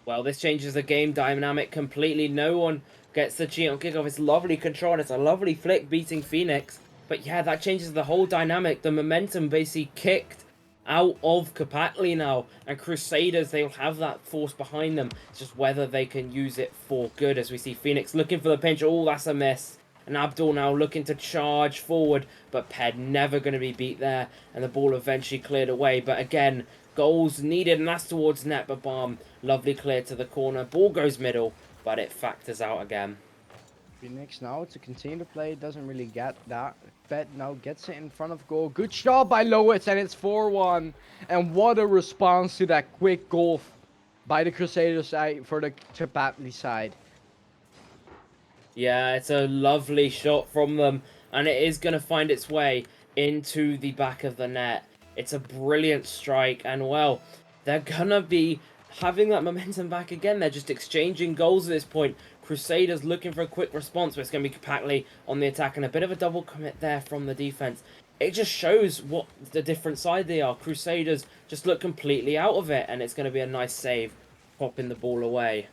Well, this changes the game dynamic completely. No one gets the cheat on kickoff. It's lovely control and it's a lovely flick beating Phoenix. But yeah, that changes the whole dynamic. The momentum basically kicked out of Kapangli now. And Crusaders, they'll have that force behind them. It's just whether they can use it for good, as we see Phoenix looking for the pinch. Oh, that's a miss. And Abdul now looking to charge forward, but Ped never going to be beat there. And the ball eventually cleared away. But again, goals needed, and that's towards net. But Balm, lovely clear to the corner. Ball goes middle, but it factors out again. Phoenix now to continue to play, doesn't really get that. Ped now gets it in front of goal. Good shot by Lois, and it's 4-1. And what a response to that quick goal by the Crusaders side for the Kapangli side. Yeah, it's a lovely shot from them, and it is going to find its way into the back of the net. It's a brilliant strike, and well, they're going to be having that momentum back again. They're just exchanging goals at this point. Crusaders looking for a quick response, but it's going to be Kapangli on the attack, and a bit of a double commit there from the defense. It just shows what the different side they are. Crusaders just look completely out of it, and it's going to be a nice save, popping the ball away.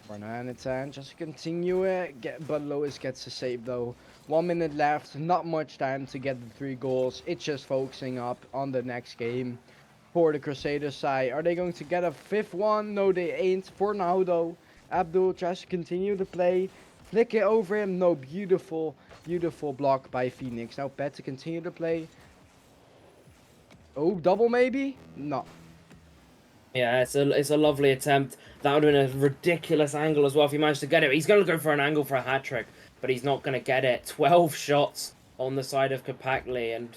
Barmanatam just continue it, but Lois gets a save though. 1 minute left, not much time to get the 3 goals. It's just focusing up on the next game for the Crusaders side. Are they going to get a 5th one? No, they ain't. For now though, Abdul tries to continue to play. Flick it over him. No, beautiful block by Phoenix. Now Ped to continue to play. Oh, double maybe? No. Yeah, it's a lovely attempt. That would have been a ridiculous angle as well if he managed to get it. He's going to go for an angle for a hat-trick, but he's not going to get it. 12 shots on the side of Kapangli, and,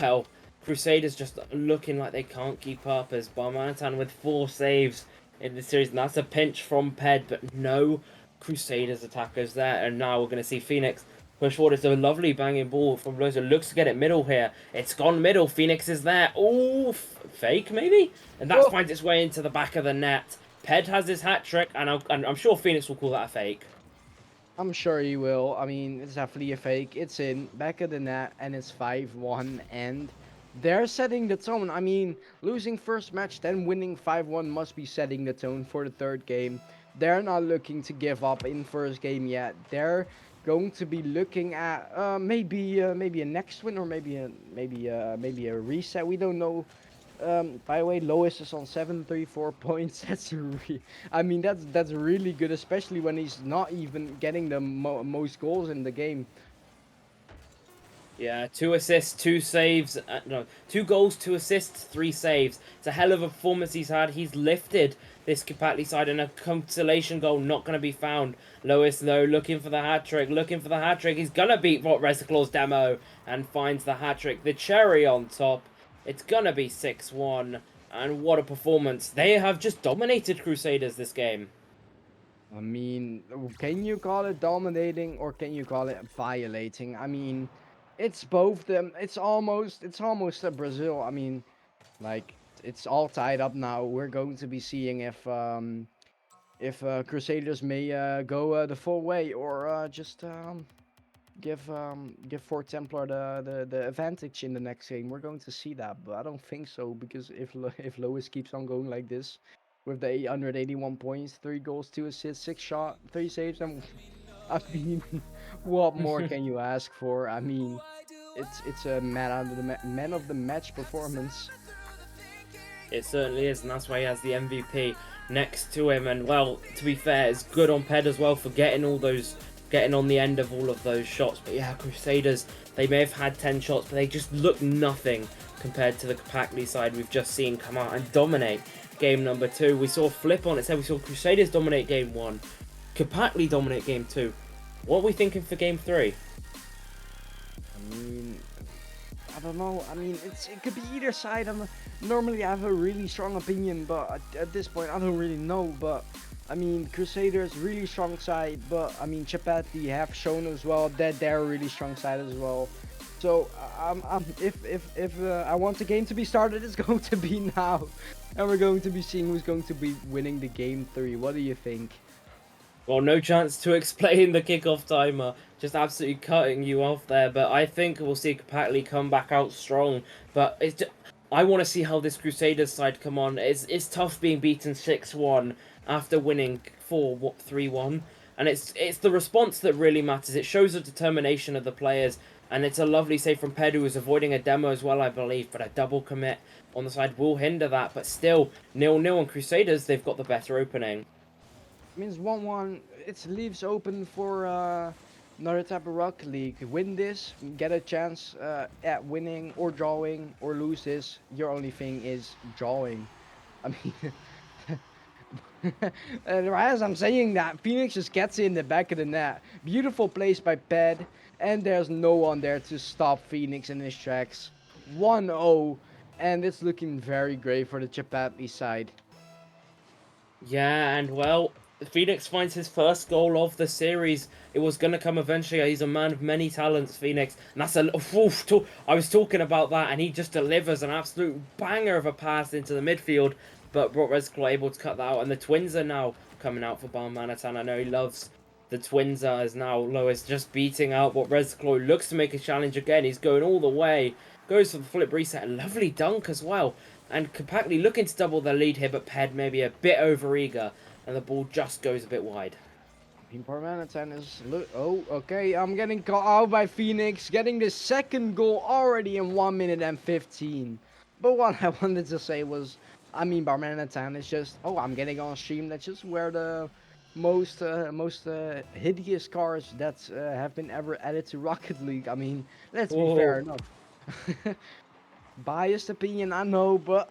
well, Crusaders just looking like they can't keep up, as Barmanatam with 4 saves in the series, and that's a pinch from Ped, but no Crusaders attackers there. And now we're going to see Phoenix push forward. It's a lovely banging ball from Loza. Looks to get it middle here. It's gone middle. Phoenix is there. Oh, fake maybe? And that finds its way into the back of the net. Ped has his hat trick, and I'm sure Phoenix will call that a fake. I'm sure he will. I mean, it's definitely a fake. It's in back of the net, and it's 5-1, and they're setting the tone. I mean, losing first match, then winning 5-1 must be setting the tone for the 3rd game. They're not looking to give up in first game yet. They're going to be looking at maybe a next win, or maybe a reset. We don't know. By the way, Lois is on 734 points. That's that's really good, especially when he's not even getting the most goals in the game. Yeah, 2 assists, 2 saves. No, 2 goals, 2 assists, 3 saves. It's a hell of a performance he's had. He's lifted this Kapangli side, and a consolation goal not going to be found. Lois, though, looking for the hat-trick, He's going to beat Resiclaw's demo and finds the hat-trick. The cherry on top. It's going to be 6-1. And what a performance. They have just dominated Crusaders this game. I mean, can you call it dominating, or can you call it violating? I mean, it's both them. It's almost a Brazil. I mean, like, it's all tied up now. We're going to be seeing if Crusaders may go the full way, or just give Fort Templar the advantage in the next game. We're going to see that, but I don't think so, because if Lois keeps on going like this with the 881 points, 3 goals, 2 assists, 6 shot, 3 saves, and I mean, what more can you ask for? I mean, it's a man of the match performance. It certainly is, and that's why he has the MVP next to him. And well, to be fair, it's good on Ped as well for getting on the end of all of those shots. But yeah, Crusaders, they may have had 10 shots, but they just look nothing compared to the Kapakli side we've just seen come out and dominate game number 2. We saw flip on its head. We saw Crusaders dominate game 1, Kapakli dominate game 2. What are we thinking for game 3? I mean, I don't know. I mean, it could be either side. Normally I have a really strong opinion, but at this point I don't really know. But I mean, Crusaders really strong side, but I mean Chapati have shown as well that they're a really strong side as well. So if I want the game to be started, it's going to be now, and we're going to be seeing who's going to be winning the game 3. What do you think? Well, no chance to explain the kickoff timer. Just absolutely cutting you off there. But I think we'll see Kapakli come back out strong. But I want to see how this Crusaders side come on. It's tough being beaten 6-1 after winning 3-1. And it's the response that really matters. It shows the determination of the players. And it's a lovely save from Ped, who is avoiding a demo as well, I believe. But a double commit on the side will hinder that. But still, 0-0 on Crusaders. They've got the better opening. Means 1-1. It leaves open for another type of Rocket League. Win this, get a chance at winning or drawing, or lose this. Your only thing is drawing. I mean, as I'm saying that, Phoenix just gets in the back of the net. Beautiful place by Ped, and there's no one there to stop Phoenix in his tracks. 1-0, and it's looking very great for the Chapatli side. Yeah, and well, Phoenix finds his first goal of the series. It was going to come eventually. He's a man of many talents, Phoenix. And that's I was talking about that, and he just delivers an absolute banger of a pass into the midfield. But Brock Resclaw able to cut that out. And the Twins are now coming out for Balmanatan. I know he loves the Twins as now. Lois just beating out what Resclaw looks to make a challenge again. He's going all the way. Goes for the flip reset. A lovely dunk as well. And Kapakli looking to double the lead here, but Ped maybe a bit overeager. And the ball just goes a bit wide. Parmanatan is... Oh, okay. I'm getting caught out by Phoenix. Getting the second goal already in 1 minute and 15. But what I wanted to say was... I mean, Parmanatan is just... Oh, I'm getting on stream. That's just where the most hideous cars that have been ever added to Rocket League. I mean, let's be fair enough. Biased opinion, I know, but...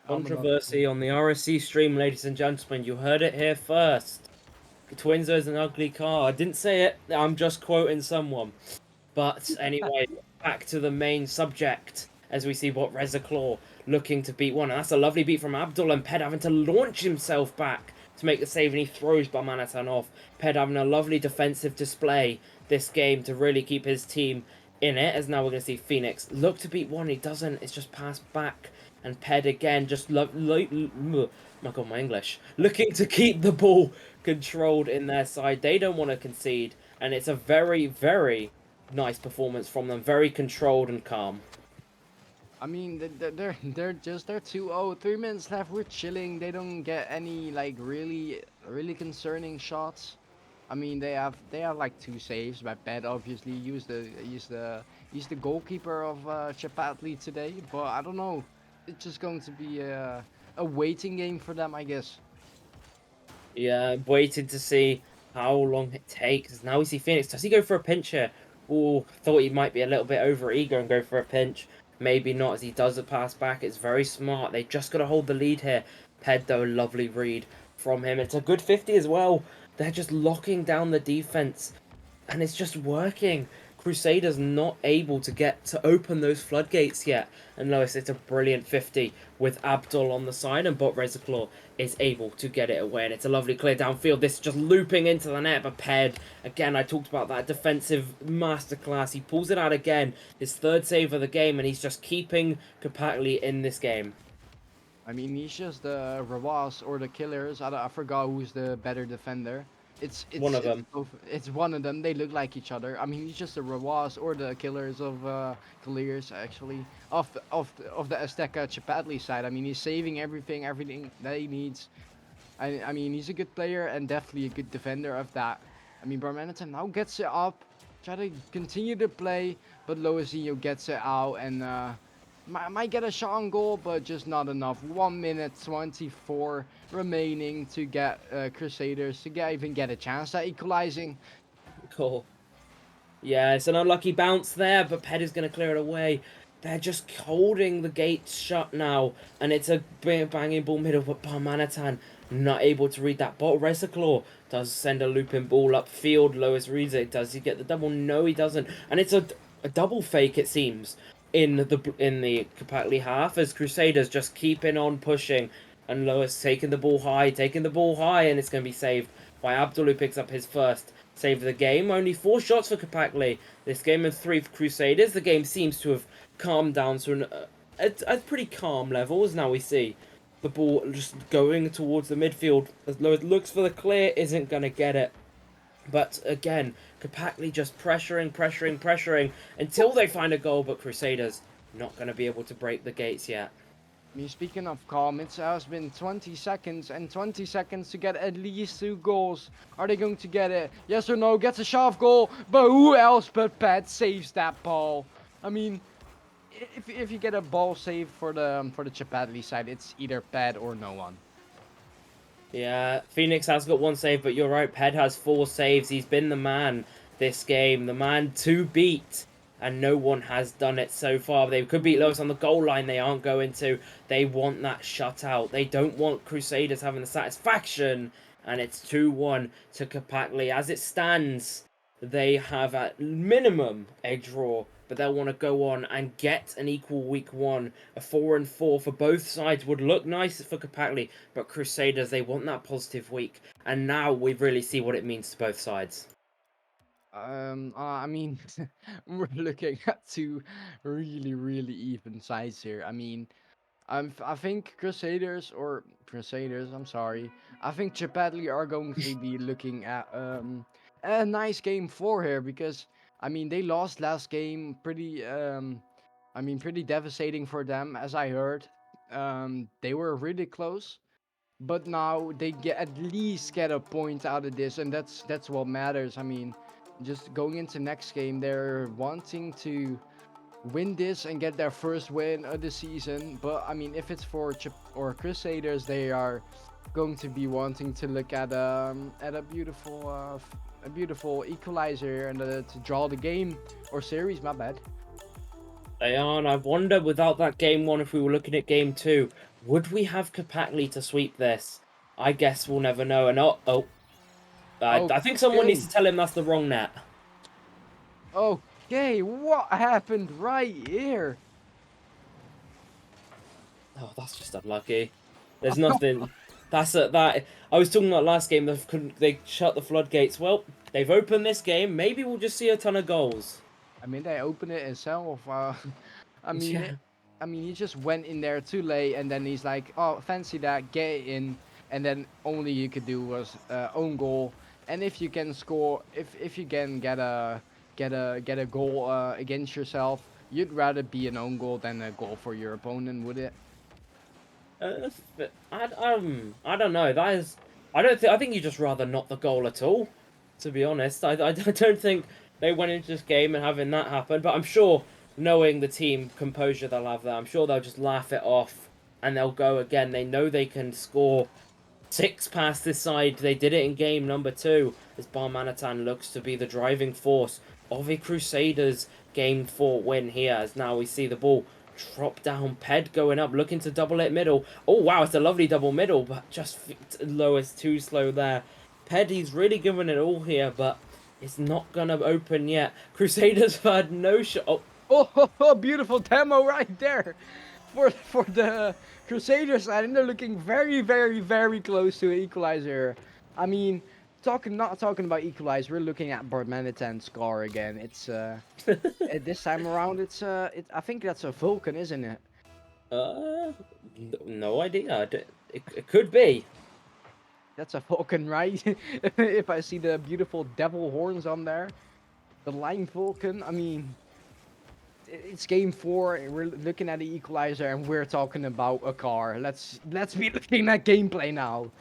Controversy on the RSC stream, ladies and gentlemen. You heard it here first. Twinzo is an ugly car. I didn't say it. I'm just quoting someone. But anyway, back to the main subject. As we see what Resclaw looking to beat one. And that's a lovely beat from Abdul, and Ped having to launch himself back to make the save, and he throws Balmanatan off. Ped having a lovely defensive display this game to really keep his team in it. As now we're going to see Phoenix look to beat one. He doesn't. It's just passed back. And Ped again, just my God, my English. Looking to keep the ball controlled in their side. They don't want to concede. And it's a very, very nice performance from them. Very controlled and calm. I mean, they're 2-0. 3 minutes left. We're chilling. They don't get any like really concerning shots. I mean, they have like 2 saves by Ped. Obviously, he's the goalkeeper of Chapatli today. But I don't know. It's just going to be a waiting game for them, I guess. Yeah, waiting to see how long it takes. Now we see Phoenix. Does he go for a pinch here? Oh, thought he might be a little bit over-eager and go for a pinch. Maybe not, as he does a pass back. It's very smart. They just got to hold the lead here. Ped, though, lovely read from him. It's a good 50 as well. They're just locking down the defense. And it's just working. Crusaders not able to open those floodgates yet. And Lois, it's a brilliant 50 with Abdul on the side, and Bot Razorclaw is able to get it away. And it's a lovely clear downfield. This just looping into the net, but Ped, again, I talked about that defensive masterclass. He pulls it out again, his third save of the game, and he's just keeping Kapakli in this game. I mean, he's just the Rawas or the Killers. I forgot who's the better defender. It's One of them. It's one of them. They look like each other. I mean, he's just the Rawas or the Killers of Clears actually of the Azteca Chipadli side. I mean, he's saving everything that he needs. I mean, he's a good player and definitely a good defender of that. I mean, Barmanatan now gets it up, try to continue to play, but Loisinho gets it out and might get a shot on goal, but just not enough. 1 minute 24 remaining to get Crusaders to even get a chance at equalizing. Cool. Yeah, it's an unlucky bounce there, but Ped is going to clear it away. They're just holding the gates shut now, and it's a banging ball middle, but Barmanatan not able to read that. Bot Razorclaw does send a looping ball upfield. Lois reads it. Does he get the double? No, he doesn't. And it's a double fake, it seems, in the Kapakli half, as Crusaders just keeping on pushing, and Lois taking the ball high, and it's going to be saved by Abdul, who picks up his first save of the game. Only 4 shots for Kapakli this game and 3 for Crusaders. The game seems to have calmed down to a pretty calm level, as now we see the ball just going towards the midfield as Lois looks for the clear, isn't going to get it. But again, Kapakli just pressuring until they find a goal, but Crusaders not going to be able to break the gates yet. I mean, speaking of calm, it has been 20 seconds and 20 seconds to get at least 2 goals. Are they going to get it? Yes or no? Gets a shot goal, but who else but Pat saves that ball? I mean, if you get a ball save for the Chipadli side, it's either Pat or no one. Yeah, Phoenix has got 1 save, but you're right, Ped has 4 saves. He's been the man this game, the man to beat, and no one has done it so far. They could beat Lois on the goal line, they aren't going to. They want that shutout. They don't want Crusaders having the satisfaction, and it's 2-1 to Kapakli. As it stands, they have at minimum a draw, but they'll want to go on and get an equal week 1. A 4-4 for both sides would look nice for Kapakli, but Crusaders, they want that positive week, and now we really see what it means to both sides. I mean, we're looking at 2 really even sides here. I mean, I think Crusaders, I'm sorry. I think Chipadli are going to be looking at a nice game 4 here, because I mean, they lost last game pretty pretty devastating for them, as I heard. They were really close, but now they at least get a point out of this, and that's what matters. I mean, just going into next game, they're wanting to win this and get their first win of the season. But I mean, if it's for Crusaders, they are going to be wanting to look at a beautiful equalizer and to draw the game or series. My bad. They are, and I wonder, without that game 1, if we were looking at game 2, would we have Kapakli to sweep this? I guess we'll never know. And I think someone needs to tell him that's the wrong net. Okay, what happened right here? Oh, that's just unlucky. There's nothing. That. I was talking about last game. They shut the floodgates. Well, they've opened this game. Maybe we'll just see a ton of goals. I mean, they opened it itself. I mean, Yeah. He just went in there too late, and then he's like, "Oh, fancy that, get it in," and then only you could do was own goal. And if you can score, if you can get a goal against yourself, you'd rather be an own goal than a goal for your opponent, would it? I don't know. I think you just rather not the goal at all. To be honest, I don't think they went into this game and having that happen. But I'm sure, knowing the team composure they'll have there, I'm sure they'll just laugh it off and they'll go again. They know they can score 6 past this side. They did it in game number 2, as Barmanatan looks to be the driving force of a Crusaders game 4 win here. As now we see the ball drop down, Ped going up, looking to double it middle. Oh wow, it's a lovely double middle, but just Lois too slow there. Ped, he's really giving it all here, but It's not gonna open yet. Crusaders have had no shot. Oh, Oh, beautiful demo right there for the Crusaders side, and they're looking very, very, very close to an equalizer. I mean, not talking about equalizer, we're looking at Barmanitan's car again. It's this time around, I think that's a Vulcan, isn't it? no idea. It could be. That's a Vulcan, right? If I see the beautiful devil horns on there, the line Vulcan. I mean, it's game 4. And we're looking at the equalizer, and we're talking about a car. Let's be looking at gameplay now.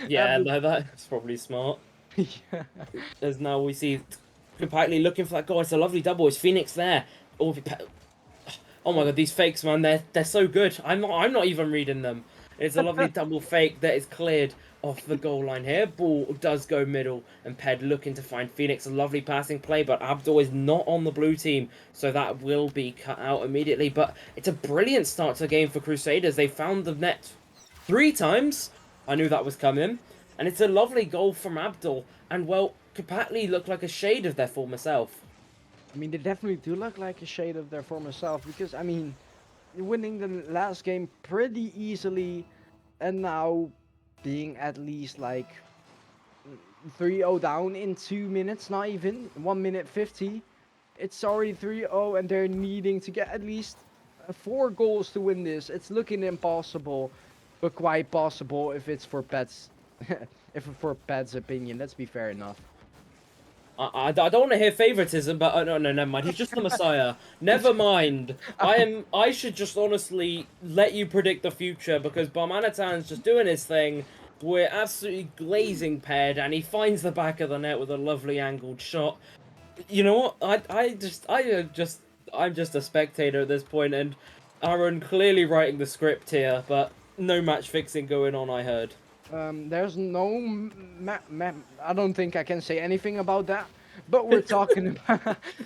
Yeah, no, that's probably smart. Yeah. As now we see compactly looking for that goal. It's a lovely double. Is Phoenix there? Oh my god, these fakes, man, they're so good. I'm not even reading them. It's a lovely double fake that is cleared off the goal line here. Ball does go middle, and Ped looking to find Phoenix. A lovely passing play, but Abdul is not on the blue team, so that will be cut out immediately. But it's a brilliant start to the game for Crusaders. They found the net 3 times. I knew that was coming. And it's a lovely goal from Abdul. And, well, Kapatli look like a shade of their former self. I mean, they definitely do look like a shade of their former self, because, I mean, winning the last game pretty easily, and now being at least like 3-0 down in 2 minutes, not even 1 minute 50. It's already 3-0, and they're needing to get at least 4 goals to win this. It's looking impossible, but quite possible if it's for Pet's for Pet's opinion. Let's be fair enough. I don't want to hear favoritism, but no, never mind. He's just the Messiah. Never mind. I should just honestly let you predict the future, because Barmanitan's just doing his thing. We're absolutely glazing Ped, and he finds the back of the net with a lovely angled shot. You know what? I'm just a spectator at this point, and Aaron clearly writing the script here, but no match fixing going on, I heard. There's no I don't think I can say anything about that. But we're talking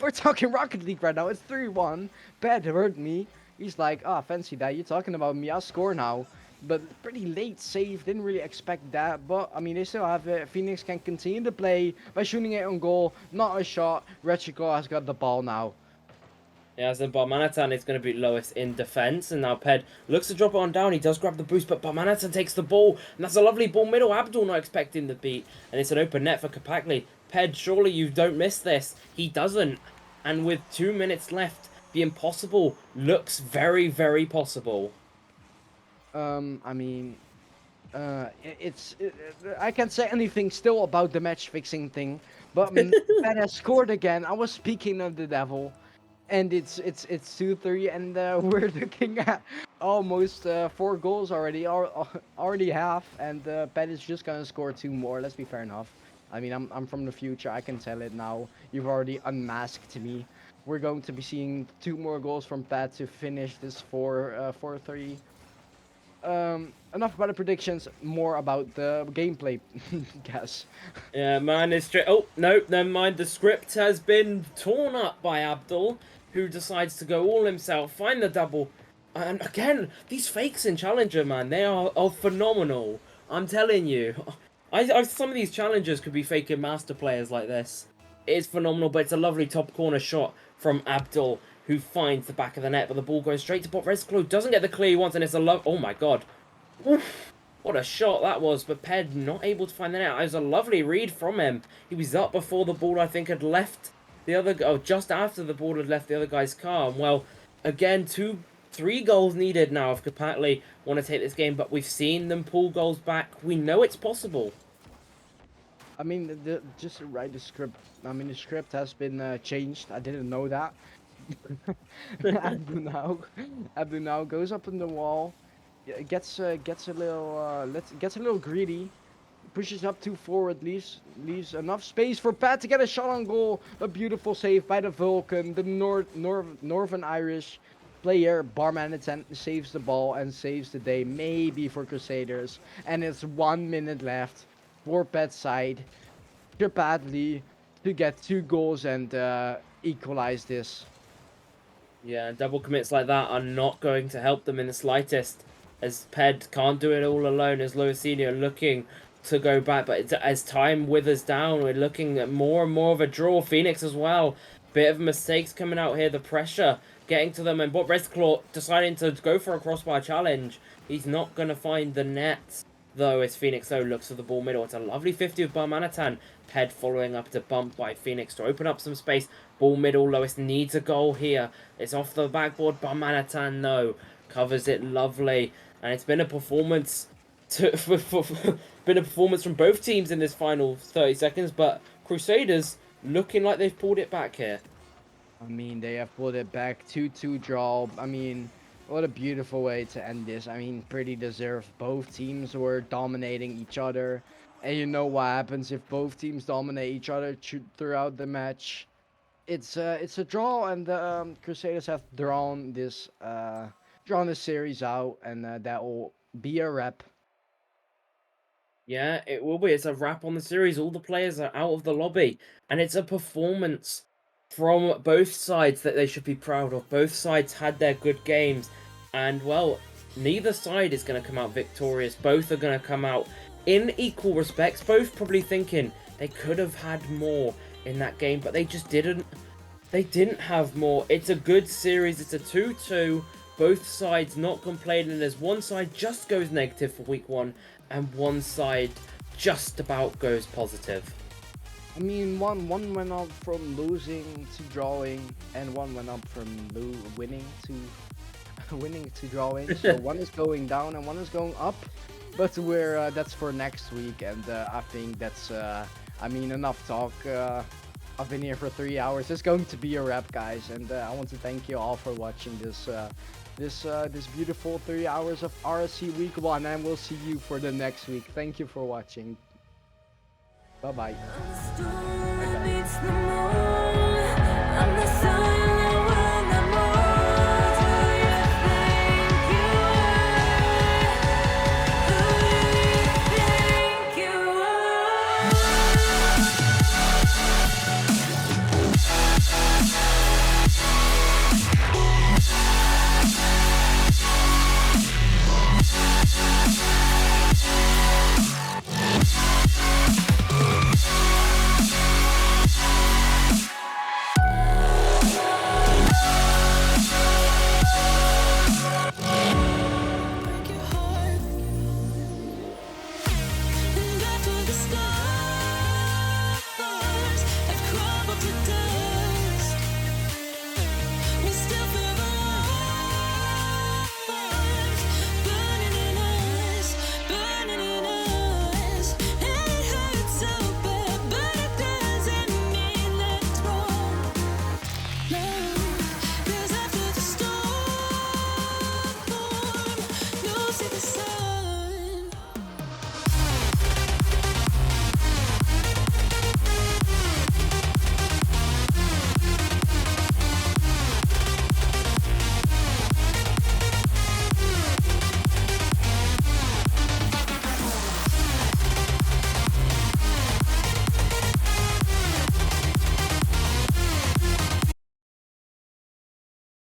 we're talking Rocket League right now. It's 3-1. Ped heard me. He's like, ah, fancy that. You're talking about me. I'll score now. But pretty late save. Didn't really expect that. But I mean, they still have it. Phoenix can continue to play by shooting it on goal. Not a shot. Rechico has got the ball now. Yeah, as in Barmanitan is going to be lowest in defense, and now Ped looks to drop it on down. He does grab the boost, but Barmanitan takes the ball, and that's a lovely ball middle. Abdul not expecting the beat, and it's an open net for Kapakli. Ped, surely you don't miss this. He doesn't, and with 2 minutes left, the impossible looks very, very possible. I mean, I can't say anything still about the match fixing thing, but Ped has scored again. I was speaking of the devil. And it's 2-3, and we're looking at almost 4 goals already, already half, and Ped is just gonna score 2 more. Let's be fair enough. I mean, I'm from the future. I can tell it now. You've already unmasked me. We're going to be seeing 2 more goals from Ped to finish this 4-3. Enough about the predictions. More about the gameplay, guess. Yeah, man, it's straight. Oh no, never mind. The script has been torn up by Abdul, who decides to go all himself, find the double. And again, these fakes in Challenger, man, they are phenomenal. I'm telling you. Some of these challengers could be faking master players like this. It's phenomenal, but it's a lovely top corner shot from Abdul, who finds the back of the net, but the ball goes straight to Pop. Resclo doesn't get the clear he wants, and it's a oh my god. Oof, what a shot that was, but Ped not able to find the net. It was a lovely read from him. He was up before the ball, I think, had left the other... Oh, just after the ball had left the other guy's car. And, well, again, 3 goals needed now if Kapatli want to take this game, but we've seen them pull goals back. We know it's possible. I mean, just to write the script. I mean, the script has been changed. I didn't know that. Abdu now goes up in the wall, gets a little greedy, pushes up too forward, leaves enough space for Pat to get a shot on goal. A beautiful save by the Vulcan, the Northern Irish player. Barmanitan saves the ball and saves the day, maybe for Crusaders. And it's 1 minute left for Pat's side. Badly to get 2 goals and equalize this. Yeah, double commits like that are not going to help them in the slightest, as Ped can't do it all alone, as Loisino looking to go back, but as time withers down, we're looking at more and more of a draw. Phoenix as well. Bit of mistakes coming out here. The pressure getting to them, and but Redclaw deciding to go for a crossbar challenge. He's not going to find the net, though, as Phoenix, though, looks for the ball middle. It's a lovely 50 of Barmanatan. Head following up to bump by Phoenix to open up some space. Ball middle, Lois needs a goal here. It's off the backboard. Barmanatan, no. Covers it lovely. And it's been a performance been a performance from both teams in this final 30 seconds, but Crusaders looking like they've pulled it back here. I mean, they have pulled it back 2-2 draw. I mean, what a beautiful way to end this. I mean, pretty deserved. Both teams were dominating each other. And you know what happens if both teams dominate each other throughout the match. It's a draw, and the Crusaders have drawn this series out, and that will be a wrap. Yeah, it will be. It's a wrap on the series. All the players are out of the lobby, and it's a performance from both sides that they should be proud of. Both sides had their good games, and well, neither side is going to come out victorious. Both are going to come out in equal respects. Both probably thinking they could have had more in that game, but they just didn't. They didn't have more. It's a good series. It's a 2-2. Both sides not complaining, as one side just goes negative for week one, and one side just about goes positive. I mean, one went up from losing to drawing, and one went up from winning to drawing. So one is going down and one is going up. But we're that's for next week, and I think that's I mean, enough talk. I've been here for 3 hours. It's going to be a wrap, guys, and I want to thank you all for watching this beautiful 3 hours of RSC Week 1, and we'll see you for the next week. Thank you for watching. Bye bye. The storm beats the moon, and the sun